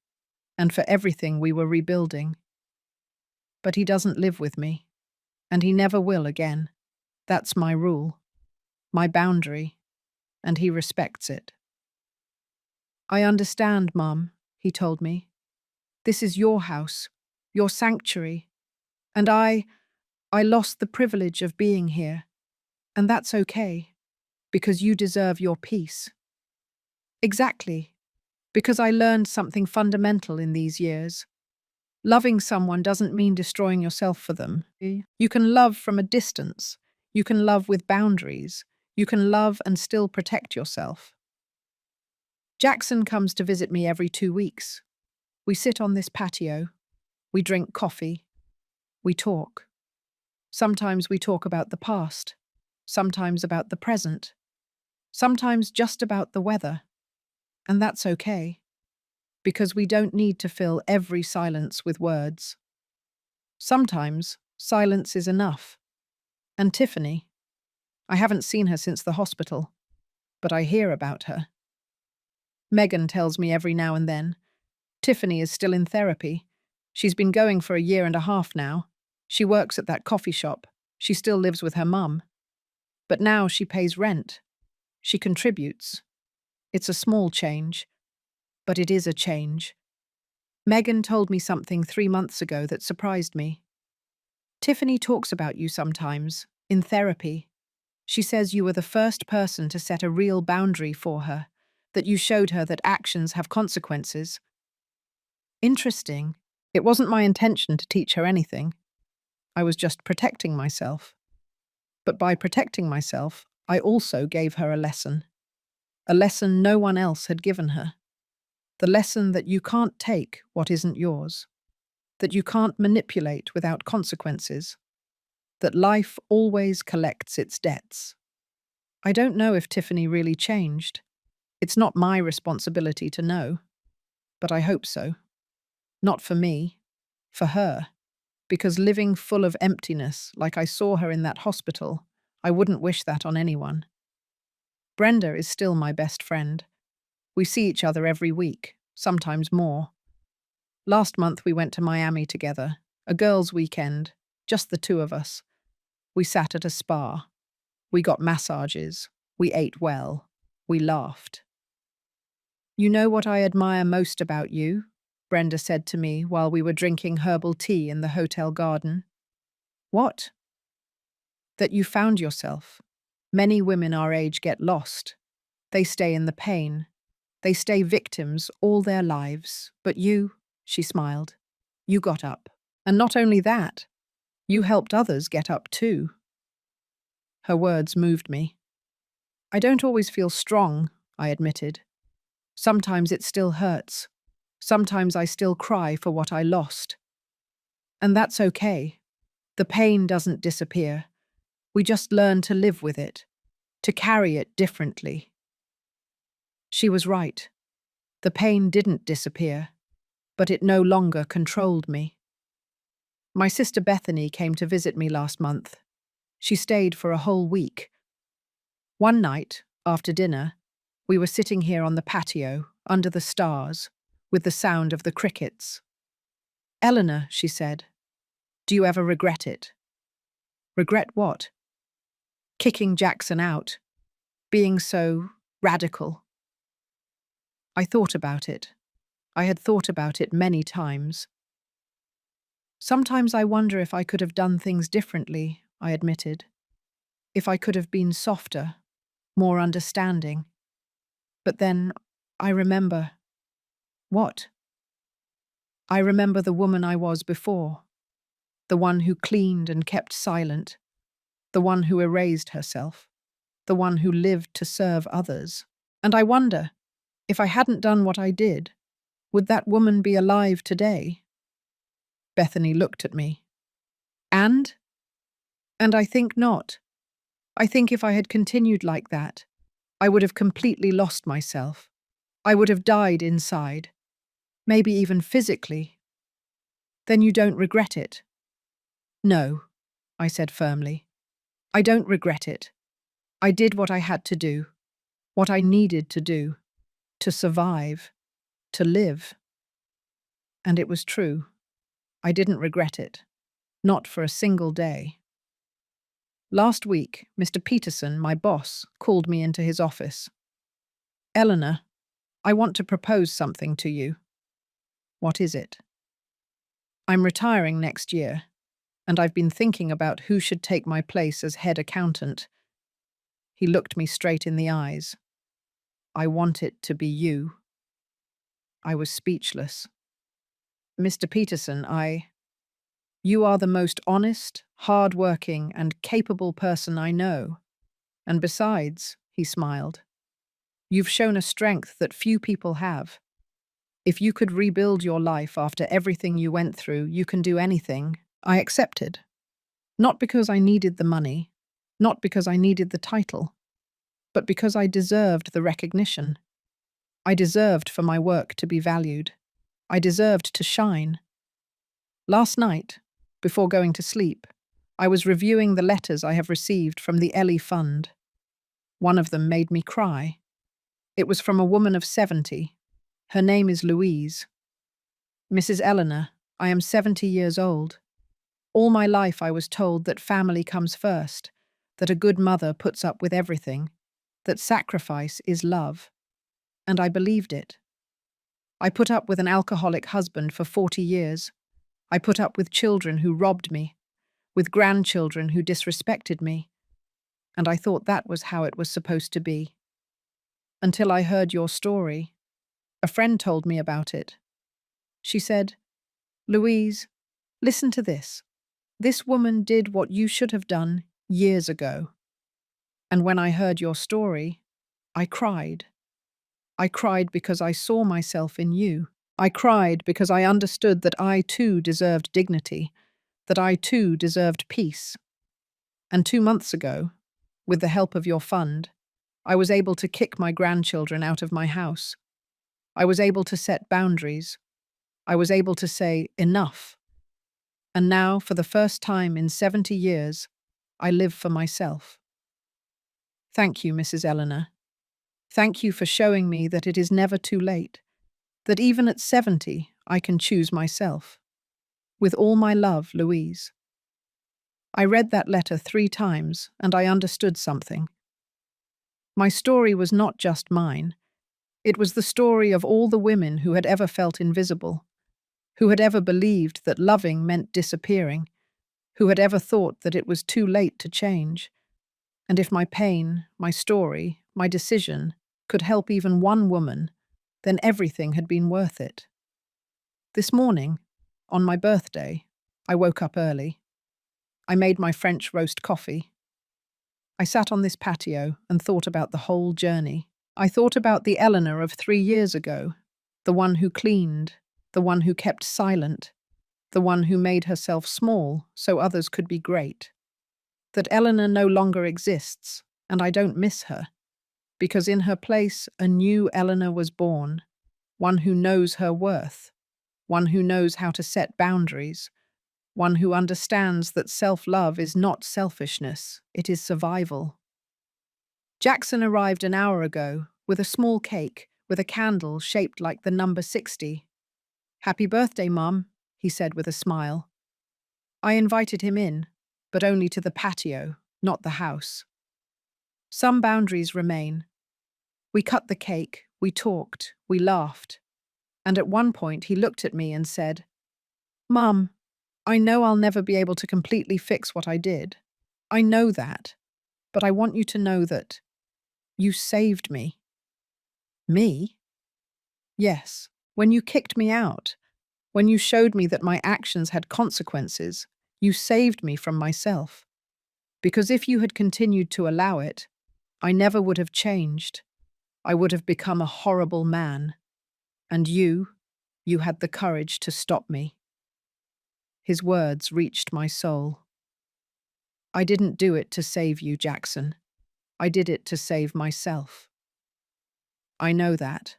and for everything we were rebuilding. But he doesn't live with me, and he never will again. That's my rule, my boundary, and he respects it. I understand, Mum, he told me. This is your house, your sanctuary, and I lost the privilege of being here, and that's okay, because you deserve your peace. Exactly, because I learned something fundamental in these years. Loving someone doesn't mean destroying yourself for them. You can love from a distance. You can love with boundaries. You can love and still protect yourself. Jackson comes to visit me every 2 weeks. We sit on this patio. We drink coffee. We talk. Sometimes we talk about the past. Sometimes about the present. Sometimes just about the weather. And that's okay, because we don't need to fill every silence with words. Sometimes silence is enough. And Tiffany, I haven't seen her since the hospital, but I hear about her. Megan tells me every now and then. Tiffany is still in therapy. She's been going for 1.5 years now. She works at that coffee shop. She still lives with her mum. But now she pays rent. She contributes. It's a small change, but it is a change. Megan told me something 3 months ago that surprised me. Tiffany talks about you sometimes, in therapy. She says you were the first person to set a real boundary for her, that you showed her that actions have consequences. Interesting. It wasn't my intention to teach her anything. I was just protecting myself. But by protecting myself, I also gave her a lesson. A lesson no one else had given her. The lesson that you can't take what isn't yours. That you can't manipulate without consequences. That life always collects its debts. I don't know if Tiffany really changed. It's not my responsibility to know. But I hope so. Not for me. For her. Because living full of emptiness, like I saw her in that hospital, I wouldn't wish that on anyone. Brenda is still my best friend. We see each other every week, sometimes more. Last month we went to Miami together, a girls' weekend, just the two of us. We sat at a spa. We got massages. We ate well. We laughed. You know what I admire most about you? Brenda said to me while we were drinking herbal tea in the hotel garden. What? That you found yourself. Many women our age get lost. They stay in the pain. They stay victims all their lives. But you, she smiled, you got up. And not only that, you helped others get up too. Her words moved me. I don't always feel strong, I admitted. Sometimes it still hurts. Sometimes I still cry for what I lost. And that's okay. The pain doesn't disappear. We just learn to live with it. to carry it differently. She was right. The pain didn't disappear, but it no longer controlled me. My sister Bethany came to visit me last month. She stayed for a whole week. One night, after dinner, we were sitting here on the patio, under the stars, with the sound of the crickets. "Eleanor," she said, "do you ever regret it?" "Regret what?" "Kicking Jackson out. Being so radical." I thought about it. I had thought about it many times. "Sometimes I wonder if I could have done things differently," I admitted. "If I could have been softer, more understanding. But then I remember." "What?" "I remember the woman I was before. The one who cleaned and kept silent. The one who erased herself. The one who lived to serve others. And I wonder, if I hadn't done what I did, would that woman be alive today?" Bethany looked at me. "And? And I think not. I think if I had continued like that, I would have completely lost myself. I would have died inside, maybe even physically." "Then you don't regret it?" "No," I said firmly. "I don't regret it. I did what I had to do, what I needed to survive, to live." And it was true. I didn't regret it. Not for a single day. Last week, Mr. Peterson, my boss, called me into his office. "Eleanor, I want to propose something to you." "What is it?" "I'm retiring next year, and I've been thinking about who should take my place as head accountant." He looked me straight in the eyes. "I want it to be you." I was speechless. "Mr. Peterson, you are the most honest, hard-working, and capable person I know. And besides," he smiled, "you've shown a strength that few people have. If you could rebuild your life after everything you went through, you can do anything." I accepted. Not because I needed the money, not because I needed the title, but because I deserved the recognition. I deserved for my work to be valued. I deserved to shine. Last night, before going to sleep, I was reviewing the letters I have received from the Ellie Fund. One of them made me cry. It was from a woman of 70. Her name is Louise. "Mrs. Eleanor, I am 70 years old. All my life I was told that family comes first, that a good mother puts up with everything, that sacrifice is love. And I believed it. I put up with an alcoholic husband for 40 years. I put up with children who robbed me, with grandchildren who disrespected me. And I thought that was how it was supposed to be. Until I heard your story. A friend told me about it. She said, 'Louise, listen to this. This woman did what you should have done years ago.' And when I heard your story, I cried. I cried because I saw myself in you. I cried because I understood that I too deserved dignity, that I too deserved peace. And 2 months ago, with the help of your fund, I was able to kick my grandchildren out of my house. I was able to set boundaries. I was able to say, enough. And now, for the first time in 70 years, I live for myself. Thank you, Mrs. Eleanor. Thank you for showing me that it is never too late, that even at 70, I can choose myself. With all my love, Louise." I read that letter 3 times, and I understood something. My story was not just mine. It was the story of all the women who had ever felt invisible, who had ever believed that loving meant disappearing, who had ever thought that it was too late to change. And if my pain, my story, my decision could help even one woman, then everything had been worth it. This morning, on my birthday, I woke up early. I made my French roast coffee. I sat on this patio and thought about the whole journey. I thought about the Eleanor of 3 years ago, the one who cleaned, the one who kept silent, the one who made herself small so others could be great. That Eleanor no longer exists, and I don't miss her, because in her place a new Eleanor was born, one who knows her worth, one who knows how to set boundaries, one who understands that self-love is not selfishness, it is survival. Jackson arrived an hour ago with a small cake with a candle shaped like the number 60. "Happy birthday, Mum," he said with a smile. I invited him in, but only to the patio, not the house. Some boundaries remain. We cut the cake, we talked, we laughed. And at one point he looked at me and said, "Mum, I know I'll never be able to completely fix what I did. I know that. But I want you to know that you saved me." Me? Yes. When you kicked me out, when you showed me that my actions had consequences, you saved me from myself. Because if you had continued to allow it, I never would have changed. I would have become a horrible man. And you had the courage to stop me. His words reached my soul. I didn't do it to save you, Jackson. I did it to save myself. I know that.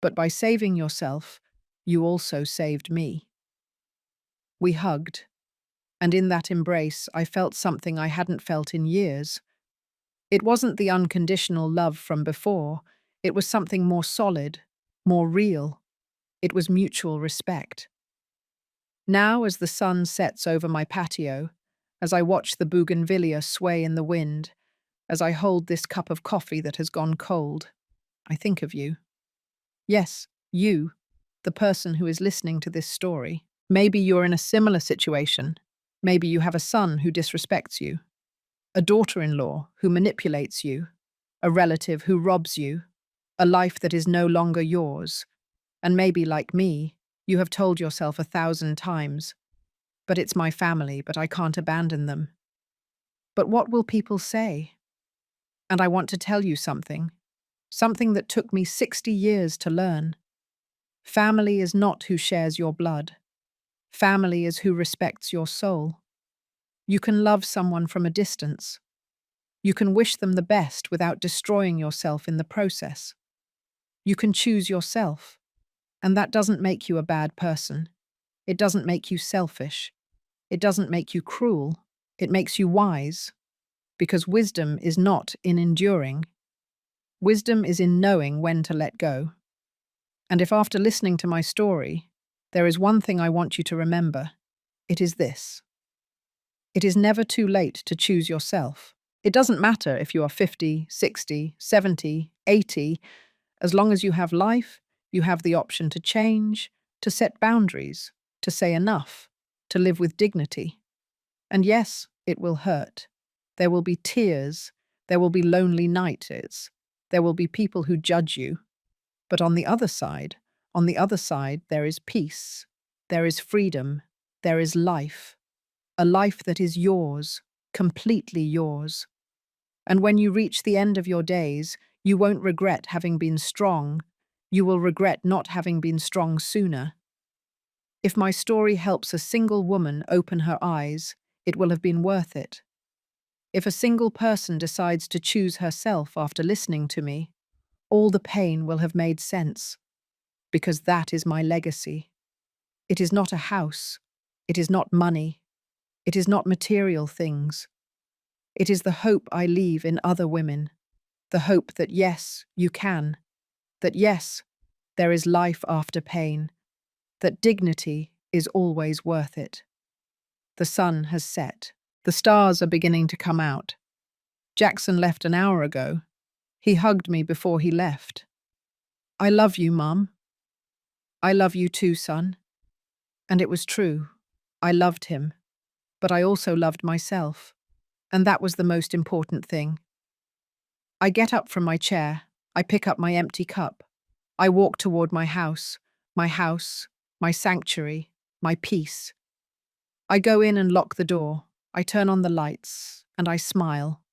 But by saving yourself, you also saved me. We hugged, and in that embrace I felt something I hadn't felt in years. It wasn't the unconditional love from before, it was something more solid, more real. It was mutual respect. Now, as the sun sets over my patio, as I watch the bougainvillea sway in the wind, as I hold this cup of coffee that has gone cold, I think of you. Yes, you, the person who is listening to this story. Maybe you're in a similar situation. Maybe you have a son who disrespects you, a daughter-in-law who manipulates you, a relative who robs you, a life that is no longer yours. And maybe, like me, you have told yourself 1,000 times, "But it's my family, but I can't abandon them." But what will people say? And I want to tell you something that took me 60 years to learn. Family is not who shares your blood. Family is who respects your soul. You can love someone from a distance. You can wish them the best without destroying yourself in the process. You can choose yourself, and that doesn't make you a bad person. It doesn't make you selfish. It doesn't make you cruel. It makes you wise, because wisdom is not in enduring. Wisdom is in knowing when to let go. And if after listening to my story, there is one thing I want you to remember, it is this. It is never too late to choose yourself. It doesn't matter if you are 50, 60, 70, 80. As long as you have life, you have the option to change, to set boundaries, to say enough, to live with dignity. And yes, it will hurt. There will be tears. There will be lonely nights. There will be people who judge you. But on the other side, there is peace. There is freedom. There is life. A life that is yours, completely yours. And when you reach the end of your days, you won't regret having been strong. You will regret not having been strong sooner. If my story helps a single woman open her eyes, it will have been worth it. If a single person decides to choose herself after listening to me, all the pain will have made sense. Because that is my legacy. It is not a house. It is not money. It is not material things. It is the hope I leave in other women. The hope that yes, you can. That yes, there is life after pain. That dignity is always worth it. The sun has set. The stars are beginning to come out. Jackson left an hour ago. He hugged me before he left. "I love you, Mum." "I love you too, son." And it was true. I loved him. But I also loved myself. And that was the most important thing. I get up from my chair. I pick up my empty cup. I walk toward my house, my sanctuary, my peace. I go in and lock the door. I turn on the lights, and I smile.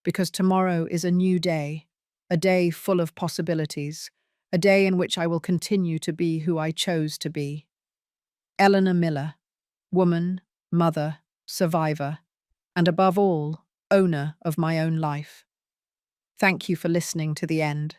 Because tomorrow is a new day, a day full of possibilities, a day in which I will continue to be who I chose to be. Eleanor Miller, woman, mother, survivor, and above all, owner of my own life. Thank you for listening to the end.